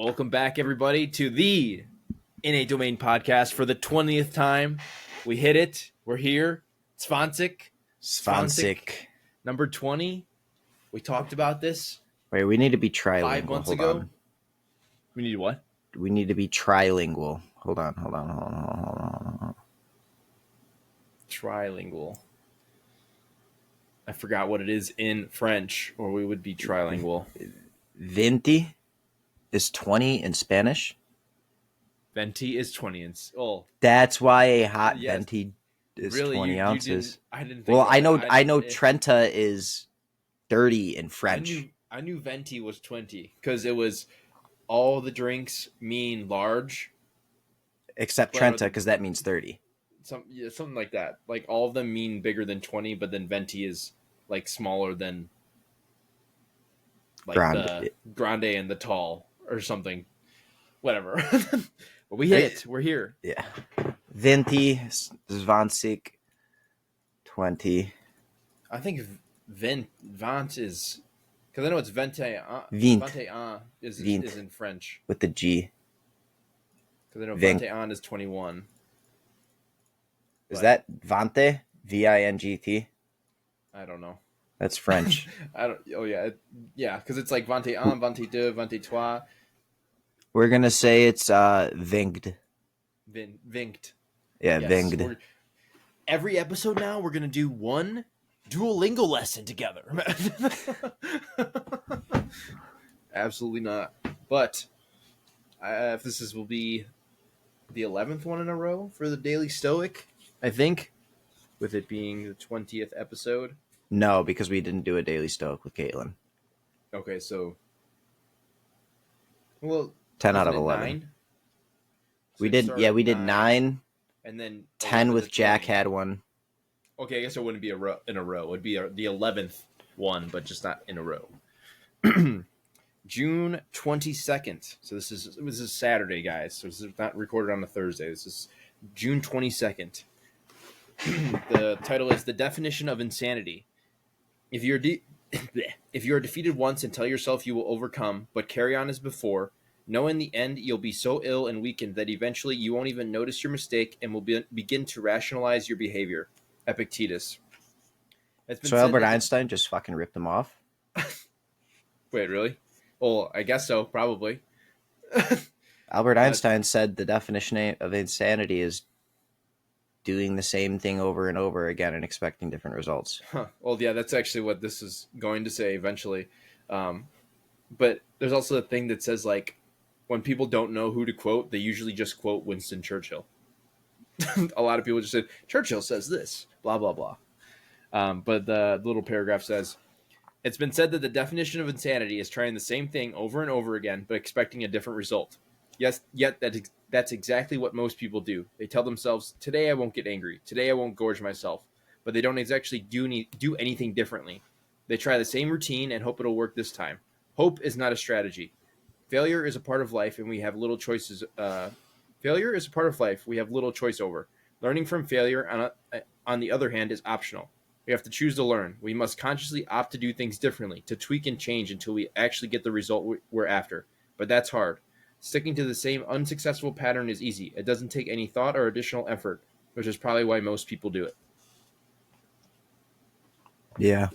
Welcome back, everybody, to the Innate Domain podcast for the 20th time. We hit it. We're here. Svansik. Number 20. We talked about this. Wait, we need to be trilingual. 5 months ago. We need what? We need to be trilingual. Hold on. Trilingual. I forgot what it is in French, or we would be trilingual. 20 is 20 in Spanish. Venti is 20 in... Oh. That's why a hot venti is really? 20 ounces. I didn't think well, I know it, Trenta is 30 in French. I knew venti was 20 because it was all the drinks mean large. Except Trenta, because that means 30. Something like that. Like all of them mean bigger than 20, but then venti is like smaller than like the grande and the tall or something. Whatever. But we hit it. We're here. Yeah. 20, 20, 20. I think vent is... Because I know it's 21. 21 is in French. With the G. Because I know 21 is 21. Is that Vante? V-I-N-G-T? I don't know. That's French. Yeah, because it's like 21, 22, 23. We're going to say it's vinged. Vinked. Yeah, yes, vinged. Every episode now, we're going to do one Duolingo lesson together. Absolutely not. But if this will be the 11th one in a row for the Daily Stoic, I think, with it being the 20th episode. No, because we didn't do a Daily Stoic with Caitlin. Okay, so... Well... 10 out of 11. So we did 9. And then 10 with Jack had one. Okay, I guess it wouldn't be in a row. It would be the 11th one, but just not in a row. June 22nd. So this is Saturday, guys. So this is not recorded on a Thursday. This is June 22nd. The title is The Definition of Insanity. If you're defeated once and tell yourself you will overcome, but carry on as before, know in the end you'll be so ill and weakened that eventually you won't even notice your mistake and will begin to rationalize your behavior. Epictetus. So Albert Einstein just fucking ripped him off? Wait, really? Well, I guess so, probably. Albert Einstein said the definition of insanity is doing the same thing over and over again and expecting different results. Huh. Well, yeah, that's actually what this is going to say eventually. But there's also a thing that says, like, when people don't know who to quote, they usually just quote Winston Churchill. A lot of people just said, Churchill says this, blah, blah, blah. But the little paragraph says, it's been said that the definition of insanity is trying the same thing over and over again, but expecting a different result. Yes, yet that's exactly what most people do. They tell themselves, today I won't get angry. Today I won't gorge myself. But they don't exactly do anything differently. They try the same routine and hope it'll work this time. Hope is not a strategy. Failure is a part of life, and we have little choices. Failure is a part of life we have little choice over. Learning from failure, on the other hand, is optional. We have to choose to learn. We must consciously opt to do things differently, to tweak and change until we actually get the result we're after. But that's hard. Sticking to the same unsuccessful pattern is easy. It doesn't take any thought or additional effort, which is probably why most people do it. Yeah,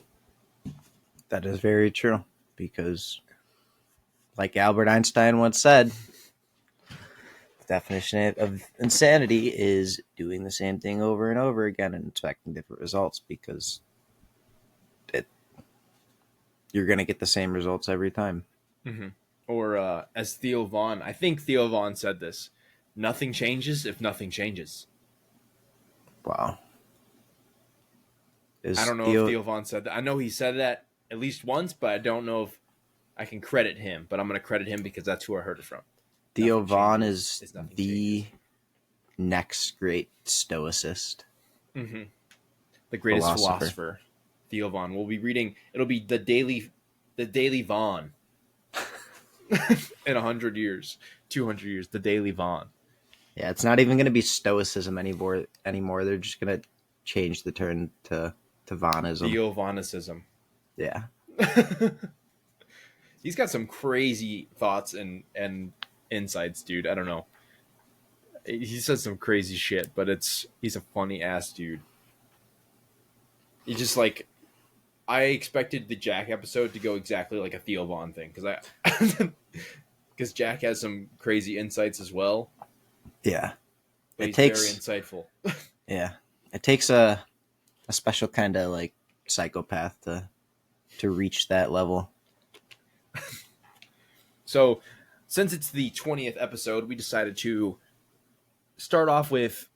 that is very true. Because, like Albert Einstein once said, the definition of insanity is doing the same thing over and over again and expecting different results, because you're going to get the same results every time. Mm-hmm. Or as Theo Vaughn, I think Theo Vaughn said this, nothing changes if nothing changes. Wow. I don't know if Theo Vaughn said that. I know he said that at least once, but I don't know if I can credit him. But I'm going to credit him because that's who I heard it from. Theo Vaughn is the next great stoicist. Mm-hmm. The greatest philosopher. Theo Vaughn. We'll be reading. It'll be the Daily Vaughn. In 100 years, 200 years, the Daily Vaughn. Yeah, it's not even going to be stoicism anymore. They're just going to change the term to Vaughnism. Theo Vaughnessism. Yeah. He's got some crazy thoughts and insights, dude. I don't know. He says some crazy shit, but he's a funny ass dude. He just like I expected the Jack episode to go exactly like a Theo Vaughn thing because Jack has some crazy insights as well. Yeah, But it he's very takes insightful. yeah, it takes a special kind of like psychopath to reach that level. So, since it's the 20th episode, we decided to start off with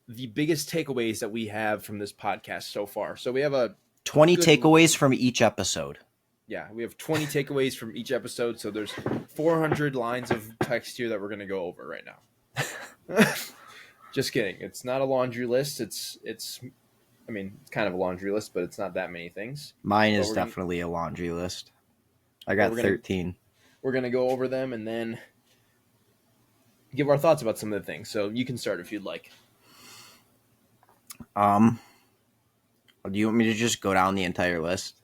the biggest takeaways that we have from this podcast so far. So we have a 20 good, takeaways from each episode. yeah, we have 20 takeaways from each episode. So there's 400 lines of text here that we're going to go over right now. Just kidding. It's not a laundry list. It's I mean, it's kind of a laundry list, but it's not that many things. Mine But is definitely a laundry list. I got 13. We're going to go over them and then give our thoughts about some of the things. So you can start if you'd like. Do you want me to just go down the entire list?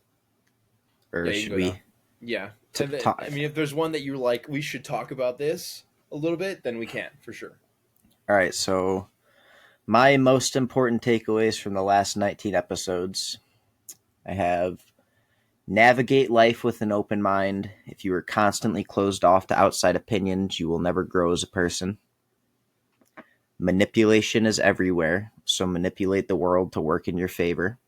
Or Yeah, should we? down. Yeah. I mean, if there's one that you're like, we should talk about this a little bit, then we can, for sure. All right, so my most important takeaways from the last 19 episodes. I have navigate life with an open mind. If you are constantly closed off to outside opinions, you will never grow as a person. Manipulation is everywhere, so manipulate the world to work in your favor.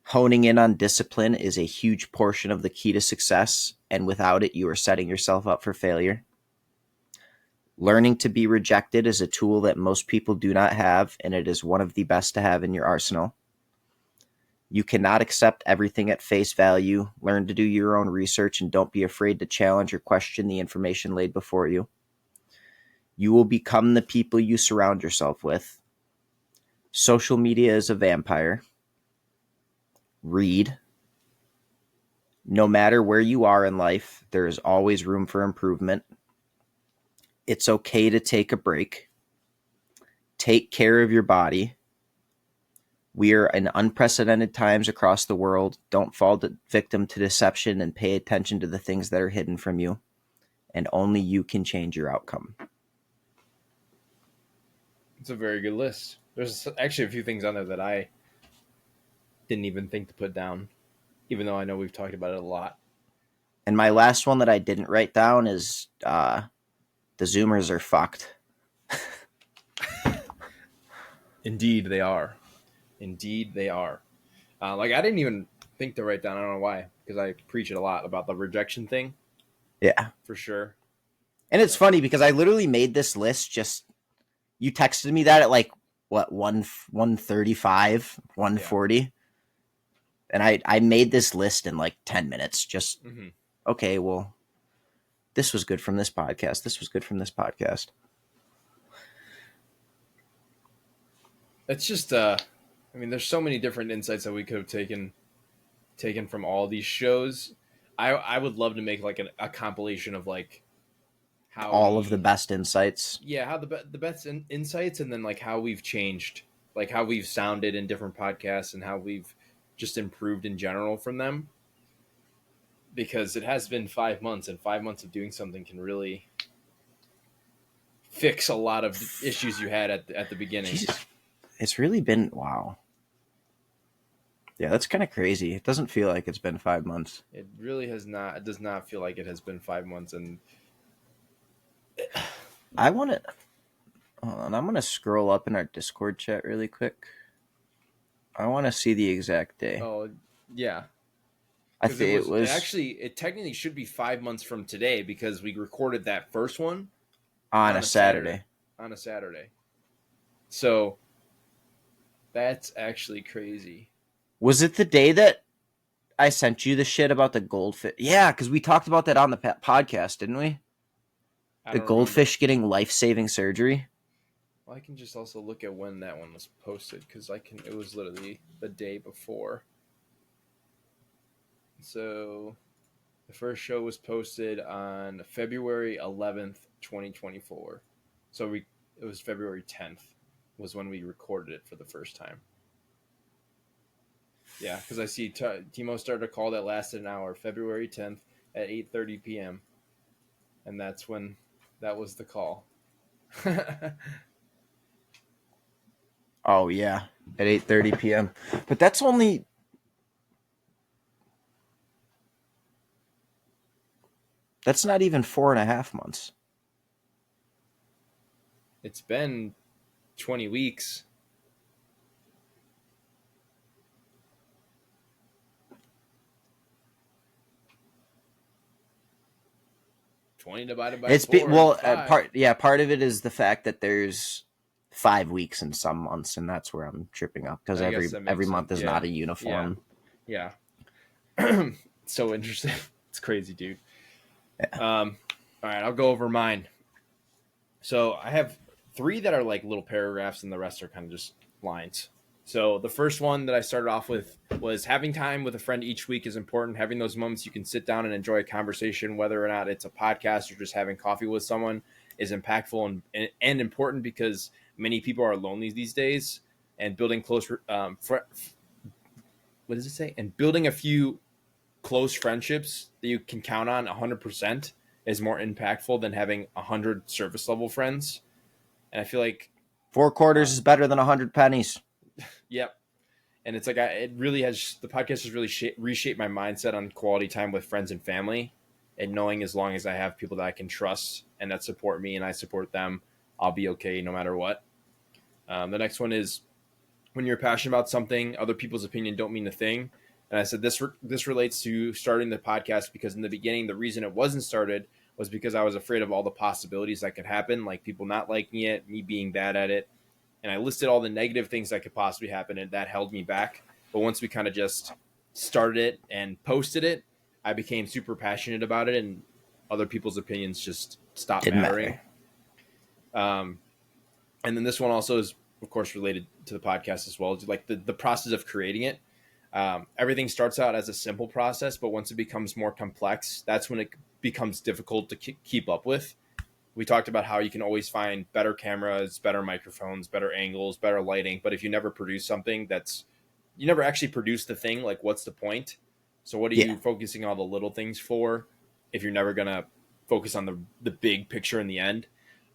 Honing in on discipline is a huge portion of the key to success, and without it, you are setting yourself up for failure. Learning to be rejected is a tool that most people do not have, and it is one of the best to have in your arsenal. You cannot accept everything at face value. Learn to do your own research and don't be afraid to challenge or question the information laid before you. You will become the people you surround yourself with. Social media is a vampire. Read. No matter where you are in life, there is always room for improvement. It's okay to take a break. Take care of your body. We are in unprecedented times across the world. Don't fall victim to deception and pay attention to the things that are hidden from you. And only you can change your outcome. It's a very good list. There's actually a few things on there that I didn't even think to put down, even though I know we've talked about it a lot. And my last one that I didn't write down is the Zoomers are fucked. Indeed, they are. Indeed, they are. Like, I didn't even think to write down, I don't know why, because I preach it a lot about the rejection thing. Yeah. For sure. And it's funny because I literally made this list you texted me that at like, what, 1:35, 1:40? Yeah. And I made this list in like 10 minutes. Just, okay, well, this was good from this podcast. This was good from this podcast. It's just, I mean, there's so many different insights that we could have taken from all these shows. I would love to make like a compilation of like how all of the best insights. Yeah, how the best insights, and then like how we've changed, like how we've sounded in different podcasts, and how we've just improved in general from them. Because it has been 5 months, and 5 months of doing something can really fix a lot of issues you had at the beginning. Jesus. It's really been, wow. Yeah, that's kind of crazy. It doesn't feel like it's been 5 months. It really has not. It does not feel like it has been 5 months. And I want to, I'm going to scroll up in our Discord chat really quick. I want to see the exact day. Oh, yeah. I think it technically should be 5 months from today, because we recorded that first one on a Saturday. On a Saturday. So that's actually crazy. Was it the day that I sent you the shit about the goldfish? Yeah, because we talked about that on the podcast, didn't we? The goldfish getting life-saving surgery. Well, I can just also look at when that one was posted, because it was literally the day before. So the first show was posted on February 11th, 2024. So it was February 10th was when we recorded it for the first time. Yeah, because I see Timo started a call that lasted an hour, February 10th, at 8:30 p.m. And that's when that was the call. Oh yeah, at 8:30 p.m. But that's not even 4.5 months. It's been 20 weeks. Twenty divided by It's 4 is 5. part of it is the fact that there's 5 weeks in some months, and that's where I'm tripping up because I guess every that every makes sense. month is Yeah. not a Yeah. uniform. Yeah. So interesting. It's crazy, dude. Yeah. All right, I'll go over mine. So I have 3 that are like little paragraphs, and the rest are kind of just lines. So the first one that I started off with was having time with a friend each week is important. Having those moments you can sit down and enjoy a conversation, whether or not it's a podcast or just having coffee with someone, is impactful and important because many people are lonely these days. And building close, what does it say? And building a few close friendships that you can count on 100% is more impactful than having 100 surface level friends. And I feel like, 4 quarters is better than 100 pennies. yep. And it's like, it really has, the podcast has really reshaped my mindset on quality time with friends and family, and knowing as long as I have people that I can trust and that support me and I support them, I'll be okay no matter what. The next one is when you're passionate about something, other people's opinion don't mean a thing. And I said this relates to starting the podcast because in the beginning, the reason it wasn't started was because I was afraid of all the possibilities that could happen, like people not liking it, me being bad at it, and I listed all the negative things that could possibly happen, and that held me back. But once we kind of just started it and posted it, I became super passionate about it, and other people's opinions just stopped Didn't mattering. matter. And then this one also is, of course, related to the podcast as well. It's like the process of creating it. Everything starts out as a simple process, but once it becomes more complex, that's when it becomes difficult to keep up with. We talked about how you can always find better cameras, better microphones, better angles, better lighting. But if you never produce something you never actually produce the thing, like what's the point? So what are Yeah. you focusing on the little things for if you're never going to focus on the big picture in the end?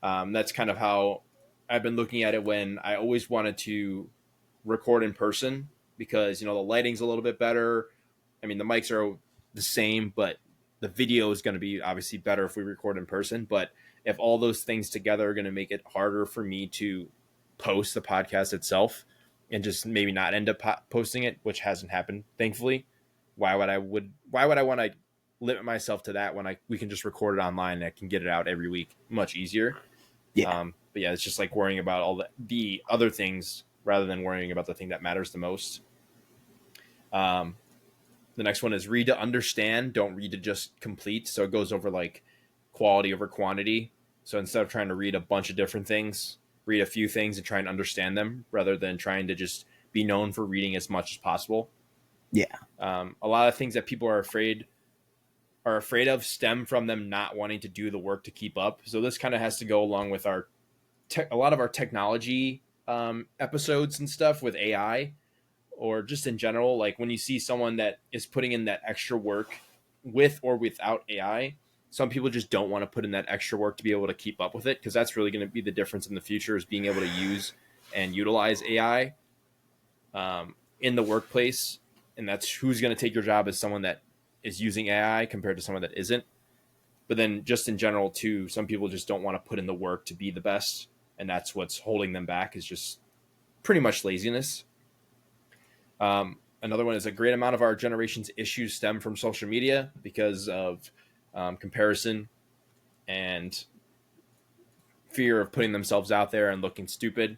That's kind of how I've been looking at it when I always wanted to record in person because, the lighting's a little bit better. I mean, the mics are the same, but the video is going to be obviously better if we record in person. But if all those things together are going to make it harder for me to post the podcast itself and just maybe not end up posting it, which hasn't happened, thankfully, why would I want to limit myself to that when we can just record it online and I can get it out every week much easier. Yeah. But yeah, it's just like worrying about all the other things rather than worrying about the thing that matters the most. The next one is read to understand, don't read to just complete. So it goes over like quality over quantity. So instead of trying to read a bunch of different things, read a few things and try and understand them rather than trying to just be known for reading as much as possible. Yeah. A lot of things that people are afraid of stem from them not wanting to do the work to keep up. So this kind of has to go along with a lot of our technology episodes and stuff with AI, or just in general, like when you see someone that is putting in that extra work with or without AI, some people just don't want to put in that extra work to be able to keep up with it, because that's really going to be the difference in the future, is being able to use and utilize AI in the workplace. And that's who's going to take your job as someone that is using AI compared to someone that isn't. But then just in general too, some people just don't want to put in the work to be the best. And that's what's holding them back, is just pretty much laziness. Another one is a great amount of our generation's issues stem from social media because of comparison and fear of putting themselves out there and looking stupid.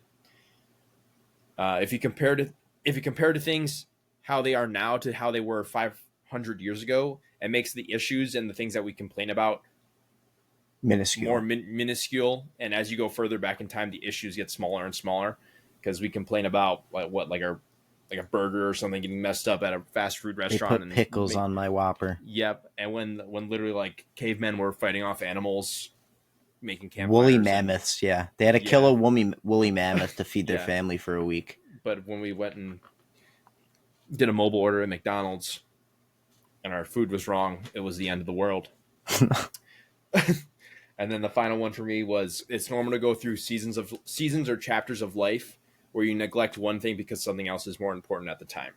If you compare to things how they are now to how they were 500 years ago, it makes the issues and the things that we complain about more Minuscule. minuscule. And as you go further back in time, the issues get smaller and smaller, because we complain about like a burger or something getting messed up at a fast food They restaurant put pickles on my Whopper. Yep. And when literally like cavemen were fighting off animals, making Woolly campfires, mammoths, yeah. They had to kill yeah, a woolly mammoth to feed their yeah. family for a week. But when we went and did a mobile order at McDonald's, and our food was wrong, it was the end of the world. And then the final one for me was, it's normal to go through seasons or chapters of life where you neglect one thing because something else is more important at the time.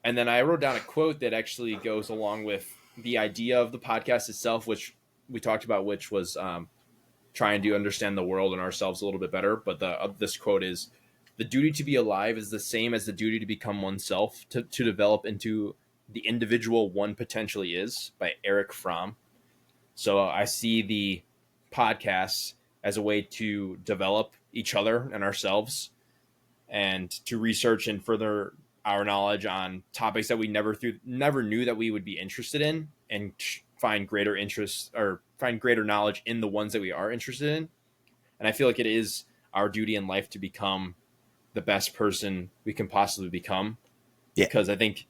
And then I wrote down a quote that actually goes along with the idea of the podcast itself, which we talked about, which was trying to understand the world and ourselves a little bit better. But this quote is, "The duty to be alive is the same as the duty to become oneself, to develop into the individual one potentially is," by Eric Fromm. So I see the podcasts as a way to develop each other and ourselves, and to research and further our knowledge on topics that we never knew that we would be interested in, and find greater interest or find greater knowledge in the ones that we are interested in. And I feel like it is our duty in life to become the best person we can possibly become. Yeah. Because I think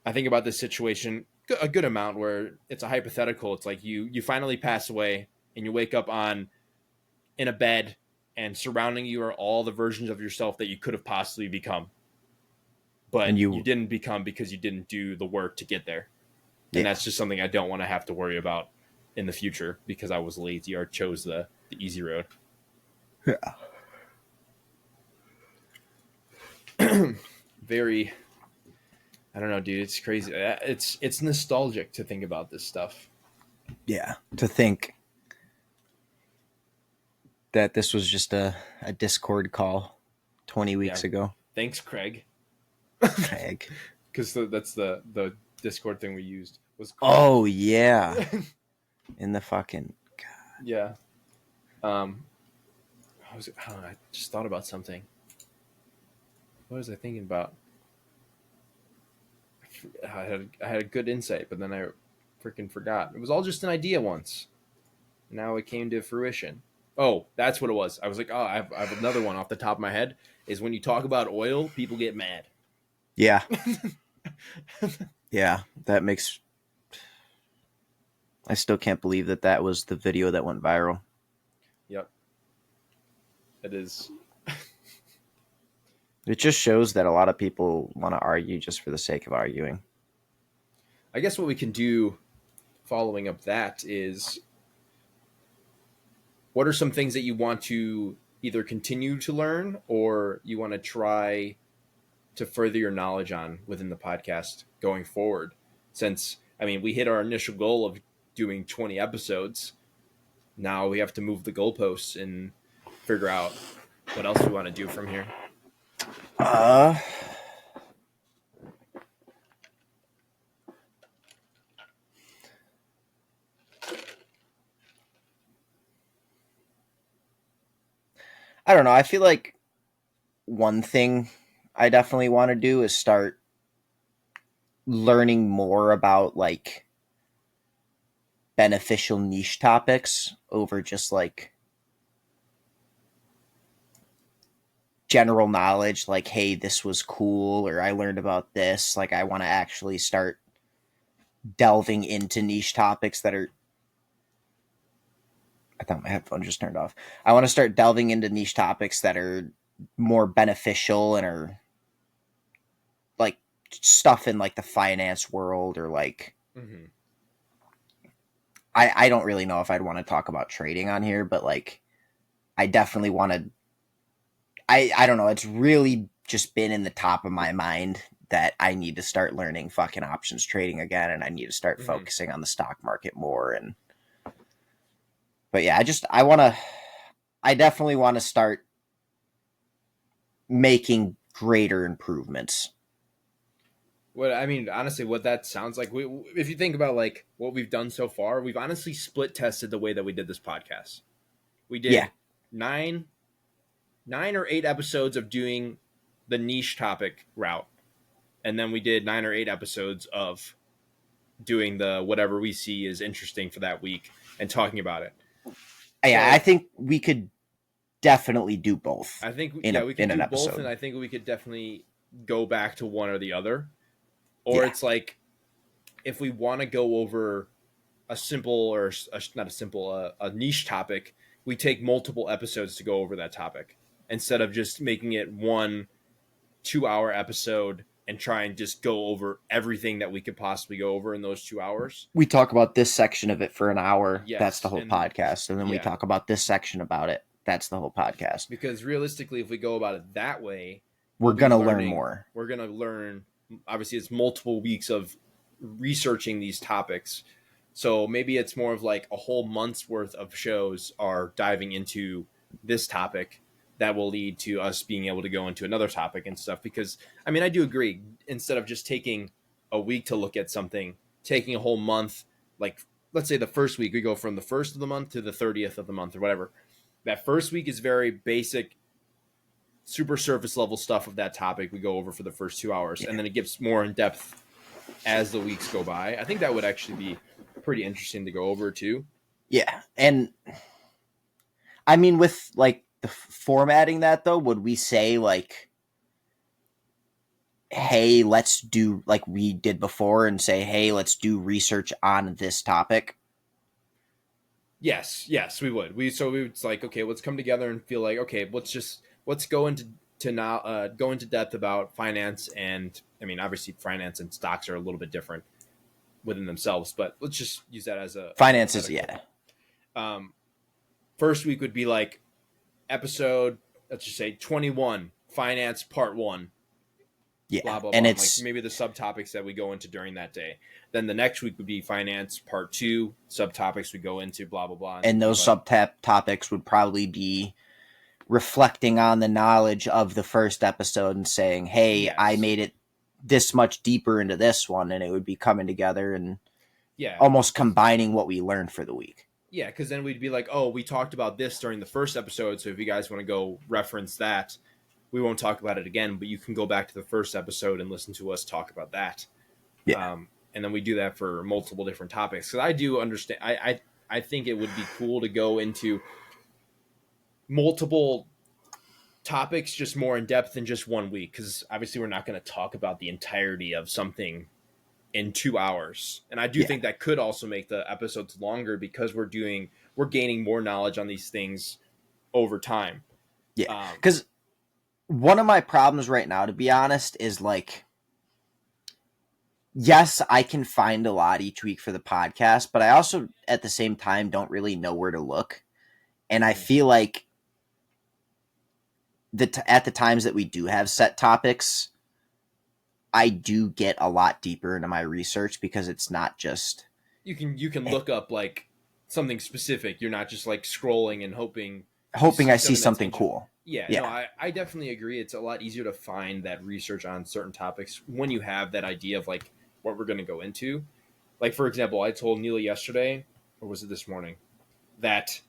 about this situation a good amount, where it's a hypothetical. It's like you finally pass away and you wake up in a bed, and surrounding you are all the versions of yourself that you could have possibly become. But And you didn't become because you didn't do the work to get there. And that's just something I don't want to have to worry about in the future, because I was lazy or chose the easy road. Yeah. Very, I don't know, dude. It's crazy. It's nostalgic to think about this stuff. Yeah. To think that this was just a Discord call 20 weeks ago. Thanks, Craig. Craig. Because that's the Discord thing we used was Craig. Oh, yeah. In the fucking... God. Yeah. I just thought about something. What was I thinking about? I had a good insight, but then I freaking forgot. It was all just an idea once. Now it came to fruition. Oh, that's what it was. I was like, oh, I have another one off the top of my head. Is when you talk about oil, people get mad. Yeah. Yeah, that makes... I still can't believe that was the video that went viral. Yep. It is. It just shows that a lot of people want to argue just for the sake of arguing. I guess what we can do following up that is, what are some things that you want to either continue to learn, or you want to try to further your knowledge on within the podcast going forward? Since, I mean, we hit our initial goal of doing 20 episodes. Now we have to move the goalposts and figure out what else we want to do from here. I don't know. I feel like one thing I definitely want to do is start learning more about like beneficial niche topics over just like general knowledge, like, hey, this was cool, or I learned about this. Like, I want to actually start delving into niche topics that are... I thought my headphone just turned off. I want to start delving into niche topics that are more beneficial and are like stuff in like the finance world, or like... Mm-hmm. I don't really know if I'd want to talk about trading on here, but like I definitely want to... I don't know. It's really just been in the top of my mind that I need to start learning fucking options trading again, and I need to start focusing on the stock market more. And but yeah, I definitely want to start making greater improvements. What I mean, honestly, what that sounds like, if you think about like what we've done so far, we've honestly split tested the way that we did this podcast. We did 9 or 8 episodes of doing the niche topic route, and then we did 9 or 8 episodes of doing the whatever we see is interesting for that week and talking about it. Yeah, so, I think we could definitely do both. I think we could do both, and I think we could definitely go back to one or the other. Or it's like, if we want to go over a simple, or not a simple, a niche topic, we take multiple episodes to go over that topic, instead of just making it 1 2-hour episode and try and just go over everything that we could possibly go over in those 2 hours. We talk about this section of it for an hour. Yes, That's the whole podcast. And then we talk about this section about it. That's the whole podcast. Because realistically, if we go about it that way, we're going to learn more. We're going to learn. Obviously, it's multiple weeks of researching these topics. So maybe it's more of like a whole month's worth of shows are diving into this topic that will lead to us being able to go into another topic and stuff. Because, I mean, I do agree, instead of just taking a week to look at something, taking a whole month, like let's say the first week, we go from the 1st of the month to the 30th of the month or whatever. That first week is very basic, super surface level stuff of that topic we go over for the first 2 hours. And then it gets more in depth as the weeks go by. I think that would actually be pretty interesting to go over too. Yeah. And I mean, with like the formatting that though, would we say like, hey, let's do like we did before and say, hey, let's do research on this topic? Yes, we would. We would like, okay, let's come together and feel like, okay, let's go into go into depth about finance. And I mean, obviously finance and stocks are a little bit different within themselves, but let's just use that as a finances. Yeah. First week would be like episode, let's just say 21, finance part 1. Yeah. Blah, blah, and blah. it's like maybe the subtopics that we go into during that day. Then the next week would be finance part 2, subtopics we go into, blah, blah, blah. And those subtopics would probably be reflecting on the knowledge of the first episode and saying, hey, yes, I made it this much deeper into this one, and it would be coming together and almost combining what we learned for the week. Yeah, because then we'd be like, oh, we talked about this during the first episode, so if you guys want to go reference that, we won't talk about it again, but you can go back to the first episode and listen to us talk about that. Yeah. And then we do that for multiple different topics. Because I do understand, I think it would be cool to go into multiple topics just more in depth than just 1 week, because obviously we're not going to talk about the entirety of something in 2 hours. And I do think that could also make the episodes longer, because we're gaining more knowledge on these things over time. Yeah, because one of my problems right now, to be honest, is like, yes, I can find a lot each week for the podcast, but I also at the same time don't really know where to look. And I feel like at the times that we do have set topics, I do get a lot deeper into my research, because it's not just you can look up like something specific. You're not just like scrolling and hoping I see something cool. Yeah. No, I definitely agree. It's a lot easier to find that research on certain topics when you have that idea of like what we're going to go into. Like, for example, I told Neela yesterday, or was it this morning, that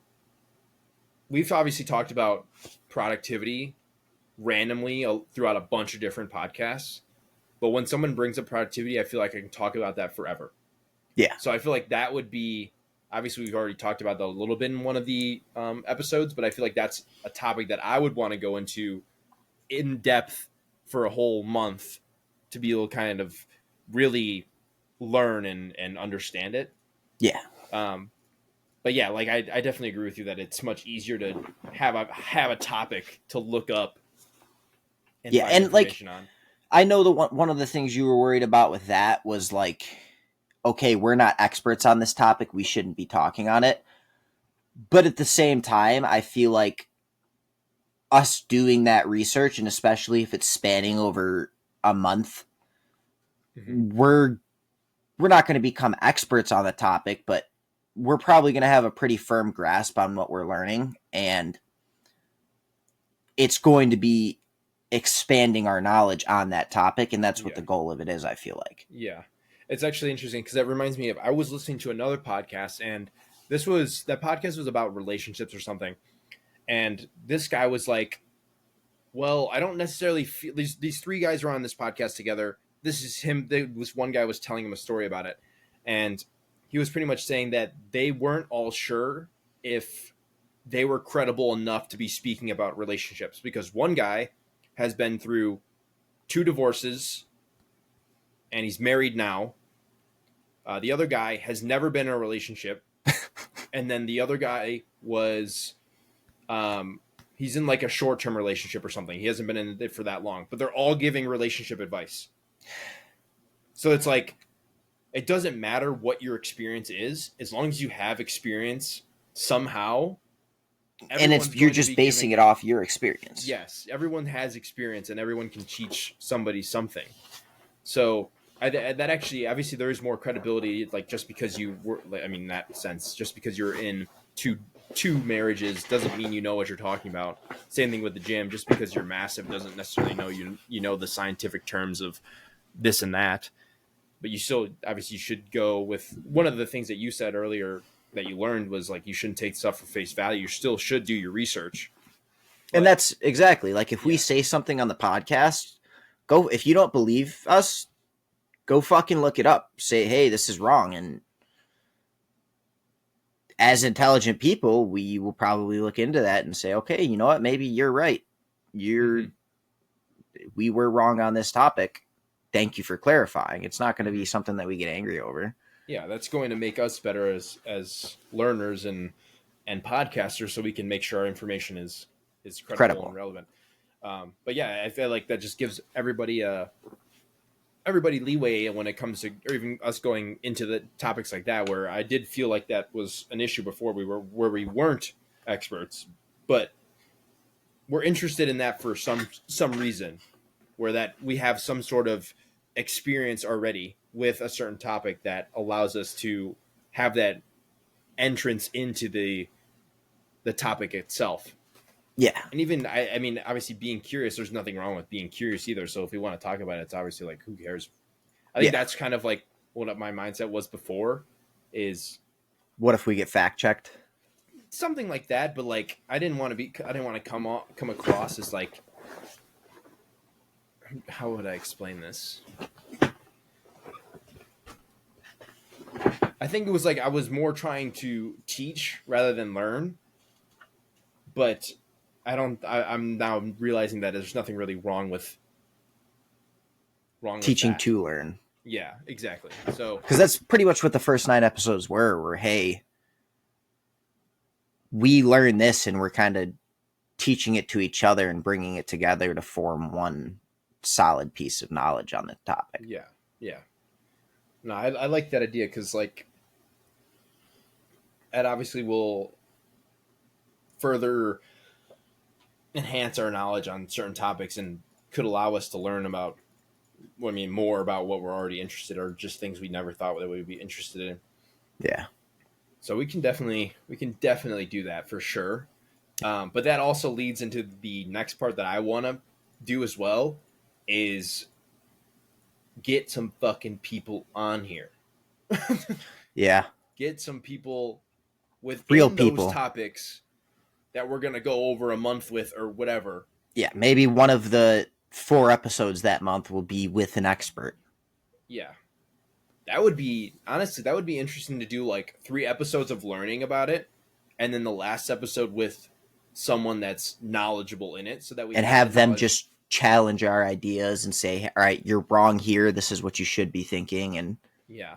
we've obviously talked about productivity randomly throughout a bunch of different podcasts. But when someone brings up productivity, I feel like I can talk about that forever. Yeah. So I feel like that would be, obviously we've already talked about that a little bit in one of the episodes, but I feel like that's a topic that I would want to go into in depth for a whole month to be able to kind of really learn and understand it. Yeah. But yeah, like I definitely agree with you that it's much easier to have a topic to look up and find information on. I know one of the things you were worried about with that was like, okay, we're not experts on this topic, we shouldn't be talking on it. But at the same time, I feel like us doing that research, and especially if it's spanning over a month, we're not going to become experts on the topic, but we're probably going to have a pretty firm grasp on what we're learning, and it's going to be expanding our knowledge on that topic, and that's what the goal of it is, I feel like. Yeah. It's actually interesting, because that reminds me of, I was listening to another podcast, and that podcast was about relationships or something. And this guy was like, well, I don't necessarily feel these three guys were on this podcast together. This is him. This one guy was telling him a story about it. And he was pretty much saying that they weren't all sure if they were credible enough to be speaking about relationships, because one guy has been through 2 divorces and he's married now. The other guy has never been in a relationship. And then the other guy was, he's in like a short-term relationship or something. He hasn't been in it for that long, but they're all giving relationship advice. So it's like, it doesn't matter what your experience is, as long as you have experience somehow. And it's Everyone's you're going to just be basing giving. it off your experience. Yes, everyone has experience, and everyone can teach somebody something. So that actually, obviously, there is more credibility. Like, just because you were, like, I mean, in that sense, just because you're in two marriages doesn't mean you know what you're talking about. Same thing with the gym. Just because you're massive doesn't necessarily know you know the scientific terms of this and that. But you still, obviously, you should go with one of the things that you said earlier that you learned was like you shouldn't take stuff for face value. You still should do your research. And But that's exactly like if we yeah, say something on the podcast, go if you don't believe us, go fucking look it up. Say, hey, this is wrong. And as intelligent people, we will probably look into that and say, okay, you know what? Maybe you're right. mm-hmm, We were wrong on this topic. Thank you for clarifying. It's not going to mm-hmm. be something that we get angry over. Yeah, that's going to make us better as learners and podcasters, so we can make sure our information is credible and Credible. relevant. But yeah, I feel like that just gives everybody leeway when it comes to, or even us going into the topics like that, where I did feel like that was an issue before where we weren't experts, but we're interested in that for some reason, where that we have some sort of experience already with a certain topic that allows us to have that entrance into the topic itself. Yeah. And even I mean, obviously, being curious, there's nothing wrong with being curious either. So if we want to talk about it, it's obviously like, who cares? I think Yeah. that's kind of like what my mindset was before, is What if we get fact checked? something like that. But like, I didn't want to come across as like, how would I explain this? I think it was like I was more trying to teach rather than learn, but I'm now realizing that there's nothing really wrong with Teaching that. to learn. Yeah, exactly. So Because that's pretty much what the first 9 episodes were, hey, we learn this and we're kind of teaching it to each other and bringing it together to form one solid piece of knowledge on the topic. yeah, yeah. No, I like that idea, because like that obviously will further enhance our knowledge on certain topics and could allow us to learn about, I mean, more about what we're already interested in, or just things we never thought that we'd be interested in. Yeah. So we can definitely do that for sure. But that also leads into the next part that I want to do as well, is get some fucking people on here. Yeah. Get some people Real within those people. topics that we're going to go over a month with or whatever. Yeah. Maybe one of the 4 episodes that month will be with an expert. Yeah. That would be, honestly, that would be interesting to do, like 3 episodes of learning about it, and then the last episode with someone that's knowledgeable in it, so that we And have the have them knowledge. just challenge our ideas and say, all right, you're wrong here. This is what you should be thinking. And Yeah.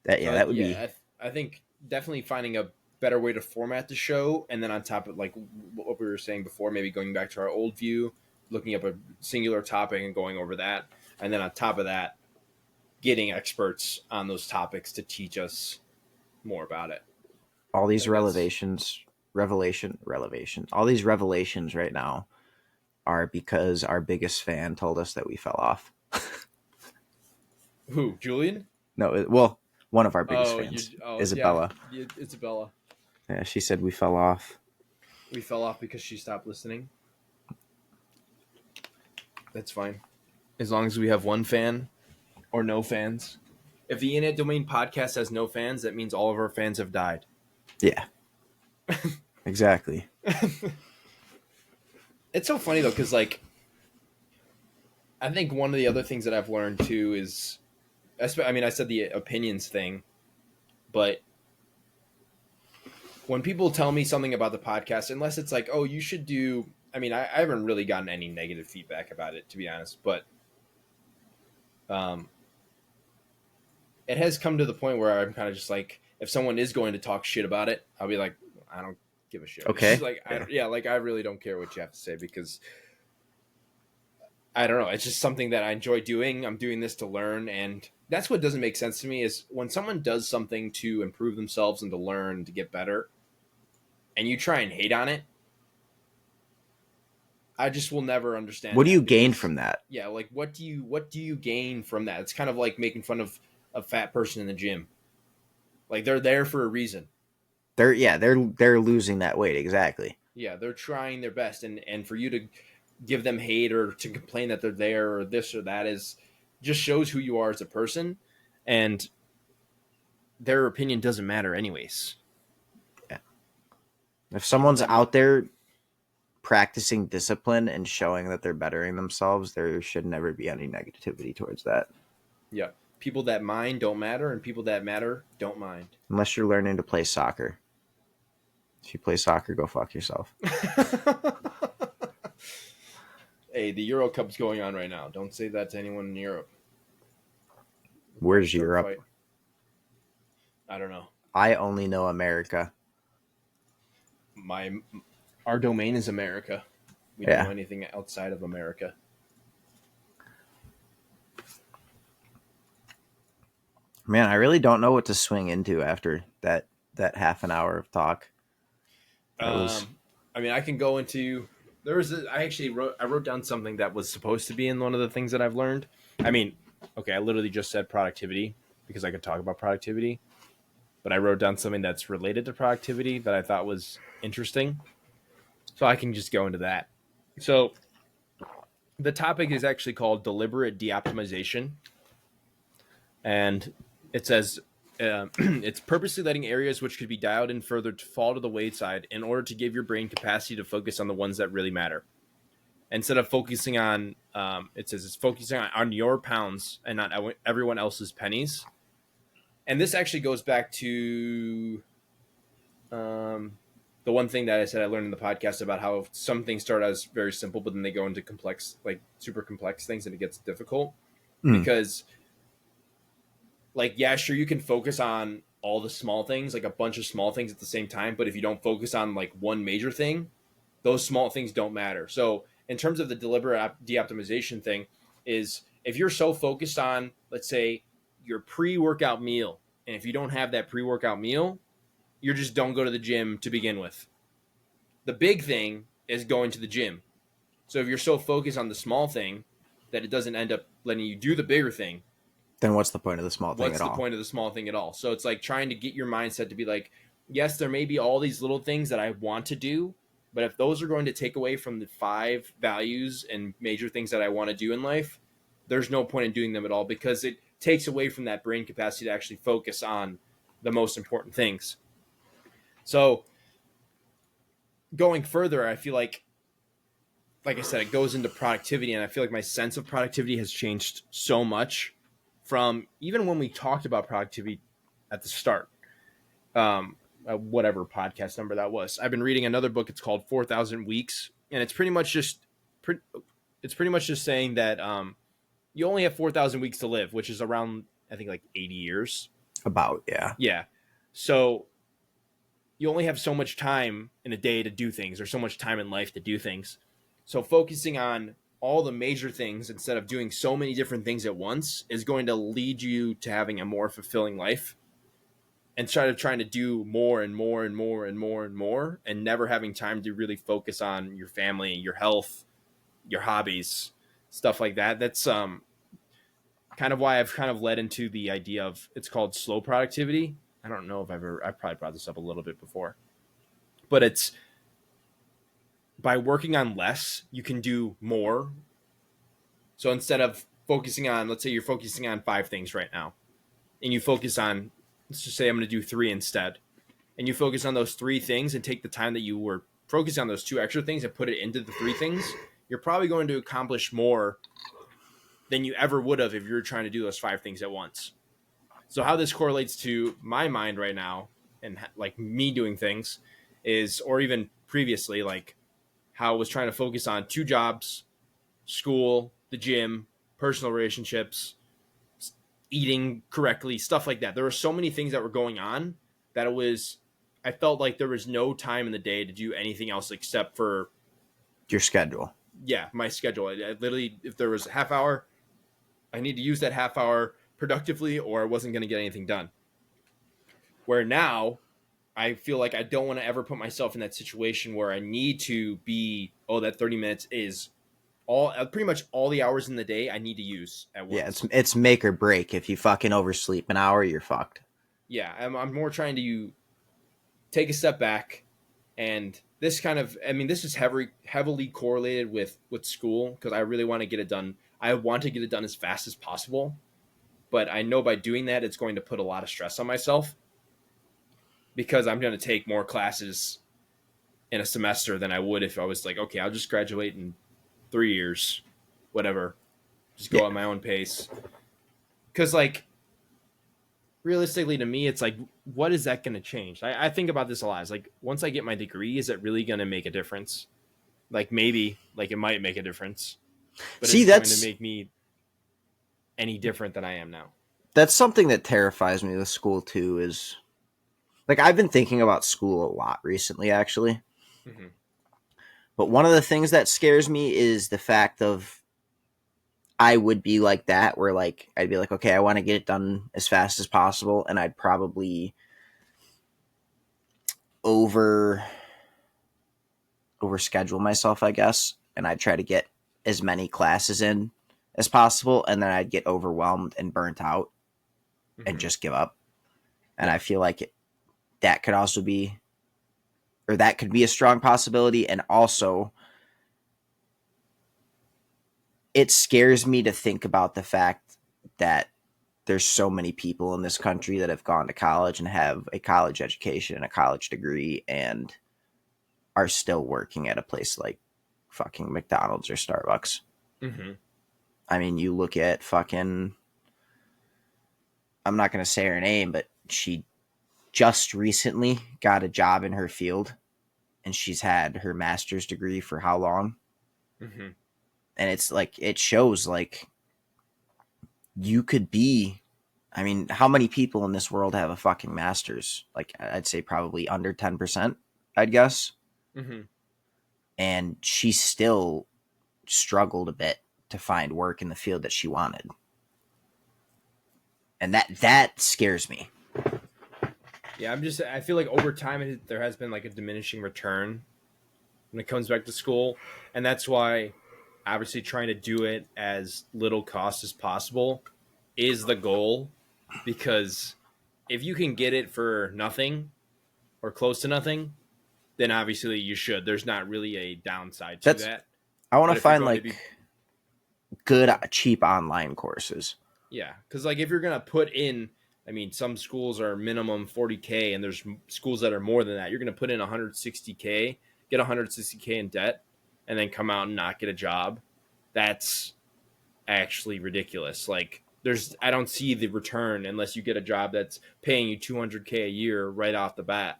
So that would yeah, be, I think definitely finding a better way to format the show, and then on top of like what we were saying before, maybe going back to our old view, looking up a singular topic and going over that, and then on top of that, getting experts on those topics to teach us more about it. all these Like that's all these revelations right now are because our biggest fan told us that we fell off. who, Julian? No, well, one of our biggest Oh, you. fans, Oh, yeah, Isabella. Isabella. Yeah, she said we fell off. We fell off because she stopped listening. That's fine, as long as we have one fan or no fans. If the Innate Domain podcast has no fans, that means all of our fans have died. Yeah, exactly. It's so funny though, because like I think one of the other things that I've learned too is, I mean, I said the opinions thing, but when people tell me something about the podcast, unless it's like, oh, you should do, I mean, I haven't really gotten any negative feedback about it, to be honest, but it has come to the point where I'm kind of just like, if someone is going to talk shit about it, I'll be like, I don't give a shit. Okay. Like, Yeah. yeah, like I really don't care what you have to say, because I don't know. It's just something that I enjoy doing. I'm doing this to learn, and that's what doesn't make sense to me is when someone does something to improve themselves and to learn to get better, and you try and hate on it. I just will never understand What do you that gain because from that? yeah, like what do you gain from that? It's kind of like making fun of a fat person in the gym. Like they're there for a reason. They're losing that weight, exactly. Yeah, they're trying their best, and for you to give them hate or to complain that they're there or this or that is just shows who you are as a person, and their opinion doesn't matter anyways. Yeah. If People someone's that out there practicing discipline and showing that they're bettering themselves, there should never be any negativity towards that. yeah, people that mind don't matter, and people that matter don't mind. Unless you're learning to play soccer. If you play soccer, go fuck yourself. Hey, the Euro Cup's going on right now. Don't say that to anyone in Europe. Where's Start a Europe? fight. I don't know. I only know America. Our domain is America. We don't know Yeah. anything outside of America. Man, I really don't know what to swing into after that half an hour of talk. That was I mean, I can go into I wrote down something that was supposed to be in one of the things that I've learned. I mean, okay, I literally just said productivity because I could talk about productivity, but I wrote down something that's related to productivity that I thought was interesting. So I can just go into that. So the topic is actually called deliberate deoptimization, and it says it's purposely letting areas which could be dialed in further to fall to the wayside in order to give your brain capacity to focus on the ones that really matter. Instead of focusing on, it says it's focusing on your pounds and not everyone else's pennies. And this actually goes back to the one thing that I said I learned in the podcast about how some things start as very simple, but then they go into complex, like super complex things, and it gets difficult because like, yeah, sure, you can focus on all the small things, like a bunch of small things at the same time. But if you don't focus on like one major thing, those small things don't matter. So in terms of the deliberate de-optimization thing is if you're so focused on, let's say, your pre-workout meal, and if you don't have that pre-workout meal, you just don't go to the gym to begin with. The big thing is going to the gym. So if you're so focused on the small thing that it doesn't end up letting you do the bigger thing, then what's the point of the small thing what's at the all? point of the small thing at all? So it's like trying to get your mindset to be like, yes, there may be all these little things that I want to do, but if those are going to take away from the 5 values and major things that I want to do in life, there's no point in doing them at all because it takes away from that brain capacity to actually focus on the most important things. So going further, I feel like I said, it goes into productivity, and I feel like my sense of productivity has changed so much from even when we talked about productivity at the start, whatever podcast number that was. I've been reading another book. It's called 4,000 Weeks, and it's pretty much just saying that you only have 4,000 weeks to live, which is around, I think, like 80 years. About, yeah. Yeah. So you only have so much time in a day to do things, or so much time in life to do things. So focusing on all the major things instead of doing so many different things at once is going to lead you to having a more fulfilling life, and trying to do more and more and more and more and more, and never having time to really focus on your family, your health, your hobbies, stuff like that. That's kind of why I've kind of led into the idea of, it's called slow productivity. I don't know if I've probably brought this up a little bit before, but it's by working on less, you can do more. So instead of focusing on, let's say you're focusing on 5 things right now, and you focus on, let's just say I'm going to do 3 instead, and you focus on those 3 things and take the time that you were focusing on those 2 extra things and put it into the 3 things, you're probably going to accomplish more than you ever would have if you were trying to do those 5 things at once. So how this correlates to my mind right now and like me doing things is, or even previously, like how I was trying to focus on 2 jobs, school, the gym, personal relationships, eating correctly, stuff like that. There were so many things that were going on that I felt like there was no time in the day to do anything else except for Your schedule. yeah, my schedule. I literally, if there was a half hour, I need to use that half hour productively, or I wasn't going to get anything done. Where now, I feel like I don't want to ever put myself in that situation where I need to be, oh, that 30 minutes is all pretty much all the hours in the day I need to use at Yeah, once. it's make or break. If you fucking oversleep an hour, you're fucked. Yeah, I'm more trying to take a step back, and this kind of, I mean, this is heavily correlated with school, because I really want to get it done. I want to get it done as fast as possible, but I know by doing that it's going to put a lot of stress on myself, because I'm going to take more classes in a semester than I would if I was like, okay, I'll just graduate in 3 years, whatever, just Yeah. go at my own pace. Because like, realistically, to me, it's like, what is that going to change? I think about this a lot. It's like, once I get my degree, is it really going to make a difference? Like, maybe, like, it might make a difference, but See, is it going to that's make me any different than I am now? that's something that terrifies me with school too. Is like I've been thinking about school a lot recently, actually. Mm-hmm. But one of the things that scares me is the fact of I would be like that, where like I'd be like, okay, I want to get it done as fast as possible, and I'd probably over overschedule myself, I guess, and I'd try to get as many classes in as possible, and then I'd get overwhelmed and burnt out and Mm-hmm. just give up. And Yeah. I feel like that could also be, or that could be a strong possibility. And also, it scares me to think about the fact that there's so many people in this country that have gone to college and have a college education and a college degree and are still working at a place like fucking McDonald's or Starbucks. Mm-hmm. I mean, you look at fucking, I'm not going to say her name, but she just recently got a job in her field and she's had her master's degree for how long? Mm-hmm. And it's like, it shows like you could be, I mean, how many people in this world have a fucking master's? Like, I'd say probably under 10%, I'd guess. Mm-hmm. And she still struggled a bit to find work in the field that she wanted. And that scares me. Yeah, I feel like over time there has been like a diminishing return when it comes back to school, and that's why obviously trying to do it as little cost as possible is the goal, because if you can get it for nothing or close to nothing, then obviously you should. There's not really a downside to That's, that. I want But to if you're find going to like be, good, cheap online courses. yeah, because like if you're going to put in, I mean, some schools are minimum 40K, and there's schools that are more than that. You're going to put in 160K, get 160K in debt, and then come out and not get a job. That's actually ridiculous. Like, I don't see the return unless you get a job that's paying you 200K a year right off the bat,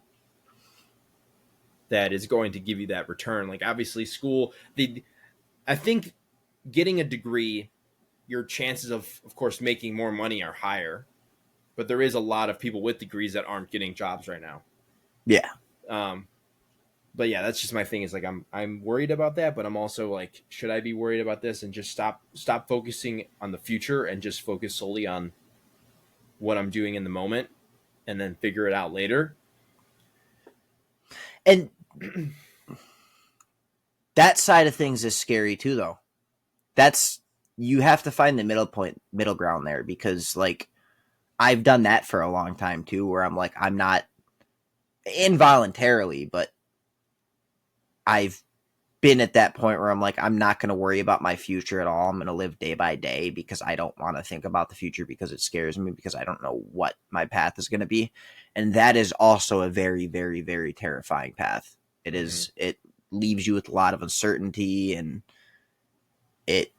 that is going to give you that return. Like, obviously school, I think getting a degree, your chances of course making more money are higher, but there is a lot of people with degrees that aren't getting jobs right now. Yeah. um but yeah, that's just my thing, is like, I'm worried about that, but I'm also like, should I be worried about this and just stop focusing on the future and just focus solely on what I'm doing in the moment, and then figure it out later? And that side of things is scary too, though. That's, you have to find the middle ground there, because like I've done that for a long time too, where I'm like, I'm not involuntarily, but I've been at that point where I'm like, I'm not going to worry about my future at all. I'm going to live day by day because I don't want to think about the future, because it scares me, because I don't know what my path is going to be. And that is also a very, very, very terrifying path. It Mm-hmm. is, it leaves you with a lot of uncertainty, and it,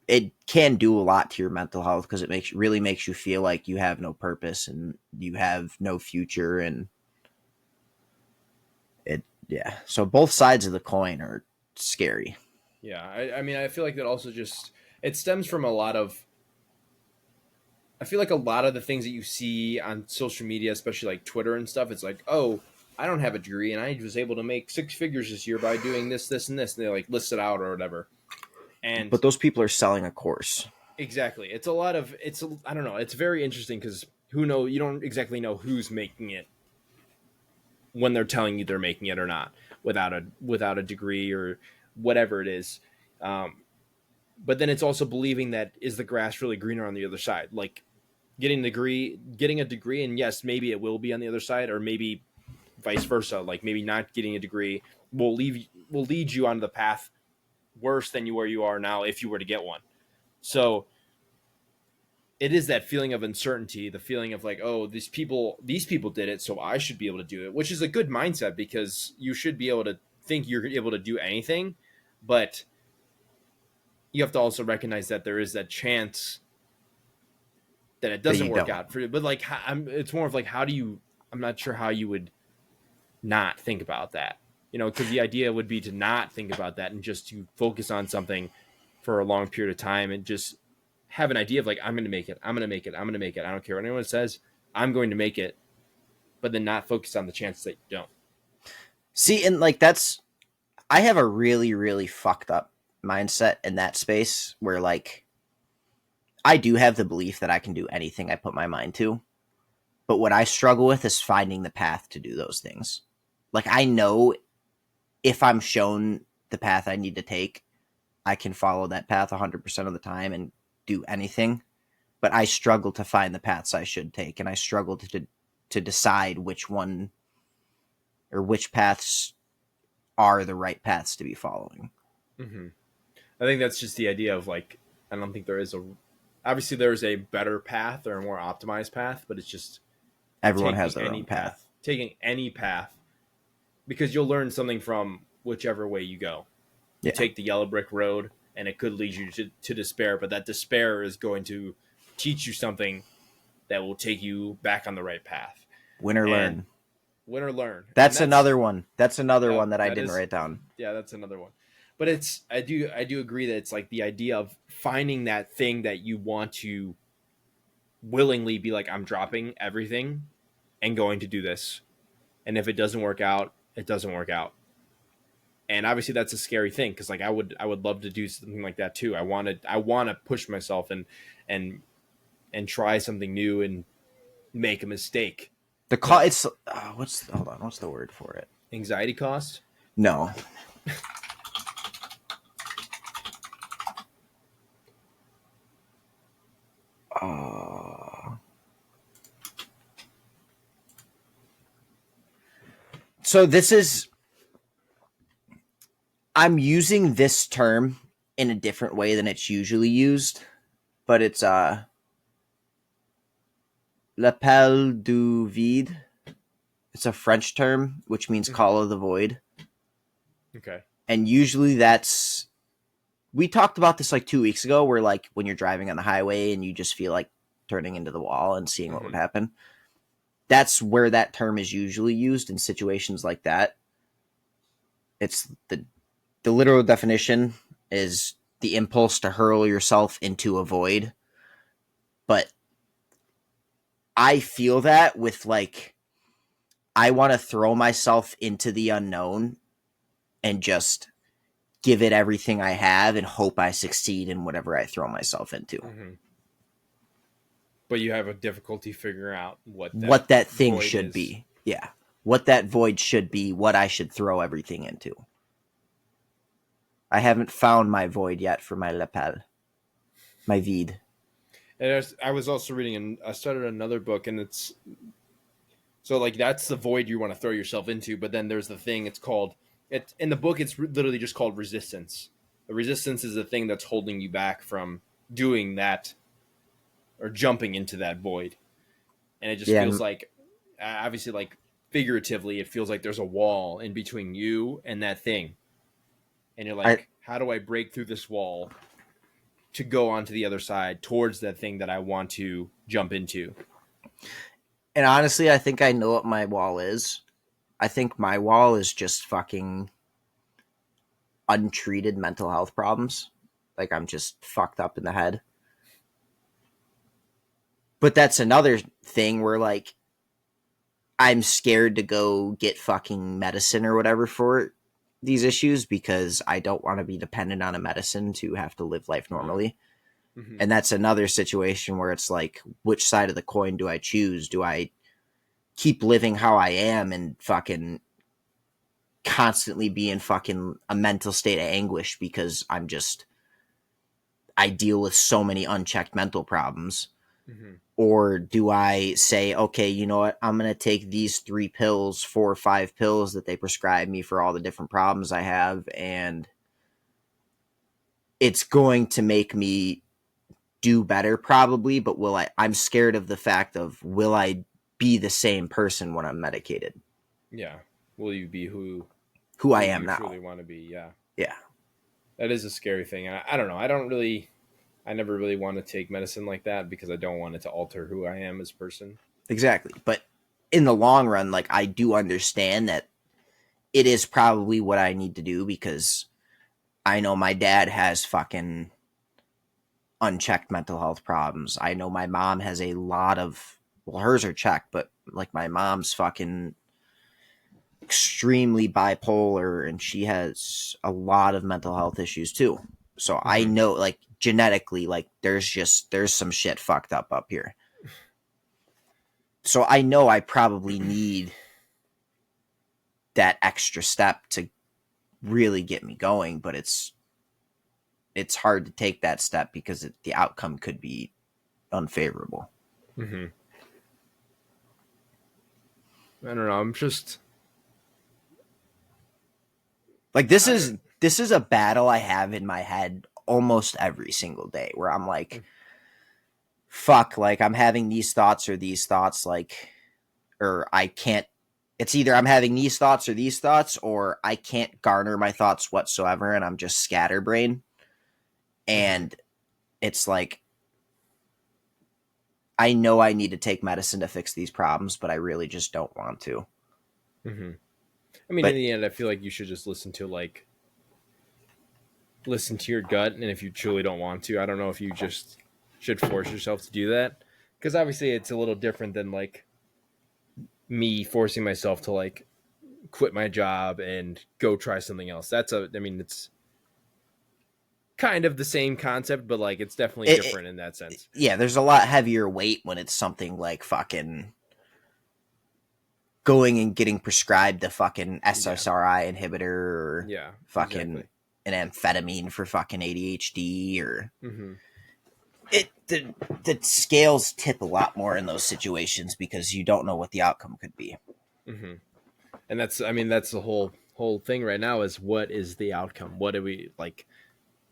it can do a lot to your mental health, because it really makes you feel like you have no purpose and you have no future. And it, yeah. So both sides of the coin are scary. Yeah, I mean, I feel like that also just, it stems from a lot of, I feel like a lot of the things that you see on social media, especially like Twitter and stuff, it's like, oh, I don't have a degree, and I was able to make 6 figures this year by doing this, this, and this. And they like list it out or whatever. And But those people are selling a course. exactly, it's a lot of I don't know. It's very interesting because who know you don't exactly know who's making it when they're telling you they're making it or not without a degree or whatever it is. But then it's also believing that is the grass really greener on the other side? Like getting a degree, and yes, maybe it will be on the other side, or maybe vice versa. Like maybe not getting a degree will lead you onto the path worse than where you are now if you were to get one. So it is that feeling of uncertainty, the feeling of like, oh, these people did it, so I should be able to do it, which is a good mindset because you should be able to think you're able to do anything, but you have to also recognize that there is that chance that it doesn't work out for you. But like, it's more of like, I'm not sure how you would not think about that, because the idea would be to not think about that and just to focus on something for a long period of time and just have an idea of like, I'm going to make it. I'm going to make it. I'm going to make it. I don't care what anyone says. I'm going to make it, but then not focus on the chance that you don't. See, and like I have a really, really fucked up mindset in that space where like I do have the belief that I can do anything I put my mind to. But what I struggle with is finding the path to do those things. Like I know if I'm shown the path I need to take, I can follow that path 100% of the time and do anything. But I struggle to find the paths I should take, and I struggle to decide which one or which paths are the right paths to be following. Mm-hmm. I think that's just the idea of like, I don't think obviously there is a better path or a more optimized path, but it's just everyone has their own path. Taking any path, because you'll learn something from whichever way you go. You take the yellow brick road, and it could lead you to despair, but that despair is going to teach you something that will take you back on the right path. Win or learn. Win or learn. That's another one. That's another one that I didn't write down. Yeah, that's another one. But I do agree that it's like the idea of finding that thing that you want to willingly be like, I'm dropping everything and going to do this. And if it doesn't work out, it doesn't work out. And obviously that's a scary thing because like I would love to do something like that too. I want to push myself and try something new and make a mistake. It's what's the word for it? Anxiety cost? No. So I'm using this term in a different way than it's usually used, but it's l'appel du vide. It's a French term, which means call of the void. Okay. And usually we talked about this like 2 weeks ago, where like when you're driving on the highway and you just feel like turning into the wall and seeing what would happen. That's where that term is usually used in situations like that. It's the literal definition is the impulse to hurl yourself into a void. But I feel that with like, I want to throw myself into the unknown and just give it everything I have and hope I succeed in whatever I throw myself into. Mm-hmm. But you have a difficulty figuring out what that thing should be. Yeah. What that void should be, what I should throw everything into. I haven't found my void yet for my lapel. My vide. And I was also reading, and I started another book, and it's so like that's the void you want to throw yourself into. But then there's the thing. In the book. It's literally just called resistance. The resistance is the thing that's holding you back from doing that or jumping into that void. And it just feels like, obviously, like figuratively, it feels like there's a wall in between you and that thing. And you're like, how do I break through this wall to go onto the other side towards that thing that I want to jump into? And honestly, I think I know what my wall is. I think my wall is just fucking untreated mental health problems. Like I'm just fucked up in the head. But that's another thing where like I'm scared to go get fucking medicine or whatever for these issues because I don't want to be dependent on a medicine to have to live life normally. Mm-hmm. And that's another situation where it's like, which side of the coin do I choose? Do I keep living how I am and fucking constantly be in fucking a mental state of anguish because I deal with so many unchecked mental problems? Mm-hmm. Or do I say, okay, you know what? I'm going to take these 3 pills, 4 or 5 pills that they prescribe me for all the different problems I have, and it's going to make me do better probably, but I'm scared of the fact of, will I be the same person when I'm medicated? Yeah. Will you be Who I who am you now. truly want to be? Yeah. Yeah, That is a scary thing. I don't know. I never really want to take medicine like that because I don't want it to alter who I am as a person. exactly. But in the long run, like, I do understand that it is probably what I need to do because I know my dad has fucking unchecked mental health problems. I know my mom has a lot of, well, hers are checked, but like my mom's fucking extremely bipolar and she has a lot of mental health issues too. So I Mm-hmm. know, like, genetically, like, there's some shit fucked up here. So I know I probably need that extra step to really get me going, but it's hard to take that step because the outcome could be unfavorable. Mm-hmm. I don't know. I'm just. Like, I. this is a battle I have in my head almost every single day where I'm like, fuck, like, I'm having these thoughts, like, or I can't, it's either I'm having these thoughts or I can't garner my thoughts whatsoever and I'm just scatterbrain. Mm-hmm. And it's like, I know I need to take medicine to fix these problems, but I really just don't want to. Mm-hmm. I mean, in But the end, I feel like you should just listen to your gut, and if you truly don't want to, I don't know if you just should force yourself to do that, because obviously it's a little different than like me forcing myself to like quit my job and go try something else. I mean, it's kind of the same concept, but like it's definitely it, different in that sense. yeah, there's a lot heavier weight when it's something like fucking going and getting prescribed the fucking Yeah, SSRI inhibitor or yeah, fucking exactly. an amphetamine for fucking ADHD or Mm-hmm. the scales tip a lot more in those situations because you don't know what the outcome could be. Mm-hmm. And that's, I mean, that's the whole thing right now is what is the outcome? What do we like?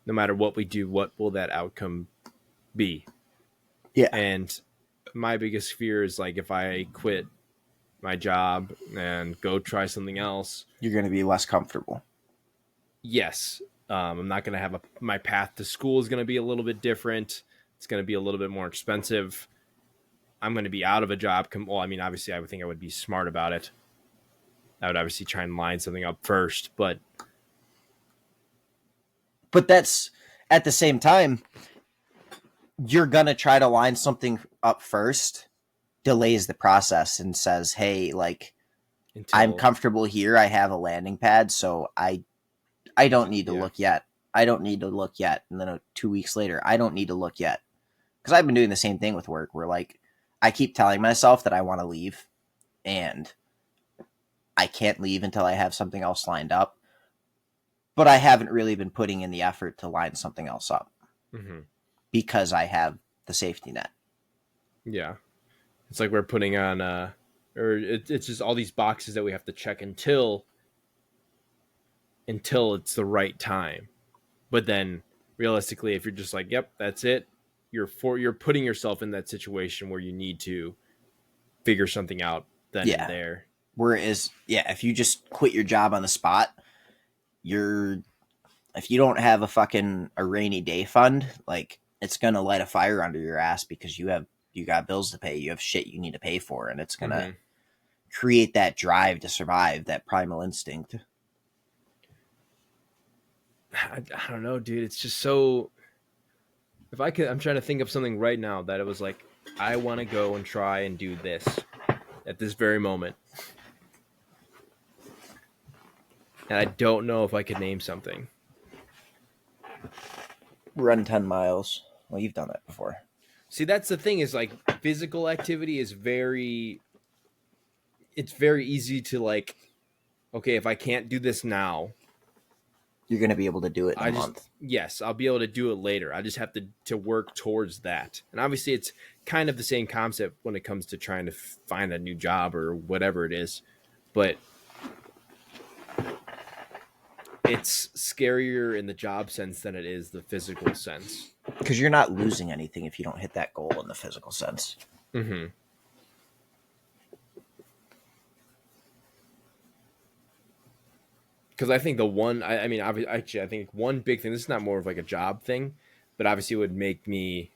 No matter what we do, what will that outcome be? Yeah, And my biggest fear is like if I quit my job and go try something else, you're going to be less comfortable. yes, I'm not going to have my path to school is going to be a little bit different. It's going to be a little bit more expensive. I'm going to be out of a job. Well, I mean, obviously, I would think I would be smart about it. I would obviously try and line something up first, but But that's at the same time, you're going to try to line something up first, delays the process and says, hey, like, I'm until comfortable here. I have a landing pad, so I don't need to yeah, look yet. I don't need to look yet. And then 2 weeks later, I don't need to look yet. Because I've been doing the same thing with work where, like, I keep telling myself that I want to leave and I can't leave until I have something else lined up. But I haven't really been putting in the effort to line something else up mm-hmm. because I have the safety net. Yeah, it's like we're putting on, or it's just all these boxes that we have to check until it's the right time. But then realistically, if you're just like, yep, that's it, you're putting yourself in that situation where you need to figure something out then and Yeah. there. Whereas, yeah, if you just quit your job on the spot, you're, if you don't have a rainy day fund, like, it's going to light a fire under your ass because you got bills to pay, you have shit you need to pay for, and it's going to Mm-hmm. create that drive to survive, that primal instinct. I don't know, dude. It's just so. If I could, I'm trying to think of something right now that it was like, I want to go and try and do this. at this very moment. And I don't know if I could name something. Run 10 miles. Well, you've done that before. See, that's the thing is like physical activity is it's very easy to like, okay, if I can't do this now, You're going to be able to do it in a month. Yes, I'll be able to do it later. I just have to work towards that. And obviously it's kind of the same concept when it comes to trying to find a new job or whatever it is. But it's scarier in the job sense than it is the physical sense. Because you're not losing anything if you don't hit that goal in the physical sense. Mm-hmm. Because I think I think one big thing, this is not more of like a job thing, but obviously it would make me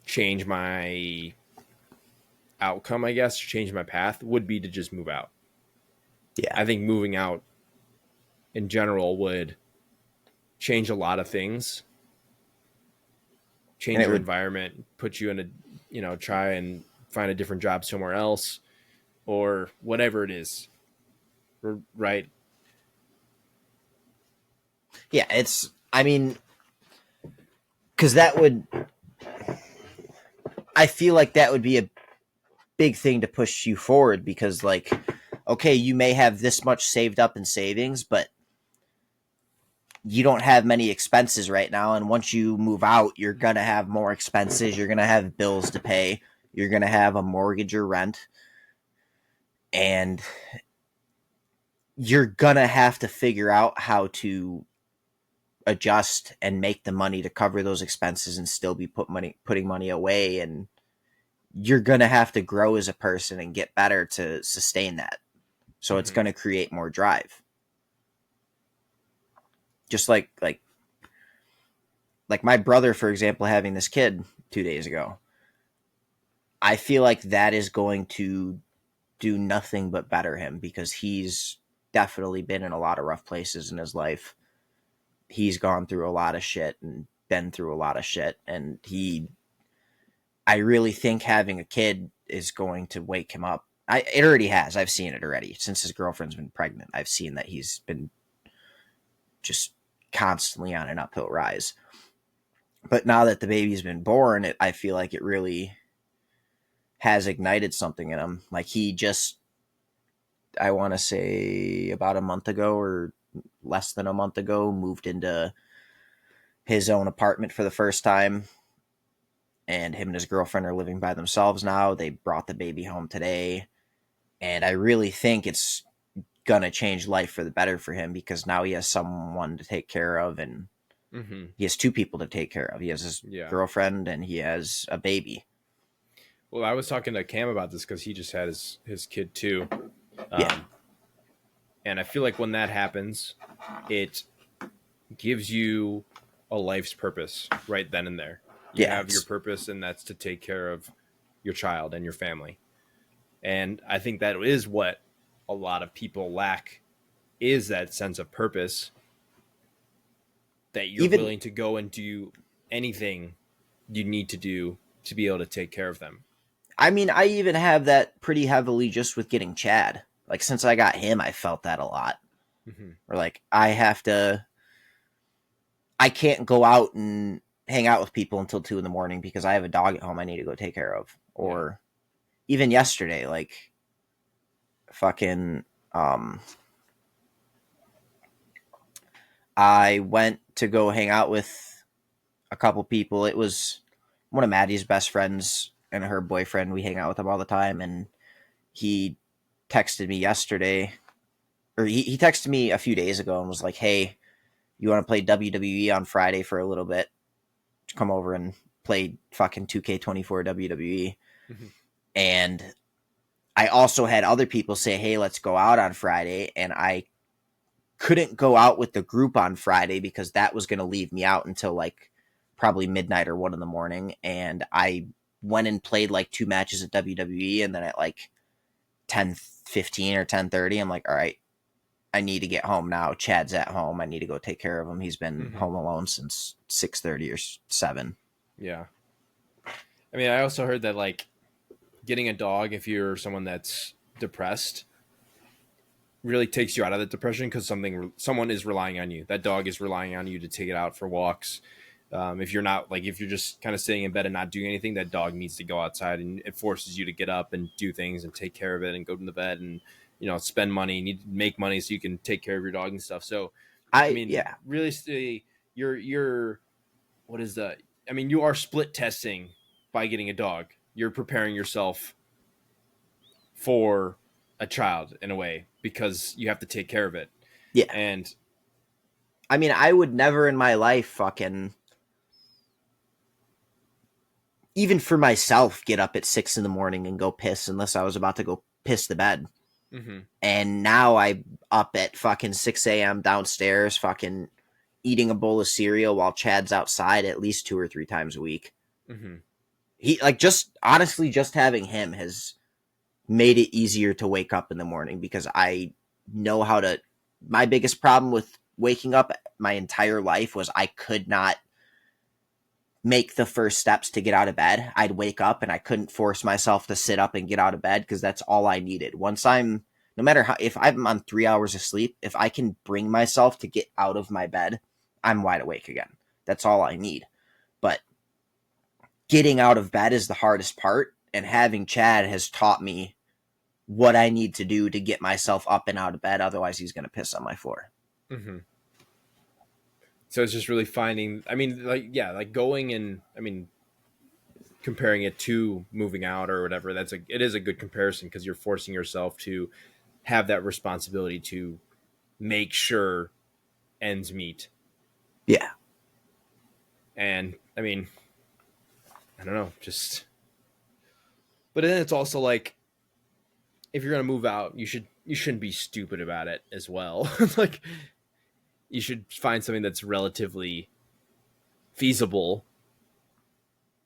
change my outcome, I guess, change my path, would be to just move out. Yeah. I think moving out in general would change a lot of things. Change your environment, put you in a, try and find a different job somewhere else or whatever it is. Right. Yeah, because I feel like that would be a big thing to push you forward because, like, okay, you may have this much saved up in savings, but you don't have many expenses right now. And once you move out, you're going to have more expenses. You're going to have bills to pay. You're going to have a mortgage or rent. And you're going to have to figure out how to adjust and make the money to cover those expenses and still be putting money away. And you're going to have to grow as a person and get better to sustain that. So it's going to create more drive. Just like my brother, for example, having this kid 2 days ago, I feel like that is going to do nothing but better him because he's definitely been in a lot of rough places in his life. He's gone through a lot of shit and been through a lot of shit. And I really think having a kid is going to wake him up. It already has. I've seen it already. Since his girlfriend's been pregnant, I've seen that he's been just constantly on an uphill rise. But now that the baby's been born, I feel like it really has ignited something in him. Like I want to say about a month ago or less than a month ago, moved into his own apartment for the first time. And him and his girlfriend are living by themselves now. They brought the baby home today. And I really think it's going to change life for the better for him because now he has someone to take care of and he has two people to take care of. He has his girlfriend and he has a baby. Well, I was talking to Cam about this because he just had his kid too. And I feel like when that happens, it gives you a life's purpose right then and there. You have your purpose, and that's to take care of your child and your family. And I think that is what a lot of people lack, is that sense of purpose, that you're willing to go and do anything you need to do to be able to take care of them. I mean, I even have that pretty heavily just with getting Chad. Like, since I got him, I felt that a lot. Or like, I can't go out and hang out with people until 2 a.m. because I have a dog at home I need to go take care of. Or even yesterday, like, fucking, I went to go hang out with a couple people. It was one of Maddie's best friends and her boyfriend. We hang out with them all the time. And he texted me yesterday, or he texted me a few days ago and was like, hey, you want to play WWE on Friday for a little bit? Come over and play fucking 2K24 WWE. And I also had other people say, hey, let's go out on Friday. And I couldn't go out with the group on Friday because that was going to leave me out until like probably midnight or 1 a.m. And I went and played like 2 matches at WWE. And then at like 10:15 or 10:30, I'm like, all right, I need to get home now. Chad's at home. I need to go take care of him. He's been home alone since 6:30 or 7. Yeah. I mean, I also heard that like getting a dog, if you're someone that's depressed, really takes you out of the depression because someone is relying on you. That dog is relying on you to take it out for walks. If you're not like if you're just kind of sitting in bed and not doing anything, that dog needs to go outside, and it forces you to get up and do things and take care of it and go to the bed and spend money. You need to make money so you can take care of your dog and stuff. So, I mean, Yeah. realistically, you're what is that? I mean, you are split testing by getting a dog. You're preparing yourself for a child in a way because you have to take care of it. Yeah. And I mean, I would never in my life fucking, even for myself, get up at 6 in the morning and go piss unless I was about to go piss the bed. mm-hmm, And now I up at fucking 6 a.m. downstairs, fucking eating a bowl of cereal while Chad's outside at least 2 or 3 times a week. mm-hmm, He like just honestly just having him has made it easier to wake up in the morning because I know how to. My biggest problem with waking up my entire life was I could not make the first steps to get out of bed. I'd wake up and I couldn't force myself to sit up and get out of bed because that's all I needed. Once I'm, no matter how, if I'm on 3 hours of sleep, if I can bring myself to get out of my bed, I'm wide awake again. That's all I need. But getting out of bed is the hardest part. And having Chad has taught me what I need to do to get myself up and out of bed. Otherwise, he's going to piss on my floor. mm-hmm. So it's just really finding. I mean, like going and I mean, comparing it to moving out or whatever. It is a good comparison because you're forcing yourself to have that responsibility to make sure ends meet. Yeah. And I mean, I don't know, just. But then it's also like, if you're gonna move out, you shouldn't be stupid about it as well. Like, you should find something that's relatively feasible.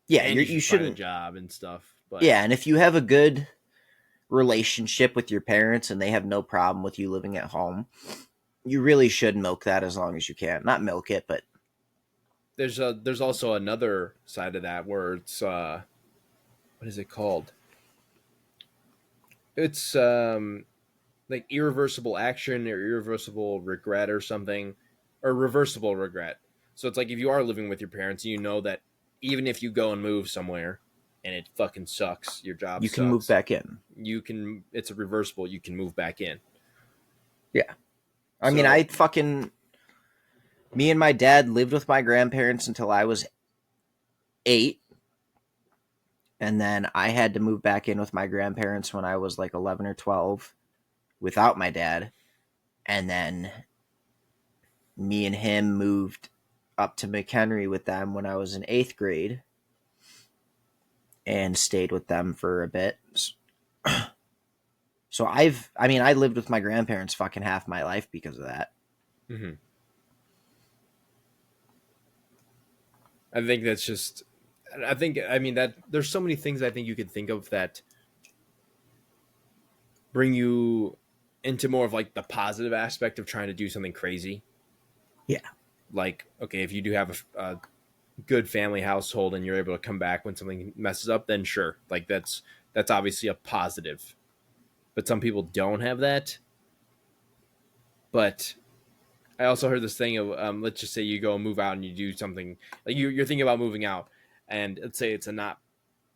Yeah, And you find a shouldn't. job and stuff. But Yeah, and if you have a good relationship with your parents and they have no problem with you living at home, you really should milk that as long as you can. Not milk it, but there's also another side of that where it's what is it called? It's like irreversible action or irreversible regret or something, or reversible regret. So it's like if you are living with your parents, you know that even if you go and move somewhere and it fucking sucks, your job you can move sucks, back in. it's a reversible, you can move back in. Yeah. I mean, So me and my dad lived with my grandparents until I was 8. And then I had to move back in with my grandparents when I was like 11 or 12 without my dad. And then me and him moved up to McHenry with them when I was in 8th grade and stayed with them for a bit. So I lived with my grandparents fucking half my life because of that. mm-hmm. I think that's just. I mean that there's so many things I think you could think of that bring you into more of like the positive aspect of trying to do something crazy. Yeah. Like, okay, if you do have a good family household and you're able to come back when something messes up, then sure, like that's obviously a positive. But some people don't have that. But I also heard this thing of let's just say you go and move out and you do something like you're thinking about moving out, and let's say it's a not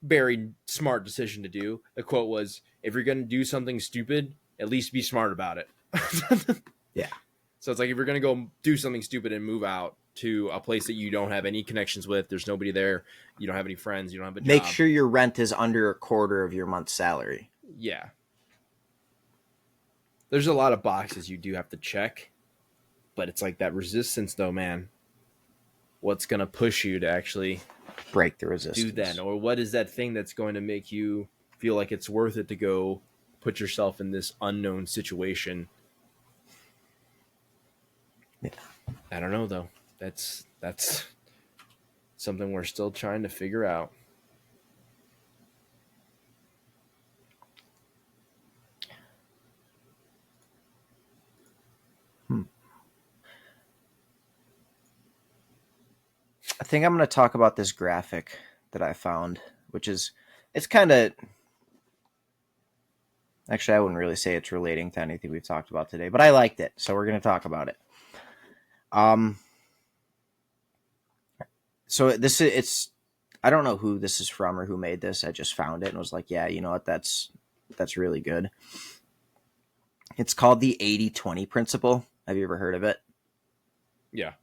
very smart decision to do. The quote was, "If you're going to do something stupid, at least be smart about it." Yeah. So it's like if you're going to go do something stupid and move out to a place that you don't have any connections with, there's nobody there, you don't have any friends, you don't have a Make job. sure your rent is under a quarter of your month's salary. Yeah. There's a lot of boxes you do have to check, but it's like that resistance though, man. What's going to push you to actually break the resistance? Do that, or what is that thing that's going to make you feel like it's worth it to go put yourself in this unknown situation? Yeah. I don't know though. That's something we're still trying to figure out. I think I'm going to talk about this graphic that I found, which is, it's kind of, Actually, I wouldn't really say it's relating to anything we've talked about today, but I liked it, so we're going to talk about it. So it's I don't know who this is from or who made this. I just found it and was like, yeah, you know what? That's really good. It's called the 80-20 principle. Have you ever heard of it? Yeah.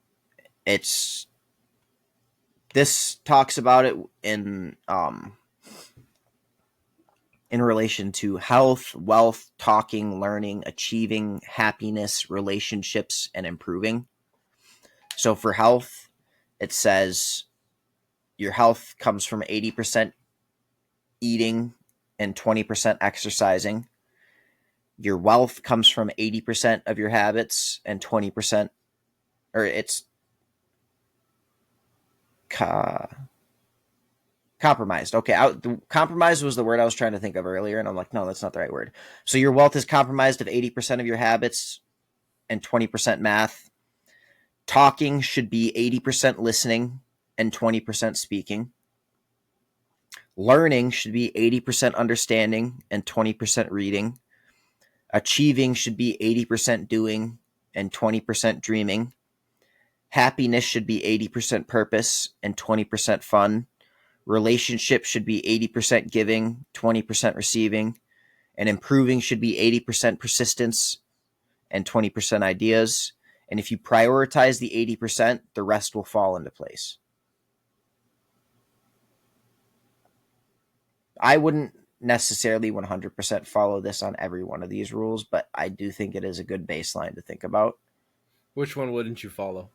This talks about it in relation to health, wealth, talking, learning, achieving, happiness, relationships, and improving. So for health, it says your health comes from 80% eating and 20% exercising. Your wealth comes from 80% of your habits and 20%, or it's compromised. Okay, compromised was the word I was trying to think of earlier, and I'm like, no, that's not the right word. So your wealth is comprised of 80% of your habits and 20% math. Talking should be 80% listening and 20% speaking. Learning should be 80% understanding and 20% reading. Achieving should be 80% doing and 20% dreaming. Happiness should be 80% purpose and 20% fun. Relationship should be 80% giving, 20% receiving. And improving should be 80% persistence and 20% ideas. And if you prioritize the 80%, the rest will fall into place. I wouldn't necessarily 100% follow this on every one of these rules, but I do think it is a good baseline to think about. Which one wouldn't you follow?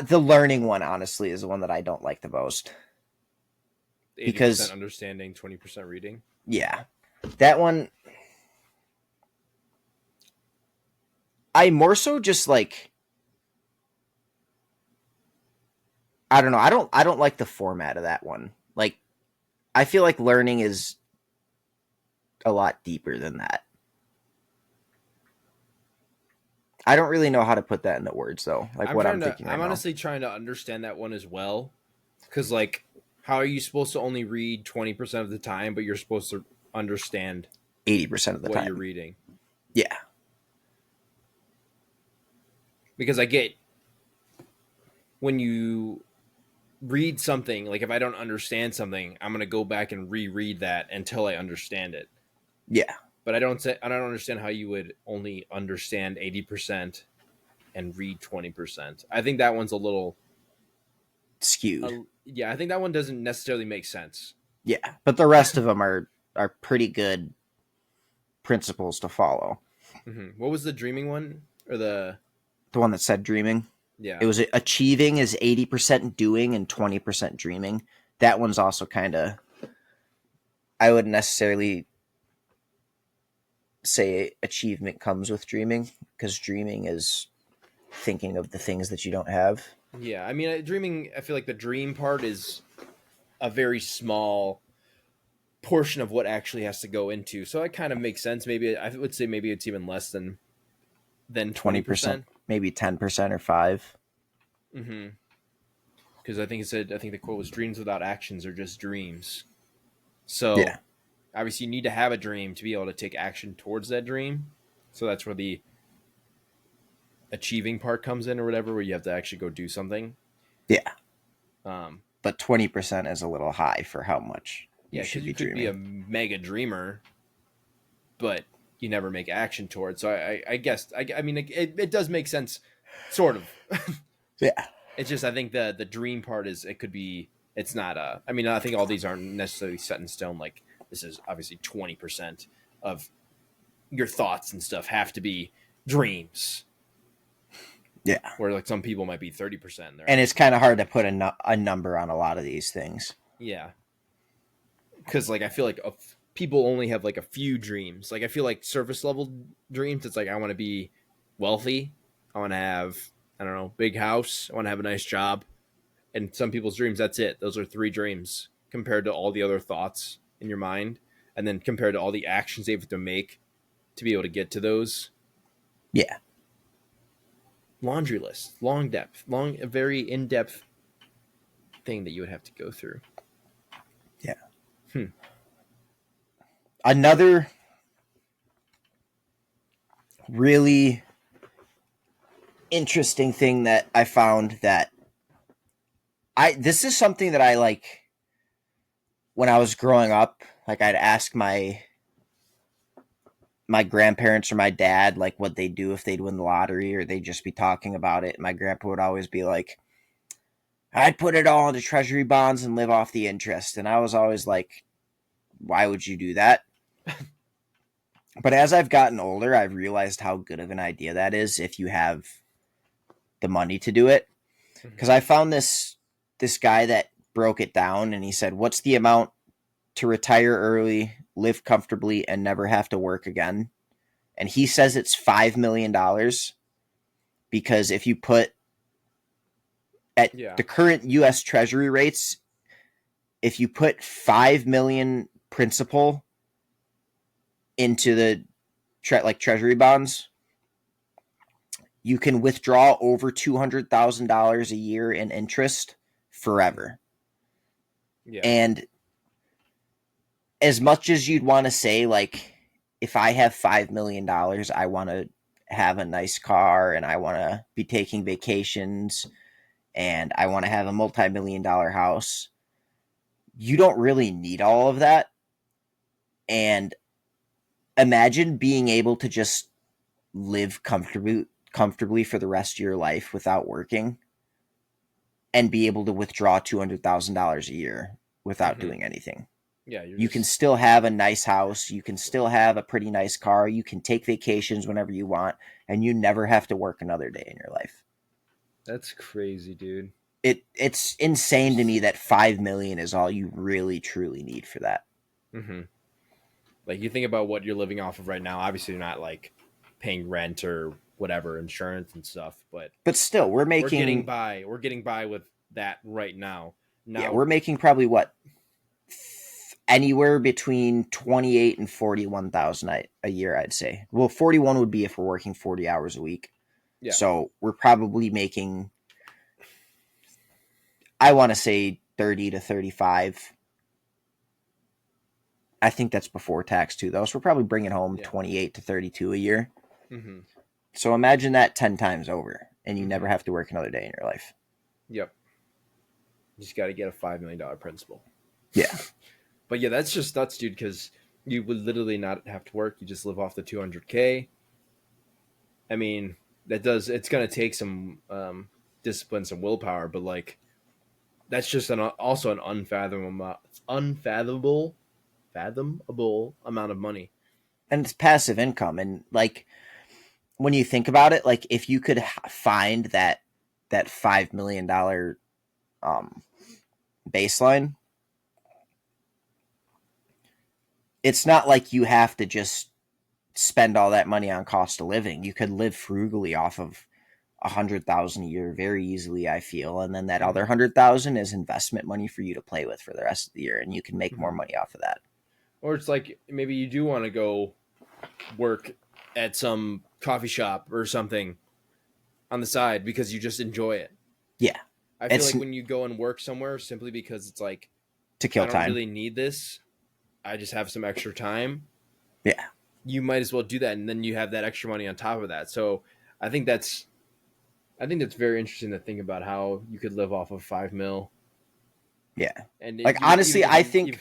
The learning one, honestly, is the one that I don't like the most. 80% Because understanding, 20% reading. Yeah, that one, I more so just like, I don't know. I don't like the format of that one. Like, I feel like learning is a lot deeper than that. I don't really know how to put that into words though. Like what I'm thinking right I'm now. honestly trying to understand that one as well. Because, like, how are you supposed to only read 20% of the time, but you're supposed to understand 80% of the what time. you're reading? Yeah. Because I get when you read something, like if I don't understand something, I'm going to go back and reread that until I understand it. Yeah. But I don't understand how you would only understand 80% and read 20%. I think that one's a little skewed. Yeah, I think that one doesn't necessarily make sense. Yeah, but the rest of them are pretty good principles to follow. Mm-hmm. What was the dreaming one, or the one that said dreaming? Yeah, it was achieving is 80% doing and 20% dreaming. That one's also kind of, I wouldn't necessarily say achievement comes with dreaming, because dreaming is thinking of the things that you don't have. Yeah, I mean, dreaming, I feel like the dream part is a very small portion of what actually has to go into. So it kind of makes sense. Maybe I would say maybe it's even less than 20%, maybe 10% or 5%. Mm-hmm. Because I think the quote was, "Dreams without actions are just dreams." So yeah, obviously you need to have a dream to be able to take action towards that dream. So that's where the achieving part comes in, or whatever, where you have to actually go do something. Yeah. But 20% is a little high for how much you should be dreaming. Be a mega dreamer, but you never make action towards. So I guess I mean it does make sense, sort of. Yeah. It's just I think the dream part is it's not I mean I think all these aren't necessarily set in stone. Like this is obviously 20% of your thoughts and stuff have to be dreams. Yeah. Where like some people might be 30%. And it's kind of hard to put a number on a lot of these things. Yeah. Because like I feel like people only have like a few dreams. Like I feel like surface level dreams, it's like I want to be wealthy. I want to have, I don't know, big house. I want to have a nice job. And some people's dreams, that's it. Those are 3 dreams compared to all the other thoughts in your mind. And then compared to all the actions they have to make to be able to get to those. Yeah. Laundry list, long depth, a very in-depth thing that you would have to go through. Yeah. Hmm. Another really interesting thing that I found that this is something that I like when I was growing up. Like I'd ask my grandparents or my dad like what they'd do if they'd win the lottery, or they'd just be talking about it. And my grandpa would always be like, I'd put it all into treasury bonds and live off the interest. And I was always like, why would you do that? But as I've gotten older, I've realized how good of an idea that is if you have the money to do it. Because I found this guy that broke it down, and he said, what's the amount to retire early, live comfortably, and never have to work again? And he says it's $5 million, because if you put at the current U.S. Treasury rates, if you put $5 million principal into the treasury bonds, you can withdraw over $200,000 a year in interest forever. Yeah. And as much as you'd want to say, like, if I have $5 million, I want to have a nice car, and I want to be taking vacations, and I want to have a multi-million-dollar house, you don't really need all of that. And imagine being able to just live comfortably for the rest of your life without working, and be able to withdraw $200,000 a year without doing anything. Yeah, you can still have a nice house. You can still have a pretty nice car. You can take vacations whenever you want, and you never have to work another day in your life. That's crazy, dude. It's insane to me that $5 million is all you really truly need for that. Mm-hmm. Like, you think about what you're living off of right now. Obviously, you're not like paying rent or whatever, insurance and stuff, but still, we're getting by. We're getting by with that right now. Yeah, we're making probably what, anywhere between 28 and 41,000 a year, I'd say. Well, 41 would be if we're working 40 hours a week. Yeah. So we're probably making, I want to say 30 to 35. I think that's before tax too, though. So we're probably bringing home 28 to 32 a year. Mm-hmm. So imagine that 10 times over, and you never have to work another day in your life. Yep. You just got to get a $5 million principal. Yeah. But yeah, that's just nuts, dude, because you would literally not have to work. You just live off the $200K. I mean, it's going to take some discipline, some willpower, but like, that's just also an unfathomable amount of money. And it's passive income. And like, when you think about it, like, if you could find that $5 million baseline, it's not like you have to just spend all that money on cost of living. You could live frugally off of $100,000 a year very easily, I feel, and then that other $100,000 is investment money for you to play with for the rest of the year, and you can make more money off of that. Or it's like, maybe you do want to go work at some coffee shop or something on the side because you just enjoy it. Yeah. I feel like when you go and work somewhere simply because it's like, to kill time, I don't really need this, I just have some extra time. Yeah. You might as well do that, and then you have that extra money on top of that. So I think that's very interesting to think about how you could live off of $5 million. Yeah. And like, honestly, I think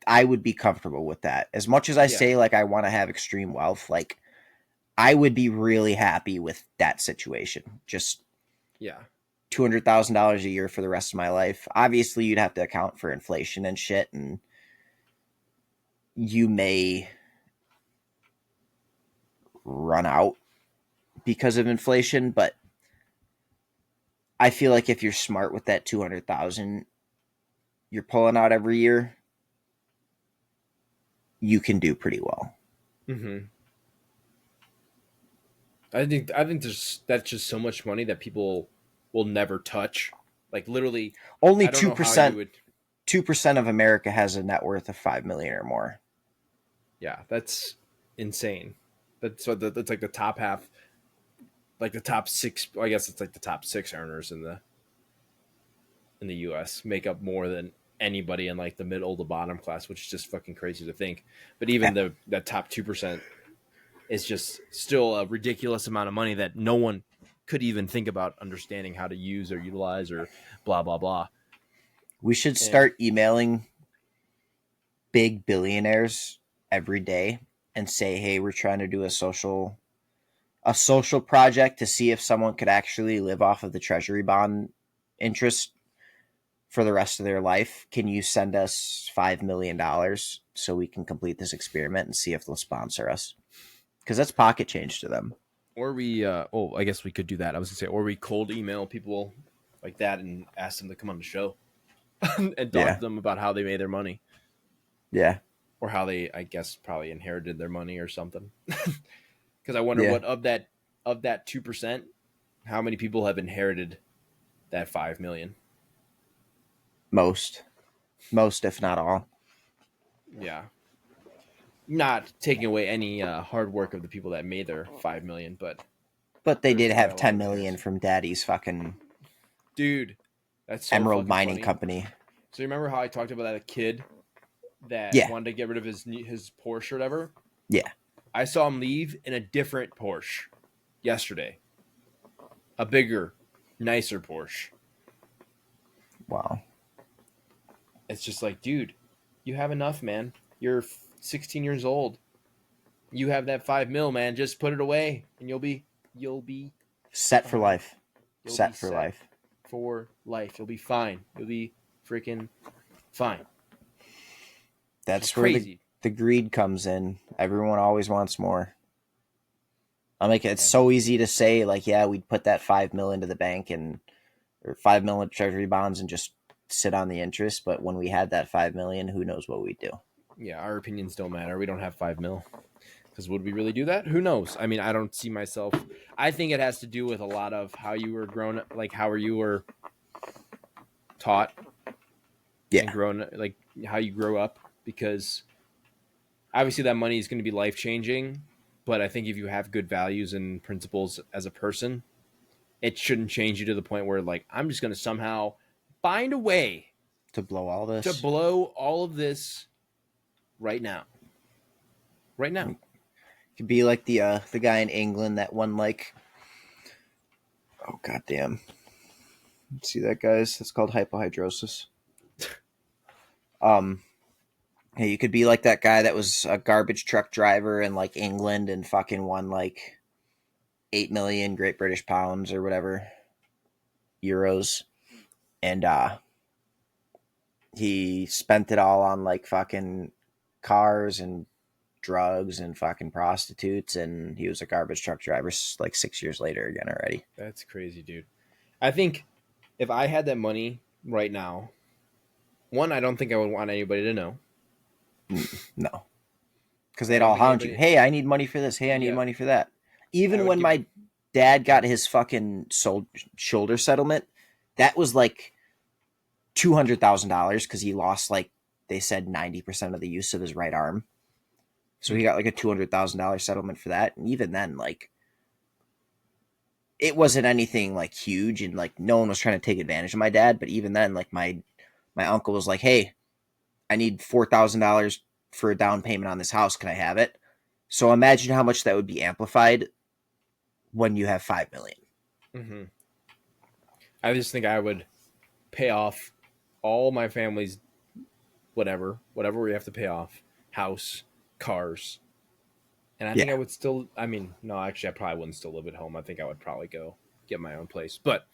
I would be comfortable with that. As much as I say, like, I want to have extreme wealth, like, I would be really happy with that situation. Just $200,000 a year for the rest of my life. Obviously, you'd have to account for inflation and shit, and you may run out because of inflation, but I feel like if you're smart with that 200,000 you're pulling out every year, you can do pretty well. Mm-hmm. I think that's just so much money that people will never touch. Like, literally, only 2%. 2% of America has a net worth of $5 million or more. Yeah, that's insane. That's like the top half, like the top six. I guess it's like the top six earners in the U.S. make up more than anybody in like the middle to bottom class, which is just fucking crazy to think. But even that top 2% is just still a ridiculous amount of money that no one could even think about understanding how to use or utilize or blah blah blah. We should start emailing big billionaires every day and say, hey, we're trying to do a social project to see if someone could actually live off of the treasury bond interest for the rest of their life. Can you send us $5 million so we can complete this experiment and see if they'll sponsor us? Because that's pocket change to them. Or we, I guess we could do that. I was gonna say, or we cold email people like that and ask them to come on the show and talk to them about how they made their money. Yeah. Or how they, I guess, probably inherited their money or something. Because I wonder what of that 2%, how many people have inherited that 5 million? Most, if not all. Yeah. Not taking away any hard work of the people that made their 5 million, but they did have 10 million from daddy's fucking dude. That's so emerald mining funny. company. So you remember how I talked about that kid that wanted to get rid of his Porsche or whatever? Yeah. I saw him leave in a different Porsche yesterday. A bigger, nicer Porsche. Wow. It's just like, dude, you have enough, man. You're 16 years old. You have that 5 mil, man. Just put it away, and you'll be set fine. for life. You'll set be for life. For life, you'll be fine. You'll be freaking fine. That's where the greed comes in. Everyone always wants more. It's so easy to say, like, yeah, we'd put that 5 mil into the bank or 5 mil in treasury bonds and just sit on the interest. But when we had that 5 million, who knows what we'd do? Yeah, our opinions don't matter. We don't have 5 mil. Because would we really do that? Who knows? I mean, I don't see myself. I think it has to do with a lot of how you were grown up, like how you were taught. Yeah. And grown, like how you grow up. Because obviously that money is going to be life changing. But I think if you have good values and principles as a person, it shouldn't change you to the point where, like, I'm just going to somehow find a way to blow all this. To blow all of this right now. Right now. Could be like the guy in England that won, like, oh goddamn. See that, guys? That's called hypohidrosis. Hey, you could be like that guy that was a garbage truck driver in like England and fucking won like 8 million Great British pounds or whatever euros, and he spent it all on like fucking cars and drugs and fucking prostitutes, and he was a garbage truck driver like 6 years later again already. That's crazy, dude. I think if I had that money right now, one, I don't think I would want anybody to know. No. Because they'd all hound you. Hey, I need money for this. Hey, I need money for that. Even when my dad got his fucking shoulder settlement, that was like $200,000 because he lost, like, they said 90% of the use of his right arm. So he got like a $200,000 settlement for that. And even then, like, it wasn't anything like huge, and like no one was trying to take advantage of my dad. But even then, like my uncle was like, hey, I need $4,000 for a down payment on this house. Can I have it? So imagine how much that would be amplified when you have 5 million. Mm-hmm. I just think I would pay off all my family's whatever we have to pay off, house, cars. And I think I would still, I mean, no, actually I probably wouldn't still live at home. I think I would probably go get my own place. But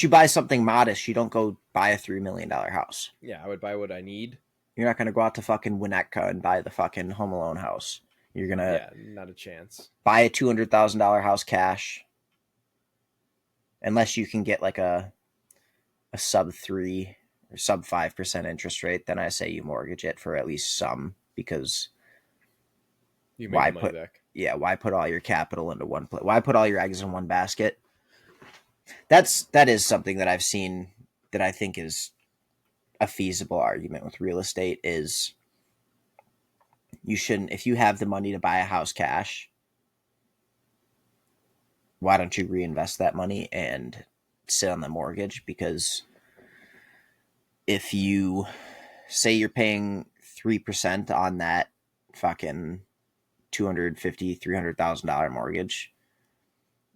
you buy something modest. You don't go buy a $3 million house. Yeah, I would buy what I need. You're not going to go out to fucking Winnetka and buy the fucking Home Alone house. You're going to not a chance. Buy a $200,000 house cash. Unless you can get like a sub 3 or sub 5% interest rate, then I say you mortgage it for at least some, because you make money back. Yeah, why put all your capital into one place? Why put all your eggs in one basket? That is something that I've seen that I think is a feasible argument with real estate is, you shouldn't, if you have the money to buy a house cash, why don't you reinvest that money and sit on the mortgage? Because if you say you're paying 3% on that fucking $250,000-$300,000 mortgage,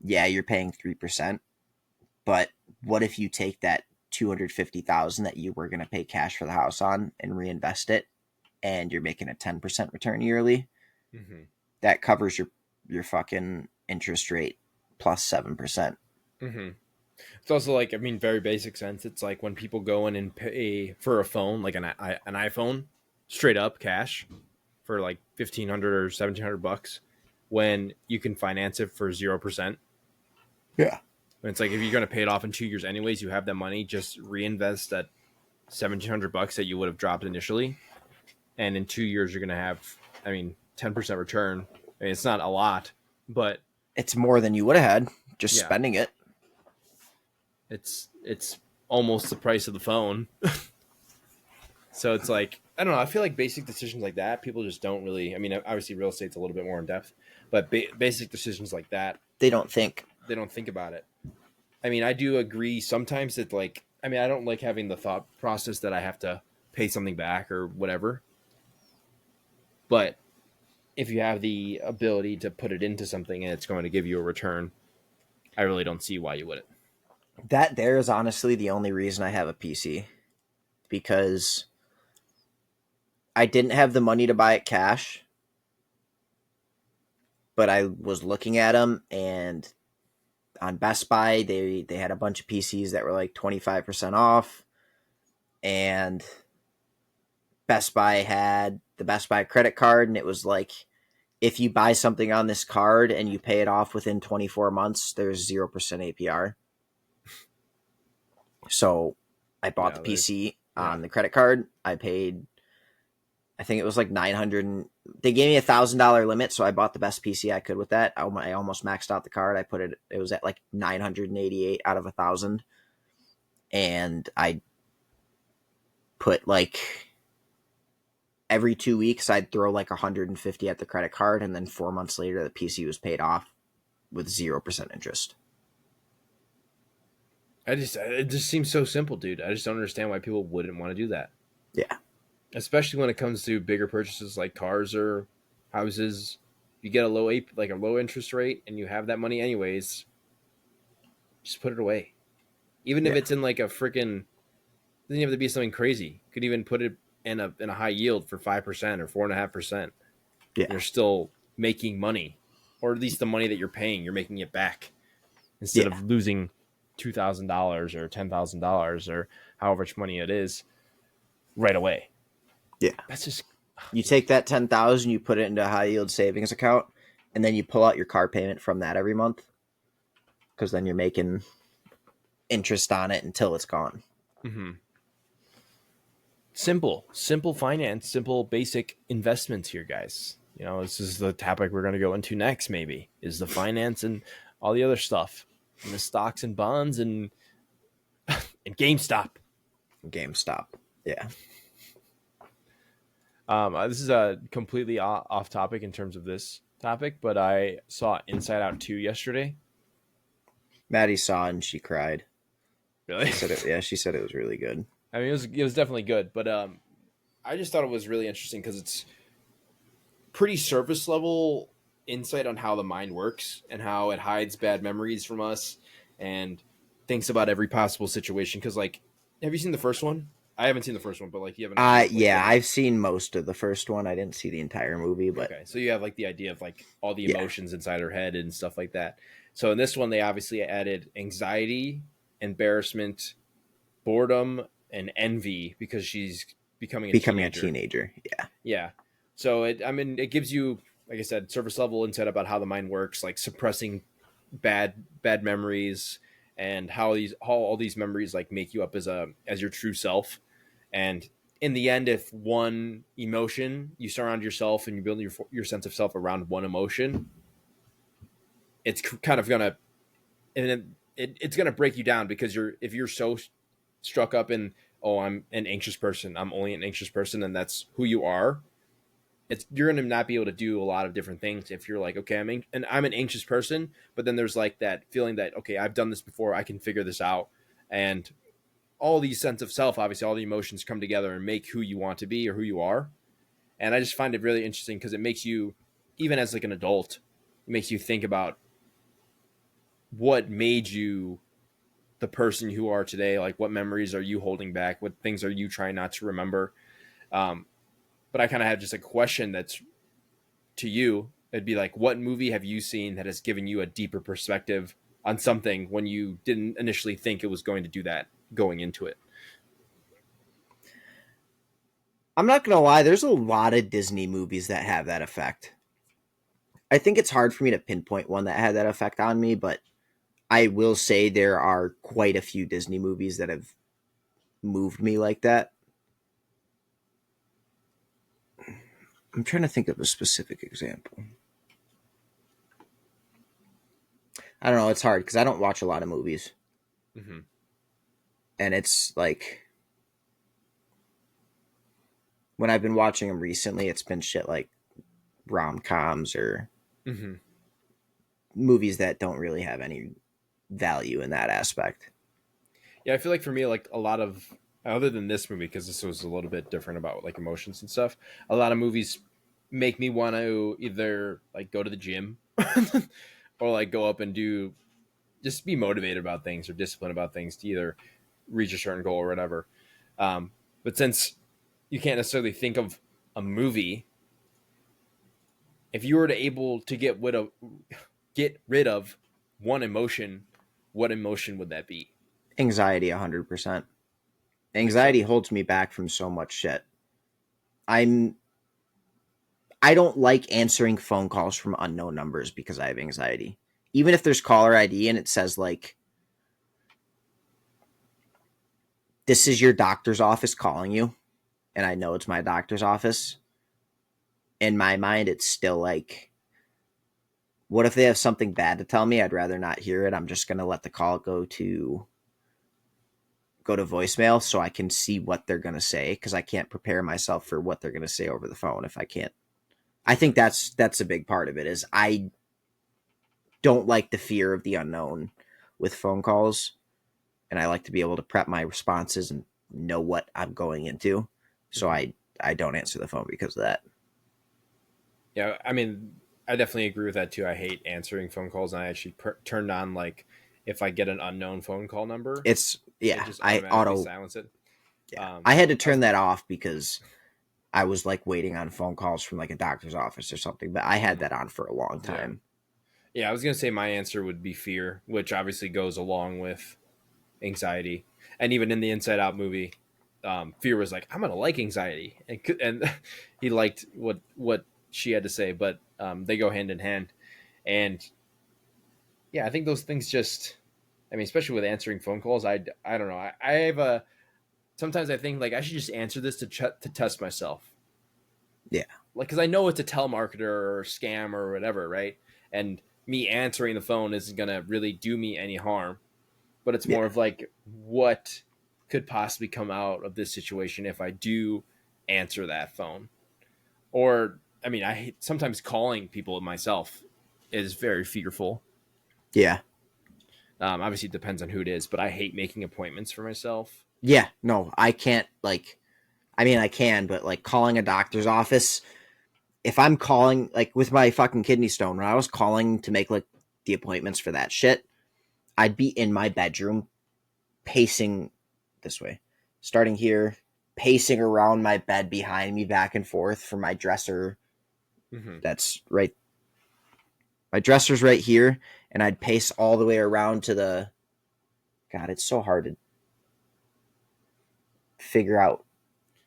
yeah, you're paying 3%. But what if you take that 250,000 that you were going to pay cash for the house on and reinvest it, and you're making a 10% return yearly? Mm-hmm. That covers your fucking interest rate plus 7%. Mm-hmm. It's also like, I mean, very basic sense. It's like when people go in and pay for a phone, like an iPhone, straight up cash for like 1,500 or 1,700 bucks, when you can finance it for 0%. Yeah. And it's like, if you're going to pay it off in 2 years anyways, you have that money, just reinvest that 1,700 bucks that you would have dropped initially, and in 2 years you're going to have, I mean, 10% return. I mean, it's not a lot, but It's more than you would have had just yeah, spending it. it's almost the price of the phone. So it's like, I don't know, I feel like basic decisions like that, people just don't really, I mean, obviously real estate's a little bit more in depth, but basic decisions like that, They don't think. they don't think about it. I mean, I do agree sometimes that, like, I mean, I don't like having the thought process that I have to pay something back or whatever, but if you have the ability to put it into something and it's going to give you a return, I really don't see why you wouldn't. That there is honestly the only reason I have a PC, because I didn't have the money to buy it cash, but I was looking at them, and on Best Buy they had a bunch of PCs that were like 25% off, and Best Buy had the Best Buy credit card, and it was like, if you buy something on this card and you pay it off within 24 months, there's 0% APR. So I bought Yeah, the PC yeah. on the credit card. I paid, I think it was like 900. They gave me $1,000 limit, so I bought the best PC I could with that. I almost maxed out the card. I put it. It was at like 988 out of 1,000, and I put like every 2 weeks I'd throw like 150 at the credit card, and then 4 months later the PC was paid off with 0% interest. It just seems so simple, dude. I just don't understand why people wouldn't want to do that. Yeah. Especially when it comes to bigger purchases like cars or houses. You get a like a low interest rate, and you have that money anyways. Just put it away. Even if Yeah. it's in like a freaking, doesn't have to be something crazy. You could even put it in a high yield for 5% or 4.5%. Yeah. You're still making money, or at least the money that you're paying, you're making it back instead Yeah. of losing $2,000 or $10,000 or however much money it is right away. Yeah. That's just, You take that 10,000, you put it into a high yield savings account, and then you pull out your car payment from that every month, because then you're making interest on it until it's gone. mm-hmm. Simple finance, simple basic investments here, guys. You know, this is the topic we're going to go into next. Maybe is the finance and all the other stuff, and the stocks and bonds and GameStop. GameStop. Yeah. This is a completely off topic in terms of this topic, but I saw Inside Out 2 yesterday. Maddie saw it and she cried. Really? She said it was really good. I mean, it was definitely good, but I just thought it was really interesting because it's pretty surface level insight on how the mind works and how it hides bad memories from us and thinks about every possible situation. Because, like, have you seen the first one? I haven't seen the first one, but like, you have an idea. Yeah, I've seen most of the first one. I didn't see the entire movie, but okay, so you have like the idea of like all the yeah. emotions inside her head and stuff like that. So in this one, they obviously added anxiety, embarrassment, boredom, and envy because she's becoming a teenager. Yeah. Yeah. So it gives you, like I said, surface level insight about how the mind works, like suppressing bad memories and how all these memories like make you up as your true self. And in the end, if one emotion, you surround yourself and you build your sense of self around one emotion, it's kind of gonna, and it's gonna break you down because if you're so struck up in, oh, I'm an anxious person, I'm only an anxious person, and that's who you are, you're going to not be able to do a lot of different things if you're like, okay, I'm an anxious person, but then there's like that feeling that, okay, I've done this before, I can figure this out. And all these sense of self, obviously all the emotions come together and make who you want to be or who you are. And I just find it really interesting because it makes you, even as like an adult, it makes you think about what made you the person you are today. Like, what memories are you holding back? What things are you trying not to remember? Um, but I kind of have just a question that's to you. It'd be like, what movie have you seen that has given you a deeper perspective on something when you didn't initially think it was going to do that going into it? I'm not gonna lie, there's a lot of Disney movies that have that effect. I think it's hard for me to pinpoint one that had that effect on me, but I will say there are quite a few Disney movies that have moved me like that. I'm trying to think of a specific example. I don't know, it's hard because I don't watch a lot of movies. Mm-hmm. And it's like when I've been watching them recently, it's been shit like rom-coms or Mm-hmm. movies that don't really have any value in that aspect. Yeah, I feel like for me, like a lot of, other than this movie, because this was a little bit different about like emotions and stuff, a lot of movies make me want to either like go to the gym or like go up and do, just be motivated about things or disciplined about things to either reach a certain goal or whatever. But since you can't necessarily think of a movie, if you were to able to get rid of one emotion, what emotion would that be? Anxiety, 100%. You think so? Anxiety holds me back from so much shit. I'm I don't like answering phone calls from unknown numbers because I have anxiety. Even if there's caller ID and it says like this is your doctor's office calling you and I know it's my doctor's office, in my mind it's still like what if they have something bad to tell me? I'd rather not hear it. I'm just going to let the call go to voicemail so I can see what they're going to say because I can't prepare myself for what they're going to say over the phone if I can't. I think that's a big part of it is I don't like the fear of the unknown with phone calls and I like to be able to prep my responses and know what I'm going into. So Mm-hmm. I don't answer the phone because of that. Yeah, I mean, I definitely agree with that too. I hate answering phone calls, and I actually turned on like if I get an unknown phone call number, It's it yeah, just I automatically auto silence it. yeah. I had to I was turn that off because I was like waiting on phone calls from like a doctor's office or something, but I had mhm. that on for a long Yeah, time. yeah. I was gonna say my answer would be fear, which obviously goes along with anxiety, and even in the Inside Out movie, fear was like, "I'm gonna like anxiety," and he liked what she had to say, but they go hand in hand, and yeah, I think those things just, I mean, especially with answering phone calls, I don't know. I have a, sometimes I think like I should just answer this to test myself. Yeah. Like, cause I know it's a telemarketer or scam or whatever, right? And me answering the phone isn't going to really do me any harm, but it's more Yeah. of like what could possibly come out of this situation if I do answer that phone. Or, I mean, I hate sometimes calling people myself is very fearful. Yeah. Obviously, it depends on who it is, but I hate making appointments for myself. Yeah. No, I can't like I mean I can, but like calling a doctor's office, if I'm calling like with my fucking kidney stone, when I was calling to make like the appointments for that shit, I'd be in my bedroom pacing this way, starting here, pacing around my bed behind me back and forth from my dresser. Mm-hmm. That's right. My dresser's right here, and I'd pace all the way around to the. God, it's so hard to figure out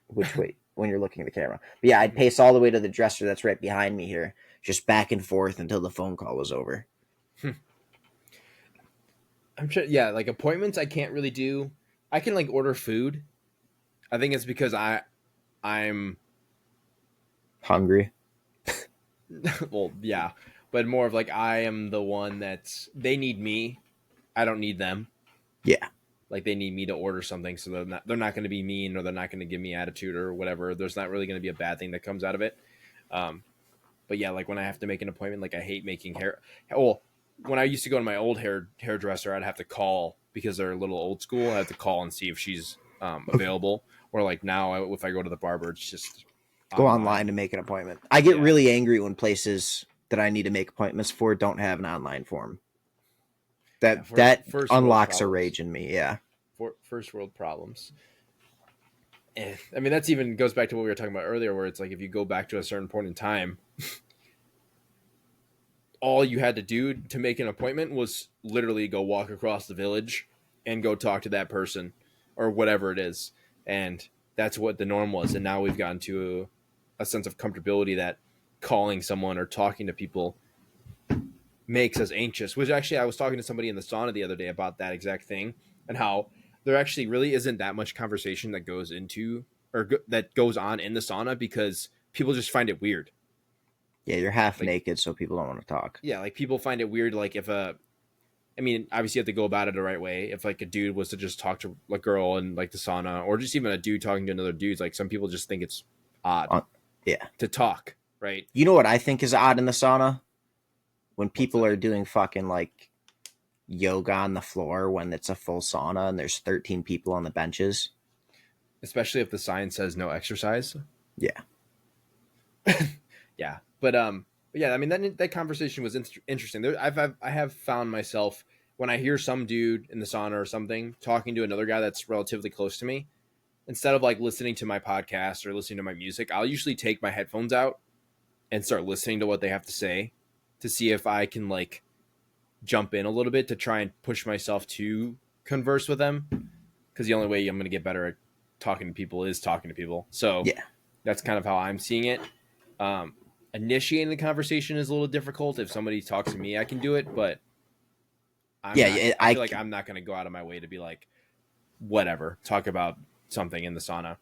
which way when you're looking at the camera. But yeah, I'd Mm-hmm. pace all the way to the dresser that's right behind me here, just back and forth until the phone call was over. I'm sure. Yeah, like appointments, I can't really do. I can like order food. I think it's because I'm Hungry. well, yeah, but more of like I am the one that's they need me. I don't need them. Yeah. Like they need me to order something, so they're not going to be mean or they're not going to give me attitude or whatever. There's not really going to be a bad thing that comes out of it. But yeah, like when I have to make an appointment, like I hate making hair. Well, when I used to go to my old hairdresser, I'd have to call because they're a little old school. I have to call and see if she's available. Or like now, if I go to the barber, it's just Go online. online to make an appointment. I get Yeah, really angry when places that I need to make appointments for don't have an online form. yeah. That First world unlocks a problems. rage in me. Yeah. First world problems. I mean, that's even goes back to what we were talking about earlier, where it's like if you go back to a certain point in time, all you had to do to make an appointment was literally go walk across the village and go talk to that person or whatever it is. And that's what the norm was. And now we've gotten to a sense of comfortability that calling someone or talking to people makes us anxious, which actually I was talking to somebody in the sauna the other day about that exact thing and how there actually really isn't that much conversation that goes into that goes on in the sauna because people just find it weird. Yeah, you're half Like, naked, so people don't want to talk. yeah, like people find it weird. Like if I mean, obviously you have to go about it the right way. If like a dude was to just talk to a girl in like the sauna, or just even a dude talking to another dude, like some people just think it's odd Uh, yeah. to talk, right? You know what I think is odd in the sauna? When What's people that? are doing fucking like yoga on the floor when it's a full sauna and there's 13 people on the benches. Especially if the sign says no exercise. Yeah. Yeah, but yeah, I mean that conversation was interesting. I have found myself when I hear some dude in the sauna or something talking to another guy that's relatively close to me, instead of like listening to my podcast or listening to my music, I'll usually take my headphones out and start listening to what they have to say to see if I can like jump in a little bit to try and push myself to converse with them, because the only way I'm going to get better at talking to people is talking to people. So Yeah. that's kind of how I'm seeing it. Um, Initiating the conversation is a little difficult. If somebody talks to me, I can do it, but I'm Yeah. not. I feel like I'm not going to go out of my way to be like, whatever, talk about something in the sauna.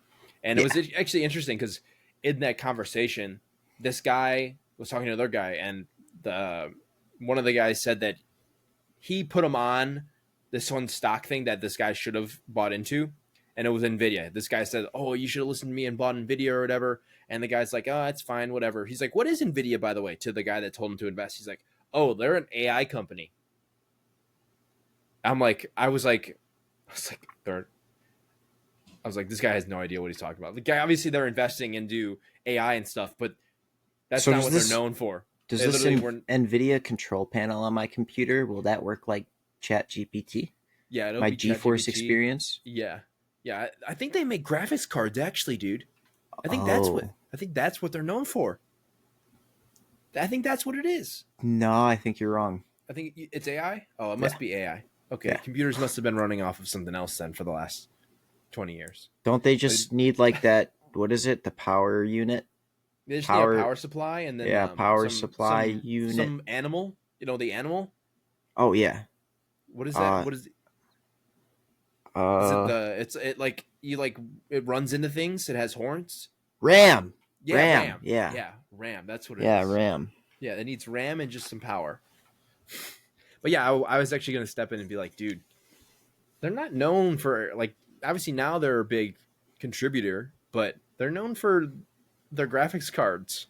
And it Yeah. was actually interesting because in that conversation, this guy was talking to another guy, and the one of the guys said that he put him on this one stock thing that this guy should have bought into, and it was Nvidia. This guy said, "Oh, you should have listened to me and bought Nvidia or whatever." And the guy's like, "Oh, it's fine, whatever." He's like, "What is Nvidia, by the way?" To the guy that told him to invest. He's like, "Oh, they're an AI company." I was like, they're. I was like, this guy has no idea what he's talking about. The guy, obviously, they're investing into AI and stuff, but that's So not what they're known for. does They this literally weren't. NVIDIA control panel on my computer, will that work like Chat GPT? Yeah, it'll My be GeForce ChatGPT. experience? Yeah, yeah. I think they make graphics cards, actually, dude. Oh. I think that's what they're known for. I think that's what it is. No, I think you're wrong. I think it's AI. Oh, it Yeah. must be AI. Okay, Yeah. computers must have been running off of something else then for the last 20 years. Don't they They, just need like that? What is it? The power unit? they just need a Power. power supply and then Yeah. Power supply unit. some animal. You know the animal. Oh, yeah. What is that? Uh, What is it? uh, It like you like it runs into things. It has horns. RAM. Yeah, RAM. RAM. Yeah. Yeah, RAM. That's what it Yeah. is. RAM. Yeah, it needs RAM and just some power. But yeah, I was actually going to step in and be like, dude, they're not known for like obviously now they're a big contributor, but they're known for their graphics cards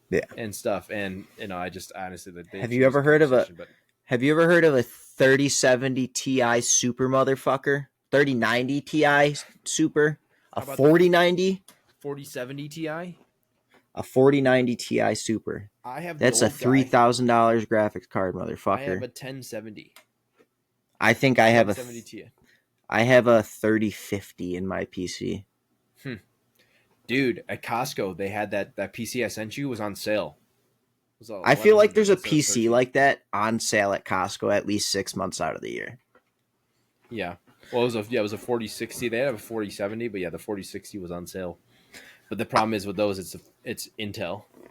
Yeah. and stuff. And I just honestly they Have should you use ever the heard of a conversation, but Have you ever heard of a 3070 Ti Super motherfucker? 3090 Ti Super? A how about the 4090? 4070 Ti? A 4090 Ti Super. I have the That's a old guy. $3,000 graphics card, I have motherfucker. a 1070. I think I have 1070 Ti. I have a 3050 in my PC. Dude, at Costco, they had that PC I sent you was on sale. It was I feel like there's 1100 a instead of PC 13. like that on sale at Costco at least 6 months out of the year. Yeah. Well, it was a 4060. They had a 4070, but yeah, the 4060 was on sale. But the problem is with those, it's Intel. I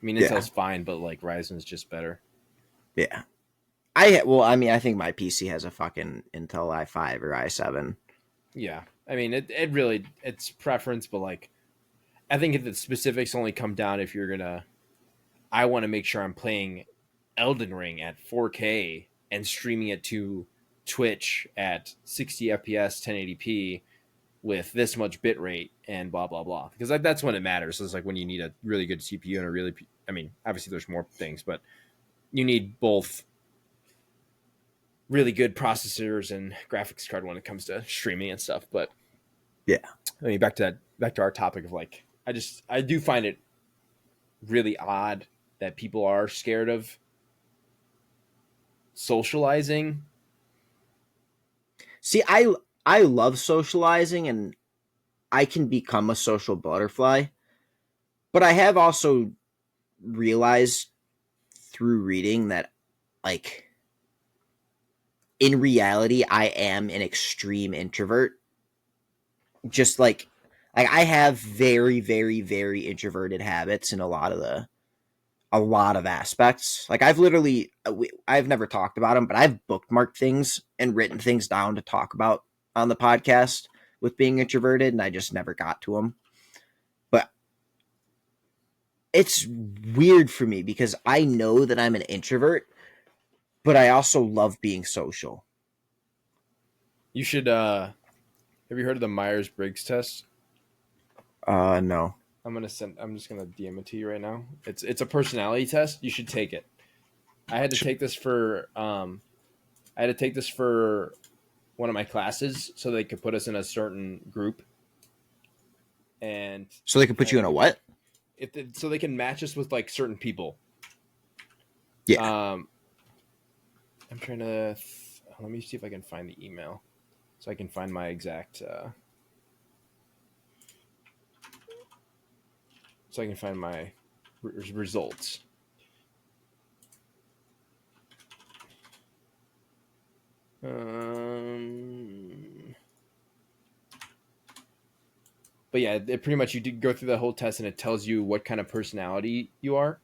mean, Yeah. Intel's fine, but like Ryzen's just better. Yeah. I think my PC has a fucking Intel i5 or i7. Yeah. I mean, it really it's preference, but like I think if the specifics only come down if you're gonna. I want to make sure I'm playing Elden Ring at 4K and streaming it to Twitch at 60 FPS, 1080p, with this much bit rate and blah blah blah, because like that's when it matters. It's like when you need a really good CPU and a really, I mean, obviously there's more things, but you need both really good processors and graphics card when it comes to streaming and stuff. But Yeah. I mean, back to our topic of like, I do find it really odd that people are scared of socializing. See, I love socializing, and I can become a social butterfly, but I have also realized through reading that, like, in reality, I am an extreme introvert. Just like I have very, very, very introverted habits in a lot of aspects. Like I've never talked about them, but I've bookmarked things and written things down to talk about on the podcast with being introverted, and I just never got to them. But it's weird for me because I know that I'm an introvert, but I also love being social. You should have you heard of the Myers-Briggs test? No. I'm just gonna DM it to you right now. It's a personality test. You should take it. I had to take this for one of my classes so they could put us in a certain group, and So they can put kind you of in a what? so they can match us with like certain people. Yeah. I'm trying to let me see if I can find the email so I can find my exact so I can find my results. But yeah, it pretty much you did go through the whole test and it tells you what kind of personality you are.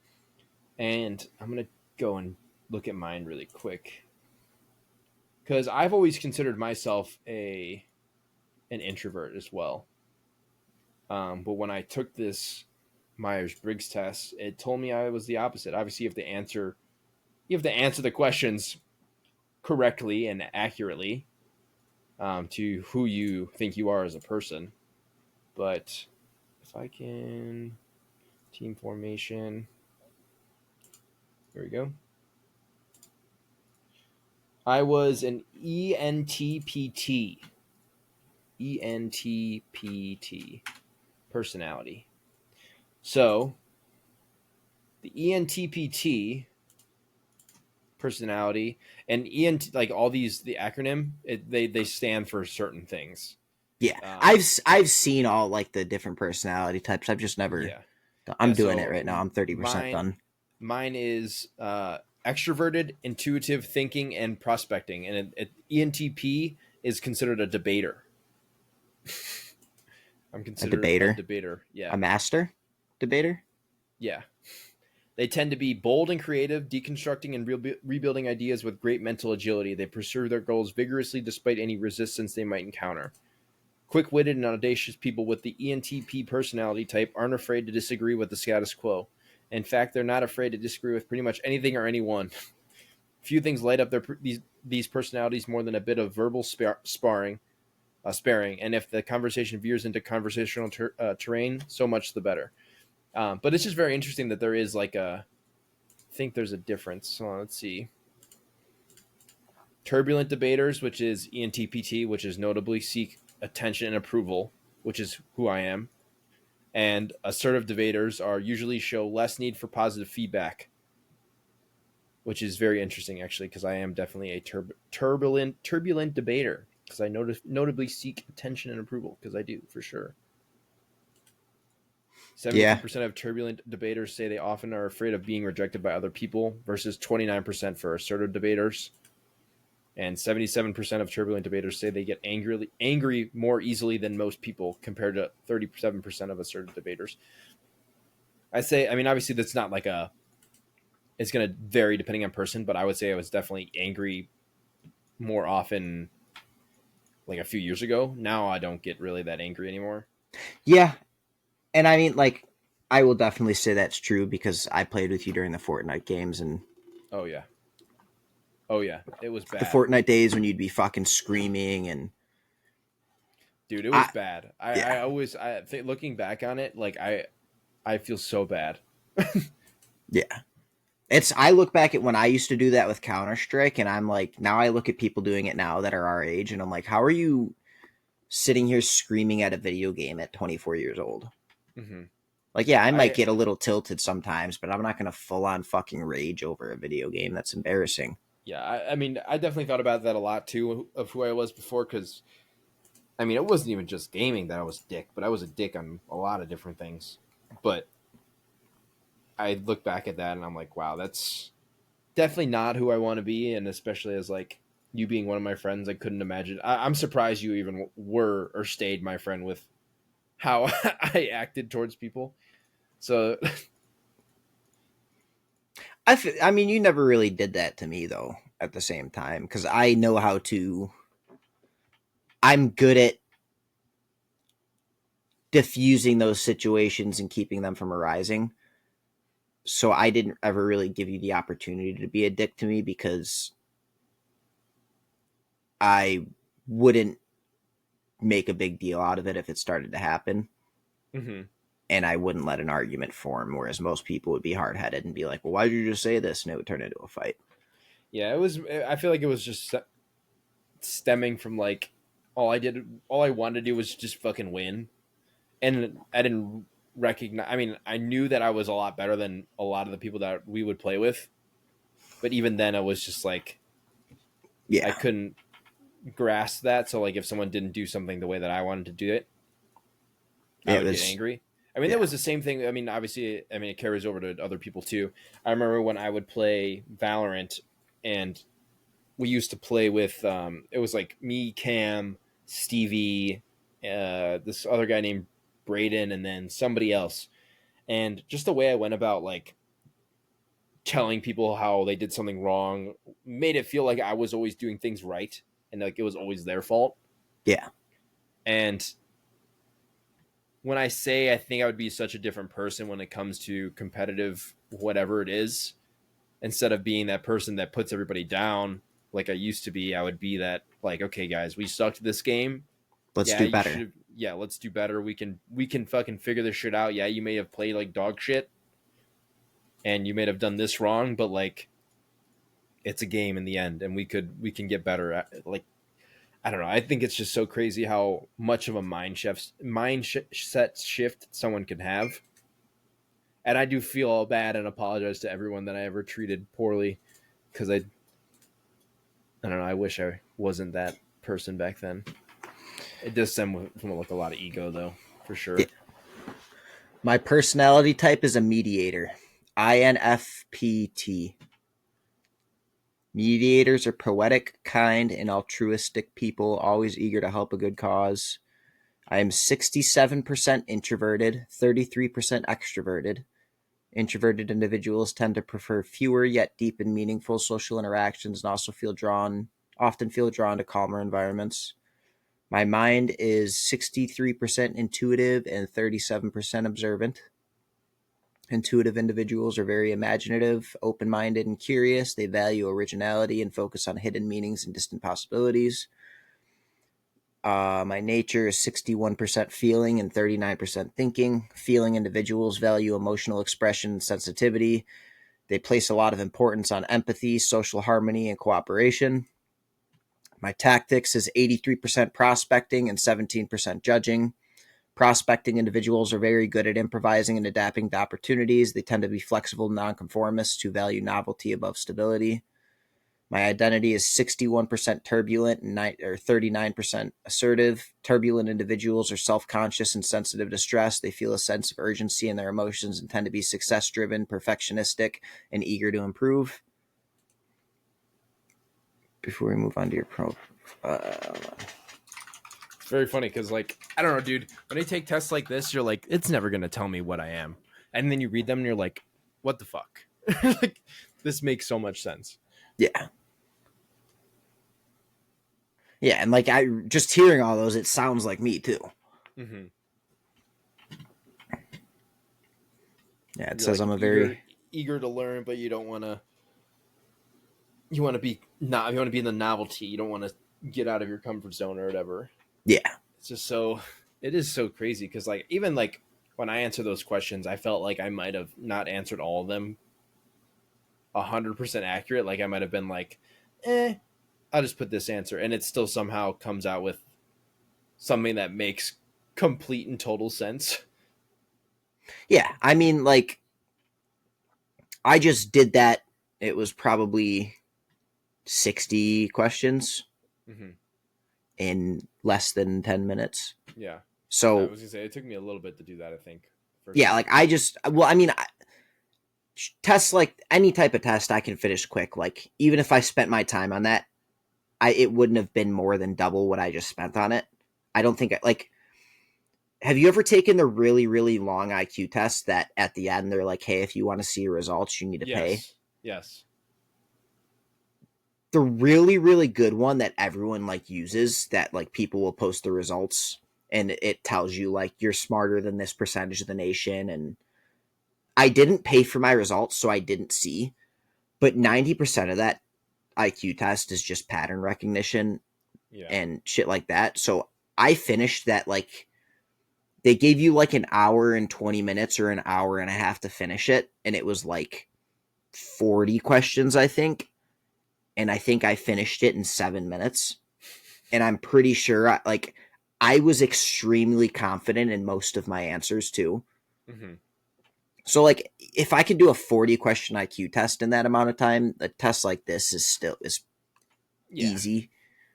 And I'm gonna go and look at mine really quick because I've always considered myself an introvert as well. But when I took this Myers-Briggs test, it told me I was the opposite. Obviously, you have to answer the questions correctly and accurately to who you think you are as a person. But if I can, team formation, here we go. I was an ENTPT. ENTPT personality. So the ENTPT personality and ENT, like all these, the acronym, they stand for certain things. Yeah. Um, I've seen all like the different personality types. I've just never. yeah, I'm yeah. doing it So right now. I'm 30% mine done. mine is extroverted, intuitive thinking, and prospecting, and ENTP is considered a debater. I'm A considered a debater. debater. Yeah, A master debater. yeah. They tend to be bold and creative, deconstructing and rebuilding ideas with great mental agility. They pursue their goals vigorously despite any resistance they might encounter. Quick-witted and audacious people with the ENTP personality type aren't afraid to disagree with the status quo. In fact, they're not afraid to disagree with pretty much anything or anyone. Few things light up these personalities more than a bit of verbal sparing, and if the conversation veers into conversational terrain, so much the better. But it's just very interesting that there is like I think there's a difference. So let's see. Turbulent debaters, which is ENTPT, which is notably seek attention and approval, which is who I am. And assertive debaters are usually show less need for positive feedback, which is very interesting actually, because I am definitely a turbulent debater because I notably seek attention and approval because I do for sure. Yeah. 72% of turbulent debaters say they often are afraid of being rejected by other people versus 29% for assertive debaters. And 77% of turbulent debaters say they get angry more easily than most people compared to 37% of assertive debaters. I mean, obviously that's not like it's going to vary depending on person, but I would say I was definitely angry more often like a few years ago. Now I don't get really that angry anymore. Yeah. And I mean, like, I will definitely say that's true because I played with you during the Fortnite games and Oh yeah. Oh yeah. It was the bad. Fortnite days when you'd be fucking screaming and Dude, it was I bad. yeah. I always I think looking back on it, like I feel so bad. Yeah. It's I look back at when I used to do that with Counter Strike, and I'm like, now I look at people doing it now that are our age, and I'm like, how are you sitting here screaming at a video game at 24 years old? Hmm. Like, yeah, I might I get a little tilted sometimes, but I'm not gonna full on fucking rage over a video game. That's embarrassing. Yeah, I mean, I definitely thought about that a lot too of who I was before. Because I mean, it wasn't even just gaming that I was a dick, but I was a dick on a lot of different things. But I look back at that and I'm like, wow, that's definitely not who I want to be, and especially as like you being one of my friends, I couldn't imagine. I'm surprised you even were or stayed my friend with how I acted towards people. So I mean, you never really did that to me though. At the same time, because I know how to. I'm good at diffusing those situations and keeping them from arising. So I didn't ever really give you the opportunity to be a dick to me because I wouldn't make a big deal out of it if it started to happen. mhm. And I wouldn't let an argument form, whereas most people would be hard headed and be like, well, why did you just say this? And it would turn into a fight. Yeah, it was. I feel like it was just stemming from like all I wanted to do was just fucking win, and I didn't recognize. I mean, I knew that I was a lot better than a lot of the people that we would play with, but even then, I was just like I Yeah. couldn't grasp that. So like, if someone didn't do something the way that I wanted to do it, I It would get was, angry. I mean, that yeah. was the same thing. I mean, obviously, I mean, it carries over to other people too. I remember when I would play Valorant, and we used to play with. It was like me, Cam, Stevie, this other guy named Braden, and then somebody else. And just the way I went about like telling people how they did something wrong made it feel like I was always doing things right, and like it was always their fault. Yeah. And when I say I think I would be such a different person when it comes to competitive whatever it is, instead of being that person that puts everybody down like I used to be, I would be that like, okay, guys, we sucked this game. Let's Yeah, do you better. should. Yeah, let's do better. We can fucking figure this shit out. Yeah, you may have played like dog shit, and you may have done this wrong, but like it's a game in the end, and we can get better at like I don't know. I think it's just so crazy how much of a mindset shift someone can have. And I do feel bad and apologize to everyone that I ever treated poorly because I don't know. I wish I wasn't that person back then. It does stem from like a lot of ego though, for Yeah. sure. My personality type is a mediator. INFPT. Mediators are poetic, kind, and altruistic people, always eager to help a good cause. I am 67% introverted, 33% extroverted. Introverted individuals tend to prefer fewer yet deep and meaningful social interactions and also often feel drawn to calmer environments. My mind is 63% intuitive and 37% observant. Intuitive individuals are very imaginative, open minded, and curious. They value originality and focus on hidden meanings and distant possibilities. My nature is 61% feeling and 39% thinking. Feeling individuals value emotional expression and sensitivity. They place a lot of importance on empathy, social harmony, and cooperation. My tactics is 83% prospecting and 17% judging. Prospecting individuals are very good at improvising and adapting to opportunities. They tend to be flexible nonconformists who value novelty above stability. My identity is 61% turbulent and 39% assertive. Turbulent individuals are self-conscious and sensitive to stress. They feel a sense of urgency in their emotions and tend to be success-driven, perfectionistic, and eager to improve. Before we move on to your It's very funny because like I don't know, dude. When you take tests like this, you're like, it's never gonna tell me what I am, and then you read them and you're like, what the fuck? Like this makes so much sense. yeah, yeah, and like I just hearing all those, it sounds like me too. Mm-hmm. Yeah, it You're says like I'm a very eager to learn, but you don't want to. You want to be not. You want to be in the novelty. You don't want to get out of your comfort zone or whatever. yeah. It's just so it is so crazy because like even like when I answer those questions, I felt like I might have not answered all of them 100% accurate. Like I might have been like, I'll just put this answer, and it still somehow comes out with something that makes complete and total sense. Yeah, I mean, like, I just did that. It was probably 60 questions Mm-hmm. in less than 10 minutes. Yeah, I So, was gonna say it took me a little bit to do that. I think first yeah, time. like, well, I mean, tests, like, any type of test I can finish quick. Like, even if I spent my time on that, it wouldn't have been more than double what I just spent on it. I don't think, like, have you ever taken the really, really long IQ test that at the end they're like, hey, if you want to see your results, you need to pay? Yes, yes, The really, really good one that everyone like uses, that like people will post the results and it tells you like you're smarter than this percentage of the nation. And I didn't pay for my results, so I didn't see, but 90% of that IQ test is just pattern recognition yeah. and shit like that. So I finished that, like, they gave you like an hour and 20 minutes or an hour and a half to finish it. And it was like 40 questions, I think. And I think I finished it in 7 minutes. And I'm pretty sure, like, I was extremely confident in most of my answers too. Mm-hmm. So, like, if I can do a 40 question IQ test in that amount of time, a test like this is Yeah, easy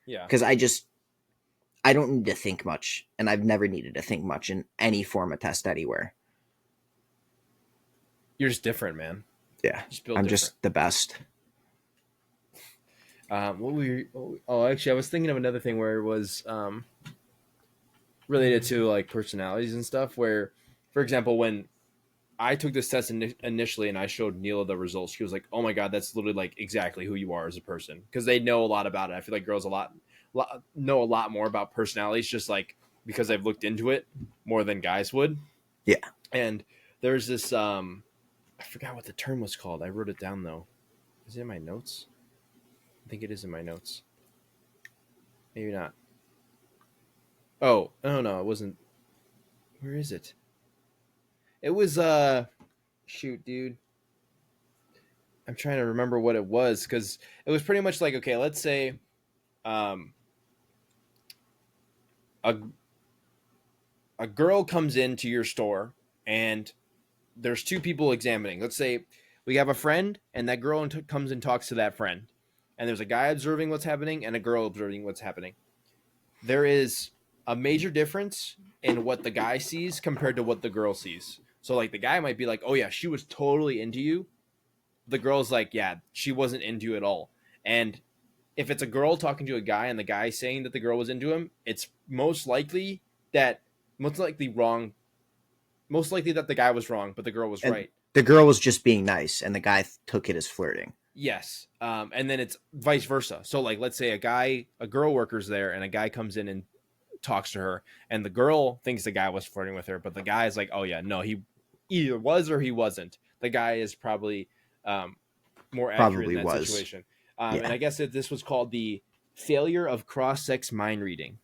yeah. because I don't need to think much, and I've never needed to think much in any form of test anywhere. You're just different, man. Yeah, Just built I'm different. just the best. What we? Oh, actually, I was thinking of another thing where it was related to like personalities and stuff. Where, for example, when I took this test initially and I showed Neela the results, she was like, "Oh my god, that's literally like exactly who you are as a person," because they know a lot about it. I feel like girls know a lot more about personalities, just like because I've looked into it more than guys would. Yeah, And there's this I forgot what the term was called. I wrote it down though. Is it in my notes? I think it is in my notes. Maybe not. Oh no, it wasn't. Where is it? It was shoot, dude. I'm trying to remember what it was because it was pretty much like, okay, let's say um a a girl comes into your store and there's two people examining. Let's say we have a friend and that girl comes and talks to that friend. And there's a guy observing what's happening and a girl observing what's happening. There is a major difference in what the guy sees compared to what the girl sees. So like the guy might be like, "Oh yeah, she was totally into you." The girl's like, "Yeah, she wasn't into you at all." And if it's a girl talking to a guy and the guy saying that the girl was into him, it's that most likely wrong. Most likely that the guy was wrong, but the girl was and right. the girl was just being nice, and the guy took it as flirting. Yes. And then it's vice versa. So like, let's say a girl worker's there and a guy comes in and talks to her and the girl thinks the guy was flirting with her, but the guy is like, oh yeah, no, he either was or he wasn't. The guy is probably um, more accurate in Probably that was. situation. And Yeah. I guess that this was called the failure of cross-sex mind reading.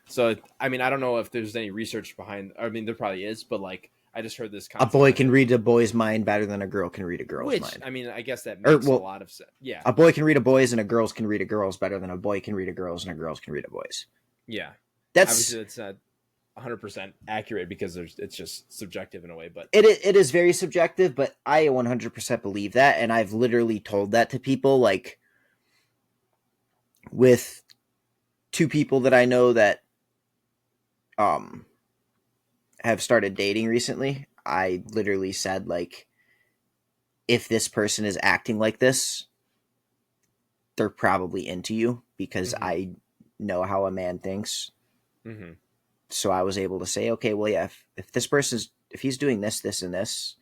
So, I mean, I don't know if there's any research behind, I mean, there probably is, but like, I just heard this A concept boy and I can thought, read a boy's mind better than a girl can read a girl's which, mind. I mean, I guess that Or, makes a well, lot of sense. Yeah. a boy can read a boy's and a girl's can read a girl's better than a boy can read a girl's and a girl's can read a boy's. Yeah. That's Obviously, that's not 100% accurate because it's just subjective in a way, but it is very subjective, but I 100% believe that, and I've literally told that to people, like, with two people that I know that um have started dating recently. I literally said, like, if this person is acting like this, they're probably into you, because mm-hmm. I know how a man thinks. Mm-hmm. So I was able to say, okay, well, yeah, if this person's, if he's doing this, this, and this,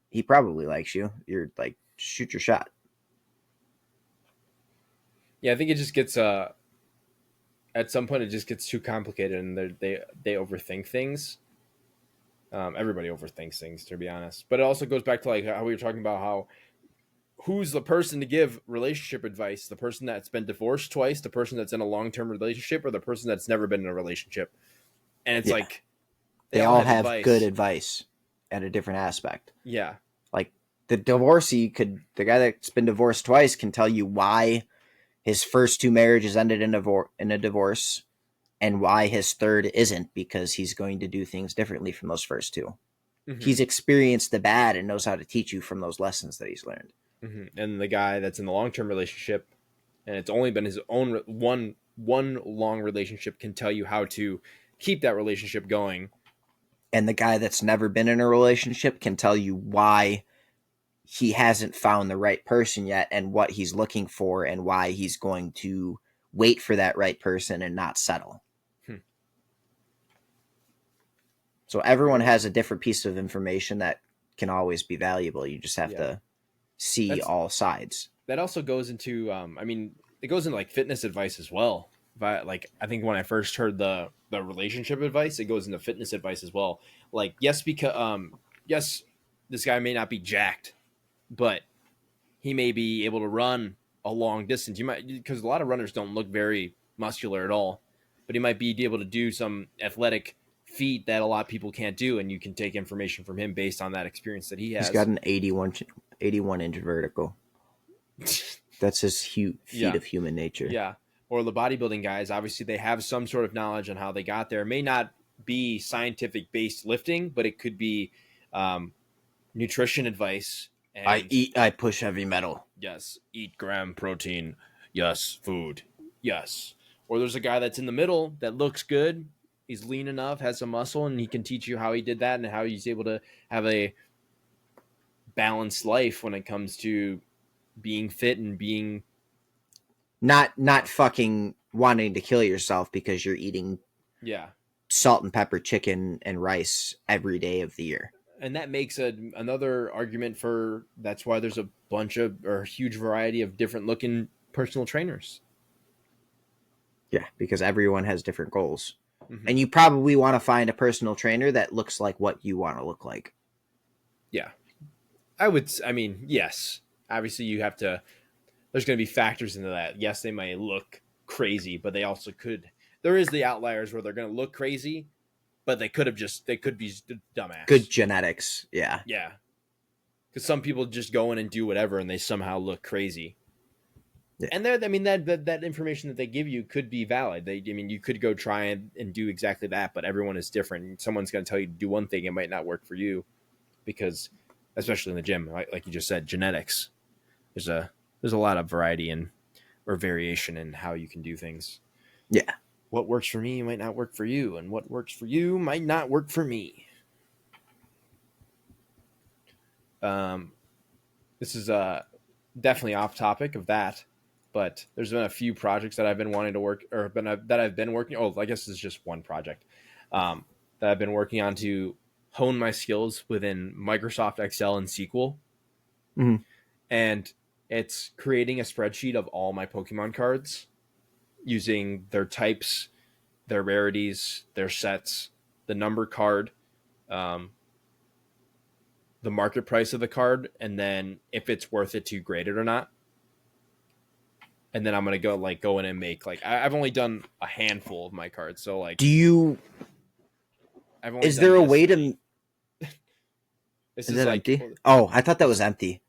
he probably likes you. You're like, shoot your shot. Yeah, I think it just gets at some point it just gets too complicated and they overthink things. Everybody overthinks things, to be honest, but it also goes back to like how we were talking about how who's the person to give relationship advice? The person that's been divorced twice, the person that's in a long-term relationship, or the person that's never been in a relationship? And it's Yeah. like they They all all have have good advice. advice at a different aspect. Yeah. Like the the guy that's been divorced twice can tell you why his first two marriages ended in a divorce and why his third isn't, because he's going to do things differently from those first two. Mm-hmm. He's experienced the bad and knows how to teach you from those lessons that he's learned. Mm-hmm. And the guy that's in the long-term relationship, and it's only been his own one long relationship, can tell you how to keep that relationship going. And the guy that's never been in a relationship can tell you why he hasn't found the right person yet and what he's looking for and why he's going to wait for that right person and not settle. Hmm. So everyone has a different piece of information that can always be valuable. You just have Yeah. to see That's all sides. that also goes into I mean, it goes into like fitness advice as well. But like I think when I first heard the relationship advice, it goes into fitness advice as well. Like yes, because yes, this guy may not be jacked, but he may be able to run a long distance. You might, because a lot of runners don't look very muscular at all, but he might be able to do some athletic feat that a lot of people can't do, and you can take information from him based on that experience that he He's has. got an 81 inch vertical. That's his feat Yeah, of human nature. yeah. Or the bodybuilding guys, obviously they have some sort of knowledge on how they got there. It may not be scientific based lifting, but it could be um, nutrition advice. And I push heavy metal. yes, eat gram protein. Yes, food. Yes. Or there's a guy that's in the middle that looks good. He's lean enough, has some muscle, and he can teach you how he did that and how he's able to have a balanced life when it comes to being fit and being Not fucking wanting to kill yourself because you're eating yeah. salt and pepper chicken and rice every day of the year. And that makes another argument for that's why there's a bunch of or a huge variety of different looking personal trainers. Yeah, because everyone has different goals. Mm-hmm. And you probably want to find a personal trainer that looks like what you want to look like. Yeah. I mean, yes. Obviously you have to there's going to be factors into that. Yes, they may look crazy, but they also could there is the outliers where they're going to look crazy, but they could be dumbass. Good genetics. Yeah. Yeah. Cuz some people just go in and do whatever and they somehow look crazy. Yeah. And there, I mean, that information that they give you could be valid. I mean, you could go try and do exactly that, but everyone is different. Someone's going to tell you to do one thing, it might not work for you, because, especially in the gym, like you just said, genetics. There's a lot of variety and or variation in how you can do things. Yeah. What works for me might not work for you, and what works for you might not work for me. This is definitely off topic of that, but there's been a few projects that I've been wanting to work or that I've been working. Oh, I guess it's just one project that I've been working on to hone my skills within Microsoft Excel and SQL, Mhm. and it's creating a spreadsheet of all my Pokemon cards using their types, their rarities, their sets, the number card, um, the market price of the card, and then if it's worth it to grade it or not. And then I'm gonna go in and make I've only done a handful of my cards, so Do you I've only is done there a this way three. to This is is it like empty? Oh, I thought that was empty.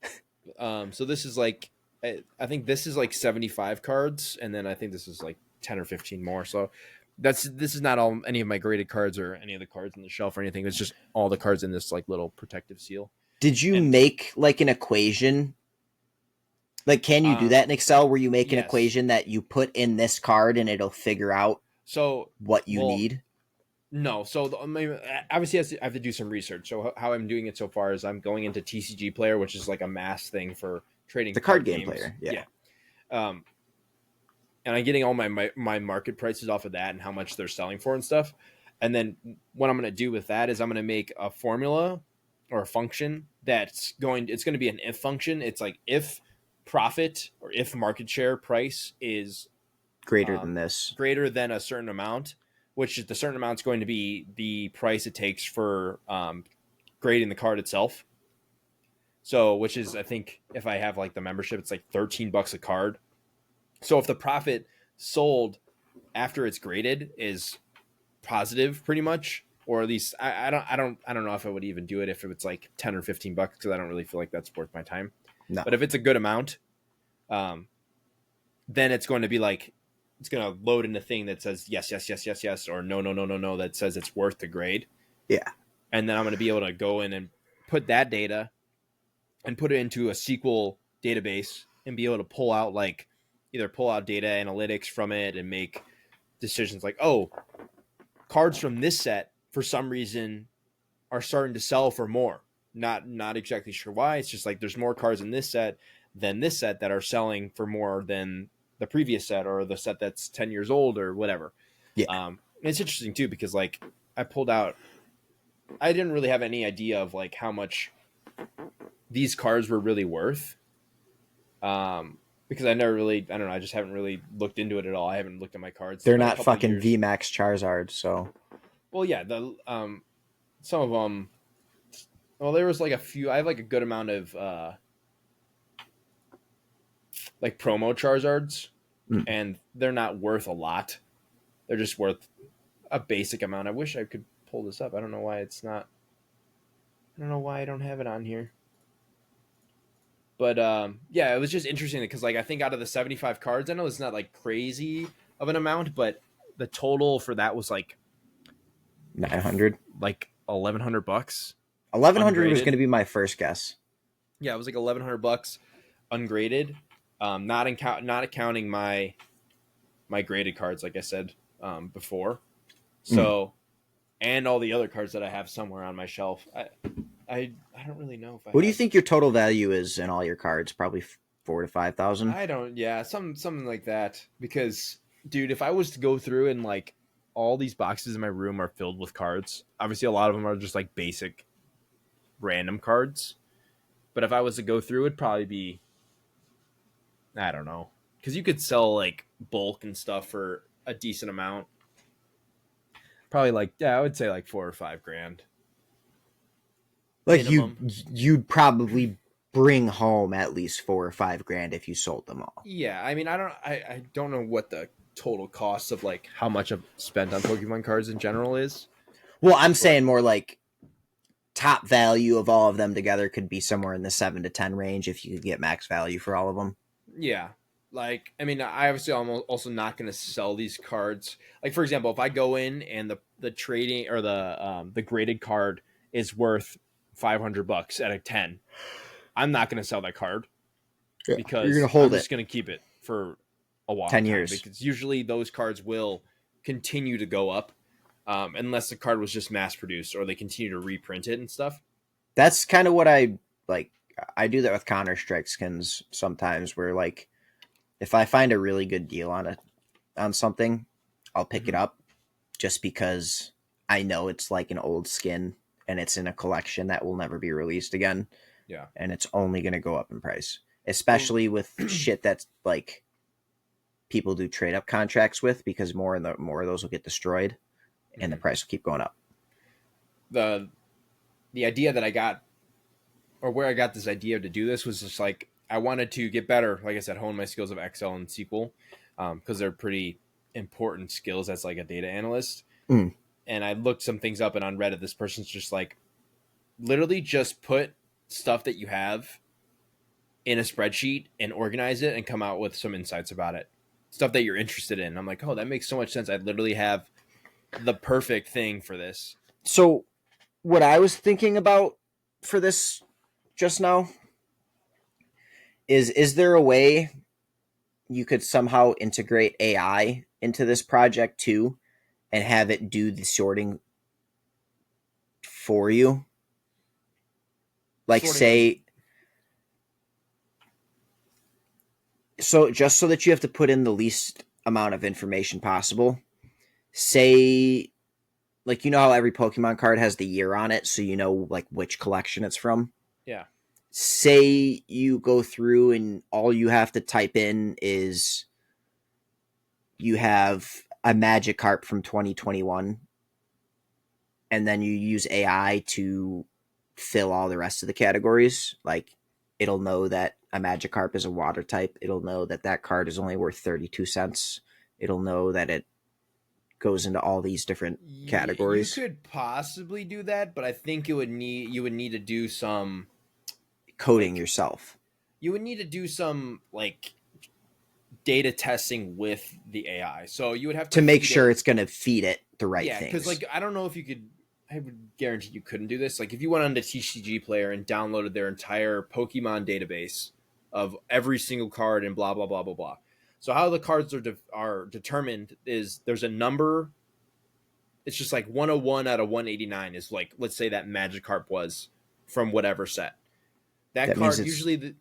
so this is like I think this is like 75 cards, and then I think this is like 10 or 15 more. So this is not all any of my graded cards or any of the cards on the shelf or anything. It's just all the cards in this like little protective seal. Did you And make like an equation? Like, can you do um that in Excel where you make an yes. equation that you put in this card and it'll figure out So what you well need? no, so obviously I have to do some research. So how I'm doing it so far is I'm going into TCG Player, which is like a mass thing for trading The card card game games. player. Yeah. Yeah, um, and I'm getting all my market prices off of that and how much they're selling for and stuff. And then what I'm going to do with that is I'm going to make a formula or a function it's going to be an if function. It's like if profit or if market share price is Greater than this. greater than a certain amount, which is the certain amount is going to be the price it takes for grading the card itself. So, which is, I think, if I have like the membership, it's like $13 a card. So, if the profit sold after it's graded is positive, pretty much, or at least I don't know if I would even do it if it's like $10 or $15 because I don't really feel like that's worth my time. No. But if it's a good amount, then it's going to be like it's going to load in a thing that says yes, yes, yes, yes, yes, or no, no, no, no, no, that says it's worth the grade. Yeah. And then I'm going to be able to go in and put that data and put it into a SQL database and be able to pull out like either pull out data analytics from it and make decisions like, oh, cards from this set for some reason are starting to sell for more. Not exactly sure why. It's just like there's more cards in this set than this set that are selling for more than the previous set or the set that's 10 years old or whatever. Yeah. It's interesting too because like I didn't really have any idea of like how much these cards were really worth. Because I don't know, I just haven't really looked into it at all. I haven't looked at my cards. They're not fucking VMAX Charizard, so. Well, yeah, some of them. Well, there was like a few. I have like a good amount of like promo Charizards, and they're not worth a lot. They're just worth a basic amount. I wish I could pull this up. I don't know why it's not. I don't know why I don't have it on here. But yeah, it was just interesting because like I think out of the 75 cards, I know it's not like crazy of an amount, but the total for that was like 900, like $1,100. 1,100 was going to be my first guess. Yeah, it was like $1,100 ungraded, not accounting my graded cards, like I said before. So, and all the other cards that I have somewhere on my shelf. I don't really know if I. What do you think your total value is in all your cards? Probably 4,000 to 5,000. I don't. Yeah, something like that. Because, dude, if I was to go through and like all these boxes in my room are filled with cards. Obviously, a lot of them are just like basic, random cards. But if I was to go through, it'd probably be, I don't know, because you could sell like bulk and stuff for a decent amount. Probably like, yeah, I would say like $4 or $5 grand. Like minimum. you'd probably bring home at least 4 or 5 grand if you sold them all. Yeah, I mean, I don't know what the total cost of like how much I've spent on Pokemon cards in general is. Well, I'm saying more like top value of all of them together could be somewhere in the 7 to 10 range if you could get max value for all of them. Yeah. Like, I mean, I obviously I'm also not going to sell these cards. Like, for example, if I go in and the trading or the graded card is worth $500 at a 10, I'm not going to sell that card because you're gonna hold I'm just going to keep it for a while. 10 years. Because usually those cards will continue to go up unless the card was just mass produced or they continue to reprint it and stuff. That's kind of what I like. I do that with Counter-Strike skins sometimes where like if I find a really good deal on something, I'll pick it up just because I know it's like an old skin and it's in a collection that will never be released again. Yeah. And it's only going to go up in price, especially with shit that's like people do trade up contracts with because more of those will get destroyed and the price will keep going up. The idea that I got, or where I got this idea to do this, was just like I wanted to get better, like I said, hone my skills of Excel and SQL because they're pretty important skills as like a data analyst. And I looked some things up, and on Reddit, this person's just like, literally just put stuff that you have in a spreadsheet and organize it and come out with some insights about it. Stuff that you're interested in. I'm like, oh, that makes so much sense. I literally have the perfect thing for this. So what I was thinking about for this just now is there a way you could somehow integrate AI into this project too and have it do the sorting for you? Like say, so just so that you have to put in the least amount of information possible. Say, like, you know how every Pokemon card has the year on it, so you know like which collection it's from? Yeah. Say you go through and all you have to type in is you have a Magikarp from 2021, and then you use AI to fill all the rest of the categories. Like It'll know that a Magikarp is a water type. It'll know that that card is only worth 32 cents. It'll know that it goes into all these different You categories. could possibly do that, but I think you would need to do some Coding like yourself you would need to do some like data testing with the AI. So you would have to to make feed sure it. it's going to feed it the right Yeah, because things. like I don't know if you could. I would guarantee you couldn't do this. Like if you went onto TCG Player and downloaded their entire Pokemon database of every single card and blah blah blah blah blah. So how the cards are determined is there's a number. It's just like 101 out of 189 is like let's say that Magikarp was from whatever set. That That means card it's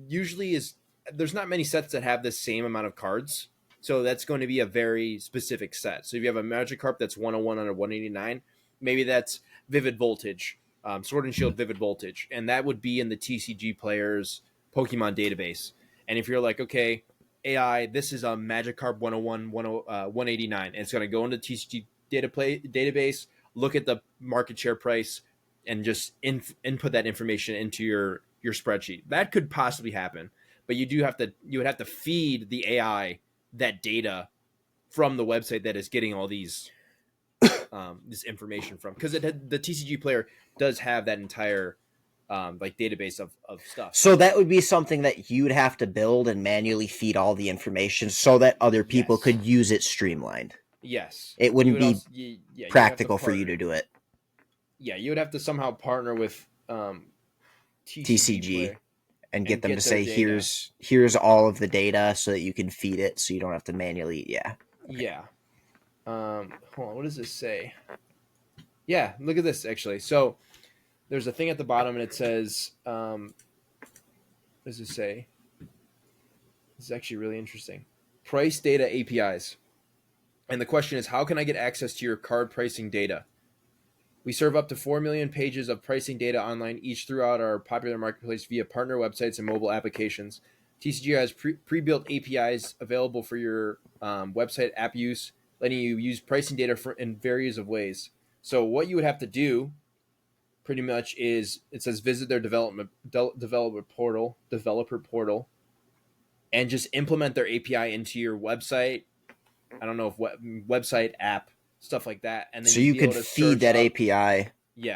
usually is there's not many sets that have the same amount of cards. So that's going to be a very specific set. So if you have a Magikarp that's 101 out of 189, maybe that's Vivid Voltage, Sword and Shield Vivid Voltage, and that would be in the TCG player's Pokemon database. And if you're like, okay, AI, this is a Magikarp 101 189, and it's going to go into TCG database, look at the market share price, and just input that information into your spreadsheet. That could possibly happen, but you would have to feed the AI that data from the website that is getting all these this information from, because the TCG player does have that entire like database of stuff. so that would be something that you'd have to build and manually feed all the information so that other people Yes, could use it streamlined. yes. It You wouldn't would be also you would have to practical for you partner. to do it. Yeah, you would have to somehow partner with TCG TCG player and get and them to get their say data. here's all of the data so that you can feed it so you don't have to manually okay. Yeah. Hold on. What does this say? Yeah, look at this actually. So there's a thing at the bottom and it says, what does it say? This is actually really interesting. Price data APIs. And the question is, how can I get access to your card pricing data? We serve up to 4 million pages of pricing data online each throughout our popular marketplace via partner websites and mobile applications. TCG has pre-built APIs available for your website app use, letting you use pricing data in various of ways. So what you would have to do pretty much is it says visit their developer portal, and just implement their API into your website. I don't know if website app stuff like that, and then So you'd you be able could to feed search that up API.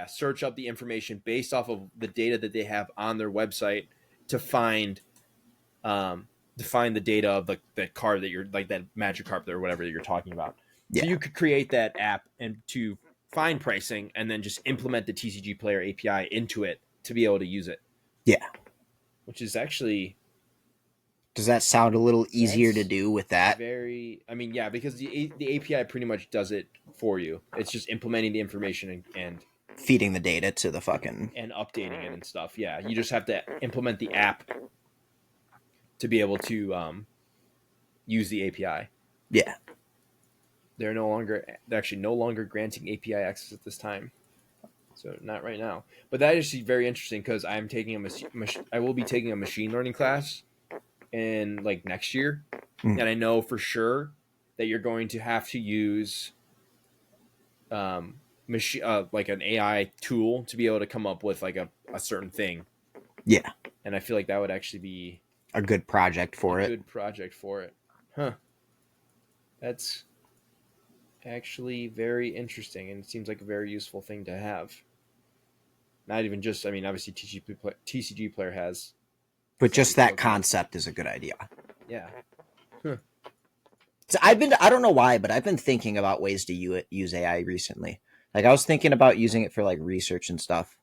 search up the information based off of the data that they have on their website to find the data of that card that you're like that Magikarp or whatever that you're talking about. So Yeah. you could create that app and to find pricing and then just implement the TCG Player API into it to be able to use it. Yeah. Which is actually Does that sound a little easier to that's do with that? very. I mean, yeah, because the API pretty much does it for you. It's just implementing the information Feeding the data to the fucking and updating it and stuff. Yeah, you just have to implement the app to be able to use the API. yeah. They're actually no longer granting API access at this time, so not right now. But that is very interesting because I'm taking I will be taking a machine learning class in like next year, and I know for sure that you're going to have to use machine like an AI tool to be able to come up with like a certain thing. Yeah. And I feel like that would actually be A good project a for it. good project for it. Huh. That's actually very interesting, and it seems like a very useful thing to have. Not even just, I mean, obviously TCG player has But all just these that Pokemon. concept is a good idea. Yeah. So I don't know why, but I've been thinking about ways to use AI recently. Like I was thinking about using it for like research and stuff.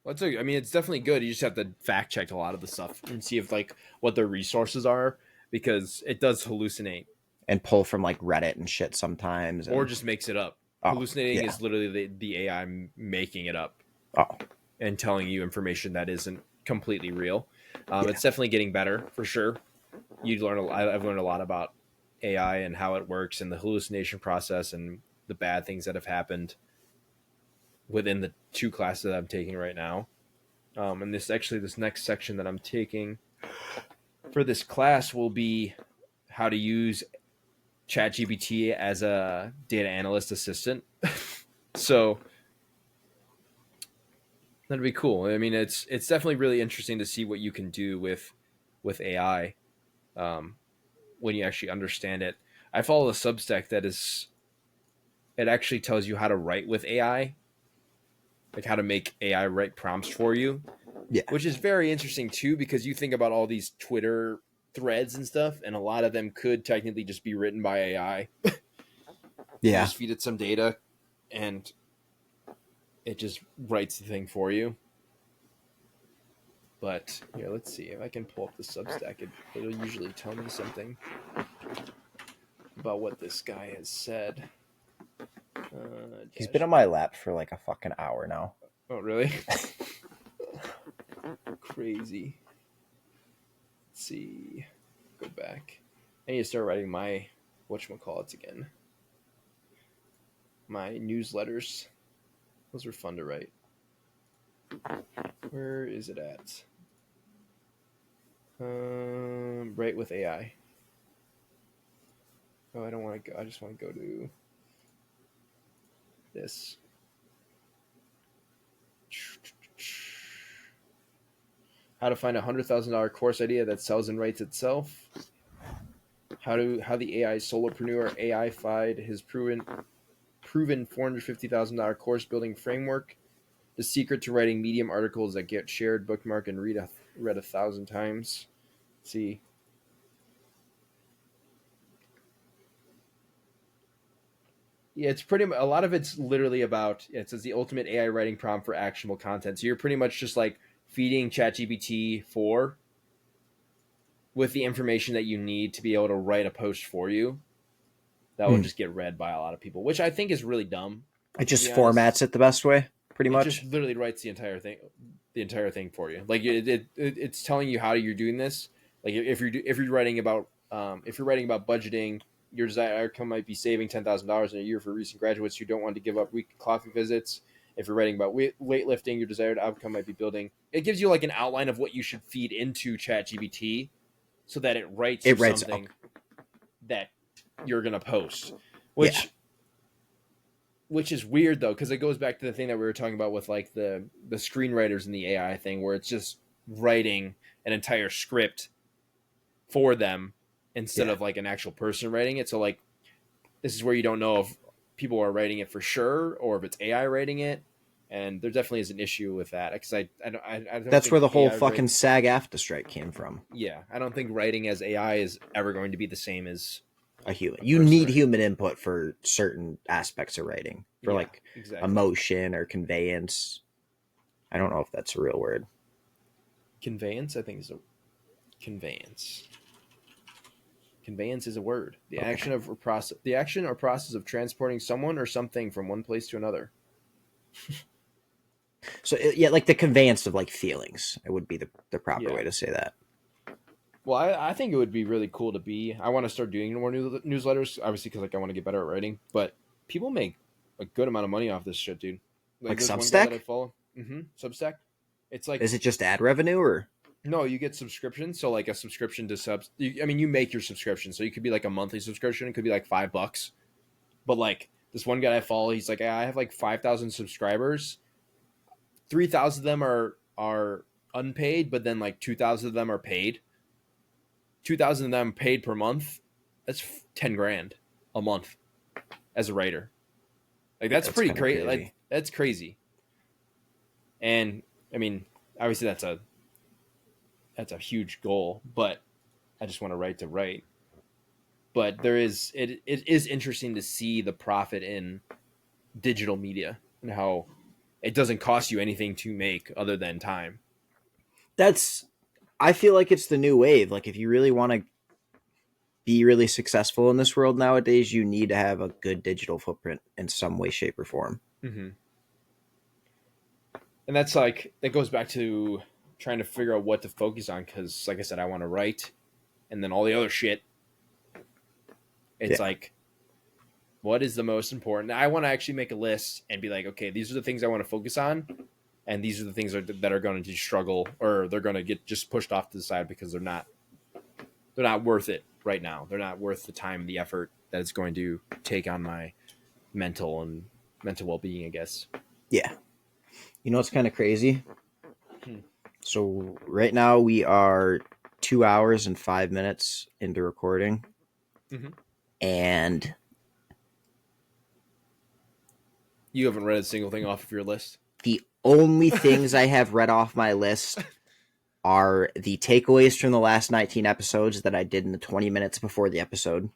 Well, I mean, it's definitely good. You just have to fact check a lot of the stuff and see if like what their resources are, because it does hallucinate And pull from like Reddit and shit sometimes. or And just makes it up. oh Hallucinating yeah, is literally the AI making it up oh and telling you information that isn't completely real. yeah, It's definitely getting better for sure. I've learned a lot about AI and how it works and the hallucination process and the bad things that have happened within the two classes that I'm taking right now. And this next section that I'm taking for this class will be how to use ChatGPT as a data analyst assistant. So That'd be cool. I mean, it's definitely really interesting to see what you can do with AI when you actually understand it. I follow a Substack that is it actually tells you how to write with AI, like how to make AI write prompts for you, Yeah. which is very interesting too because you think about all these Twitter threads and stuff, and a lot of them could technically just be written by AI. You Yeah. just feed it some data, and it just writes the thing for you. But here, let's see if I can pull up the Substack. It'll usually tell me something about what this guy has said. He's been on my lap for like a fucking hour now. Oh, really? Crazy. Let's see. Go back. I need to start writing my whatchamacallits again. My newsletters. Those are fun to write. Where is it at? Write with AI. Oh, I don't want to go. I just want to go to this. How to find $100,000 course idea that sells and writes itself. How the AI solopreneur AI-fied his proven $450,000 course building framework. The secret to writing Medium articles that get shared, bookmarked, and read 1,000 times. Let's see. Yeah, it's pretty much a lot of it's literally about it says the ultimate AI writing prompt for actionable content. So you're pretty much just like feeding ChatGPT 4 with the information that you need to be able to write a post for you that will just get read by a lot of people, which I think is really dumb. It just formats it the best way, pretty It much. just literally writes the entire thing for you. Like it's telling you how you're doing this. Like if you're writing about budgeting, your desired outcome might be saving $10,000 in a year for recent graduates who don't want to give up weekly coffee visits. If you're writing about weightlifting, your desired outcome might be building. It gives you like an outline of what you should feed into ChatGPT so that it writes something that you're gonna post, which is weird though, because it goes back to the thing that we were talking about with like the screenwriters and the AI thing, where it's just writing an entire script for them instead of like an actual person writing it. So like this is where you don't know if people are writing it for sure or if it's AI writing it, and there definitely is an issue with that because I don't. That's where the whole fucking SAG-AFTRA strike came from. Yeah, I don't think writing as AI is ever going to be the same as a human. You need human input for certain aspects of writing, for emotion or conveyance. I don't know if that's a real word. Conveyance, I think, is a conveyance. Conveyance is a word. The action or process of transporting someone or something from one place to another. So yeah, like the conveyance of like feelings. It would be the proper way to say that. Well, I think it would be really cool to be. I want to start doing more newsletters, obviously, because like I want to get better at writing. But people make a good amount of money off this shit, dude. Like Substack? One guy that I follow. Substack. It's like, is it just ad revenue or? No, you get subscriptions. So like a subscription to subs. You make your subscription. So you could be like a monthly subscription. It could be like $5. But like this one guy I follow, he's like, I have like 5,000 subscribers. 3,000 of them are unpaid, but then like 2,000 of them are paid. 2,000 of them paid per month. That's 10 grand a month as a writer. Like that's pretty crazy. Like that's crazy. And I mean, obviously that's a huge goal, but I just want to write. But it is interesting to see the profit in digital media and how it doesn't cost you anything to make other than time. I feel like it's the new wave. Like if you really want to be really successful in this world nowadays, you need to have a good digital footprint in some way, shape, or form. Mm-hmm. And that's like, that goes back to trying to figure out what to focus on. Cause like I said, I want to write, and then all the other shit. It's like, what is the most important? I want to actually make a list and be like, okay, these are the things I want to focus on. And these are the things that are going to struggle, or they're going to get just pushed off to the side because they're not worth it right now. They're not worth the time, the effort that it's going to take on my mental well-being, I guess. Yeah. You know what's kind of crazy? Hmm. So right now we are 2 hours and 5 minutes into recording, Mm-hmm. and You haven't read a single thing off of your list. the only things I have read off my list are the takeaways from the last 19 episodes that I did in the 20 minutes before the episode.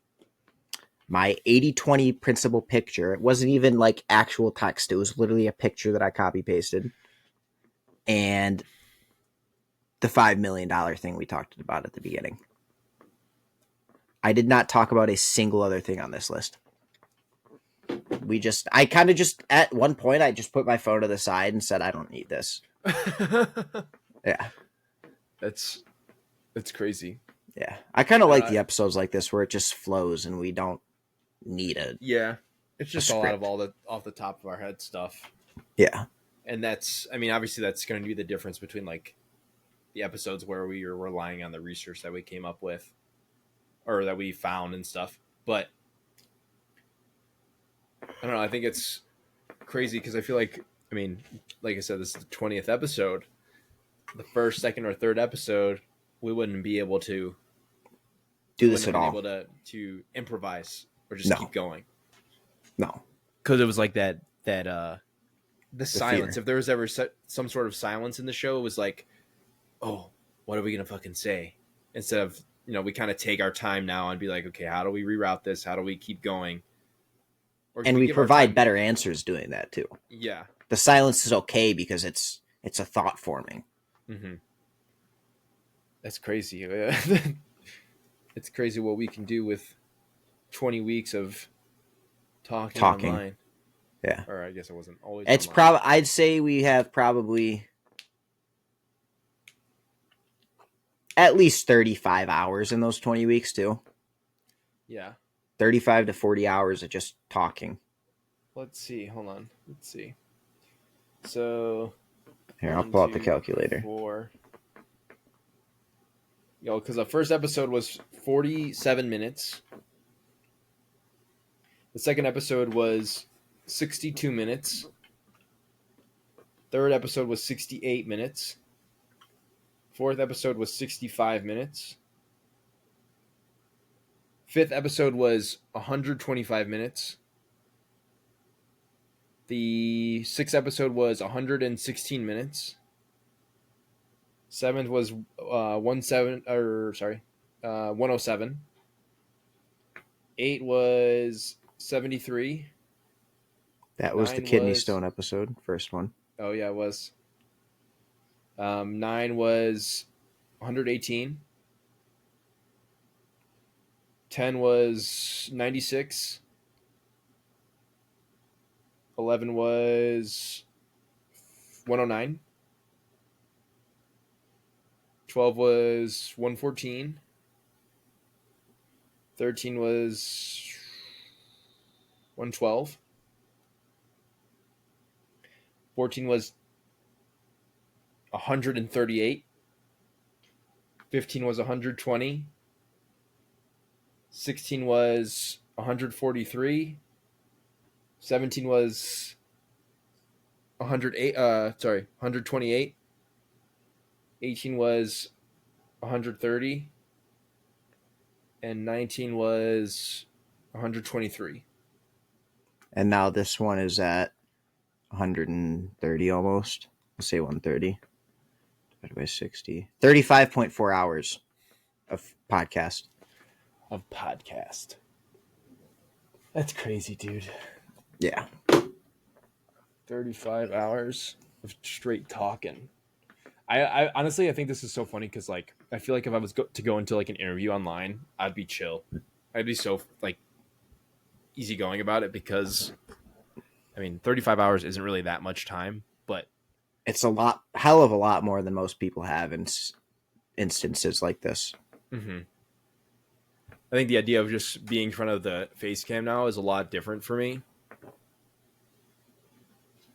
My 80-20 principal picture. It wasn't even like actual text. It was literally a picture that I copy pasted. And the $5 million thing we talked about at the beginning. I did not talk about a single other thing on this list. I kind of just, at one point, I just put my phone to the side and said, I don't need this. Yeah. That's crazy. Yeah. I kind of like Uh, the episodes like this where it just flows and we don't need yeah, it's just a lot of script. all the off the top of our head stuff. Yeah. And that's, I mean, obviously that's going to be the difference between like the episodes where we are relying on the research that we came up with or that we found and stuff. But I don't know. I think it's crazy because I feel like, I mean, like I said, this is the 20th episode. The first, second, or third episode, we wouldn't be able to Do wouldn't this have at been all. able to improvise or just No. keep going No. because it was like that the The silence. fear. If there was ever some sort of silence in the show, it was like, oh, what are we gonna fucking say? Instead of, we kind of take our time now and be like, okay, how do we reroute this? How do we keep going? Or do And we we give our provide time? better answers doing that too. Yeah. The silence is okay because it's a thought forming. Mm-hmm. That's crazy. It's crazy what we can do with 20 weeks of talking online. Yeah. Or I guess it wasn't always It's online. I'd say we have probably at least 35 hours in those 20 weeks too. Yeah. 35 to 40 hours of just talking. Let's see. Hold on. Let's see. So Here, I'll 1, pull out the 2, calculator. 4. Because the first episode was 47 minutes. The second episode was 62 minutes. Third episode was 68 minutes. Fourth episode was 65 minutes. Fifth episode was 125 minutes. The sixth episode was 116 minutes. Seventh was 107. 8 was 73. That was the 9 kidney was, stone episode, first one. oh yeah, it was. 9 was 118. 10 was 96. 11 was 109. 12 was 114. 13 was 112. 14 was 138. 15 was 120. 16 was 143. 17 was 128. 18 was 130. And 19 was 123. And now this one is at 130 almost. Let's say 130. Divided by 60. 35.4 hours of podcast. That's crazy, dude. Yeah. 35 hours of straight talking. I honestly, I think this is so funny because, like, I feel like if I was to go into, like, an interview online, I'd be chill. I'd be so, like, easygoing about it because, I mean, 35 hours isn't really that much time, but It's a hell of a lot more than most people have in instances like this. mm-hmm. I think the idea of just being in front of the face cam now is a lot different for me.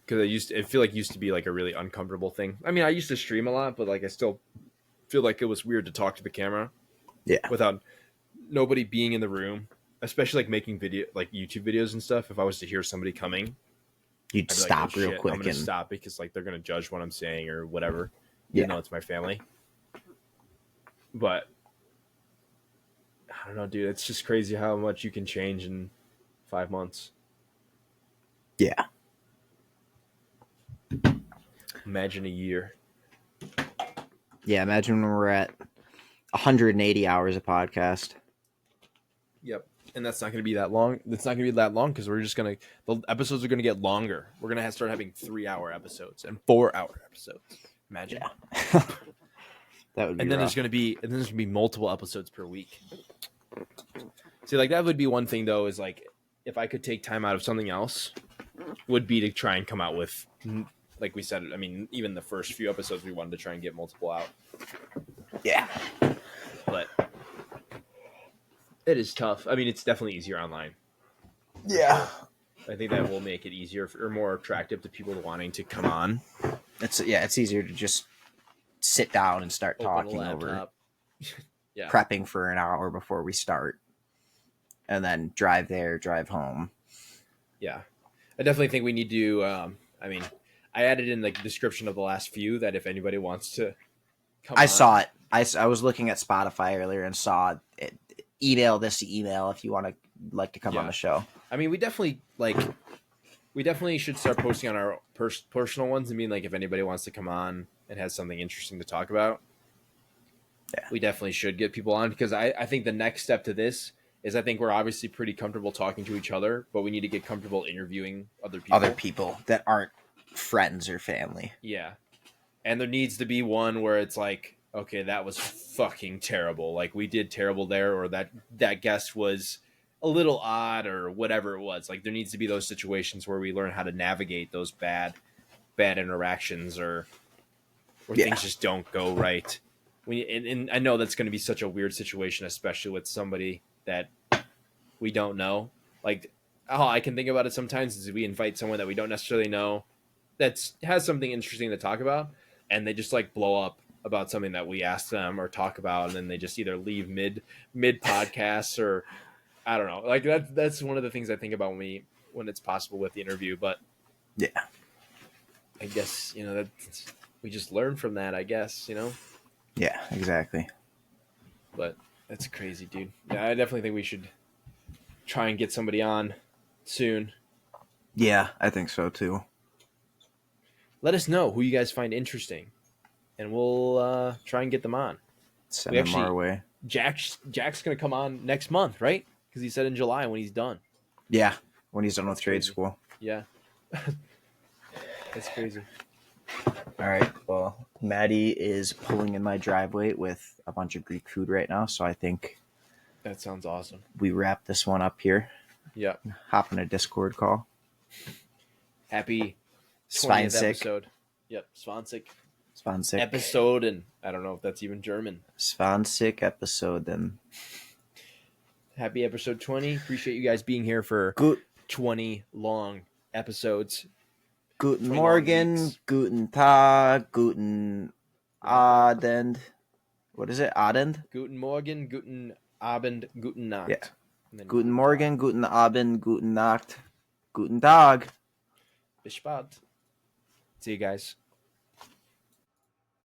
Because I feel like it used to be like a really uncomfortable thing. I mean, I used to stream a lot, but like I still feel like it was weird to talk to the camera. Yeah. Without nobody being in the room, especially like making YouTube videos and stuff. If I was to hear somebody coming, You'd I'd be like, oh stop real shit, quick I'm gonna and stop because like they're gonna judge what I'm saying or whatever, yeah, even though it's my family. But I don't know, dude. It's just crazy how much you can change in 5 months. yeah, Imagine a year. yeah. Imagine when we're at 180 hours of podcast. Yep. And that's not going to be that long. That's not going to be that long because the episodes are going to get longer. We're going to start having 3-hour episodes and 4-hour episodes. Imagine. Yeah. That would be And then rough. there's going to be multiple episodes per week. See, like that would be one thing though, is like if I could take time out of something else, would be to try and come out with, like we said, I mean, even the first few episodes we wanted to try and get multiple out. Yeah. But it is tough. I mean, it's definitely easier online. Yeah. I think that will make it easier or more attractive to people wanting to come on. It's easier to just sit down and start talking over Yeah. prepping for an hour before we start. And then drive there, drive home. Yeah. I definitely think we need to I mean, I added in the description of the last few that if anybody wants to come on. Saw it. I was looking at Spotify earlier and saw it. Email this email if you want to come on the show. I mean, we definitely should start posting on our personal ones and being like, if anybody wants to come on and has something interesting to talk about, we definitely should get people on, because I think the next step to this is I think we're obviously pretty comfortable talking to each other, but we need to get comfortable interviewing other people that aren't friends or family. Yeah. And there needs to be one where it's like, okay, that was fucking terrible. Like we did terrible there, or that guest was a little odd or whatever it was. Like there needs to be those situations where we learn how to navigate those bad interactions or things just don't go right. And I know that's going to be such a weird situation, especially with somebody that we don't know. Like, all I can think about it sometimes is we invite someone that we don't necessarily know that has something interesting to talk about, and they just like blow up about something that we asked them or talk about, and then they just either leave mid podcasts, or I don't know. Like that's one of the things I think about when it's possible with the interview. But yeah, I guess that we just learn from that. I guess Yeah, exactly. But that's crazy, dude. Yeah, I definitely think we should try and get somebody on soon. Yeah, I think so too. Let us know who you guys find interesting, and we'll try and get them on. Send them our way. Jack's going to come on next month, right? Because he said in July when he's done. Yeah, when he's done with trade school. Yeah. That's crazy. All right. Well, Maddie is pulling in my driveway with a bunch of Greek food right now, so I think that sounds awesome. We wrap this one up here. Yeah. Hop in a Discord call. Happy 20th episode. Yep, 20. Episode, and I don't know if that's even German. 20 episode, then. Happy episode 20. Appreciate you guys being here for 20 long episodes. Guten Morgen, Guten Tag, Guten Abend. What is it? Abend? Guten Morgen, Guten Abend, Guten Nacht. Yeah. Guten Morgen, Guten Abend, Guten Nacht, Guten Tag. Bis bald. See you guys.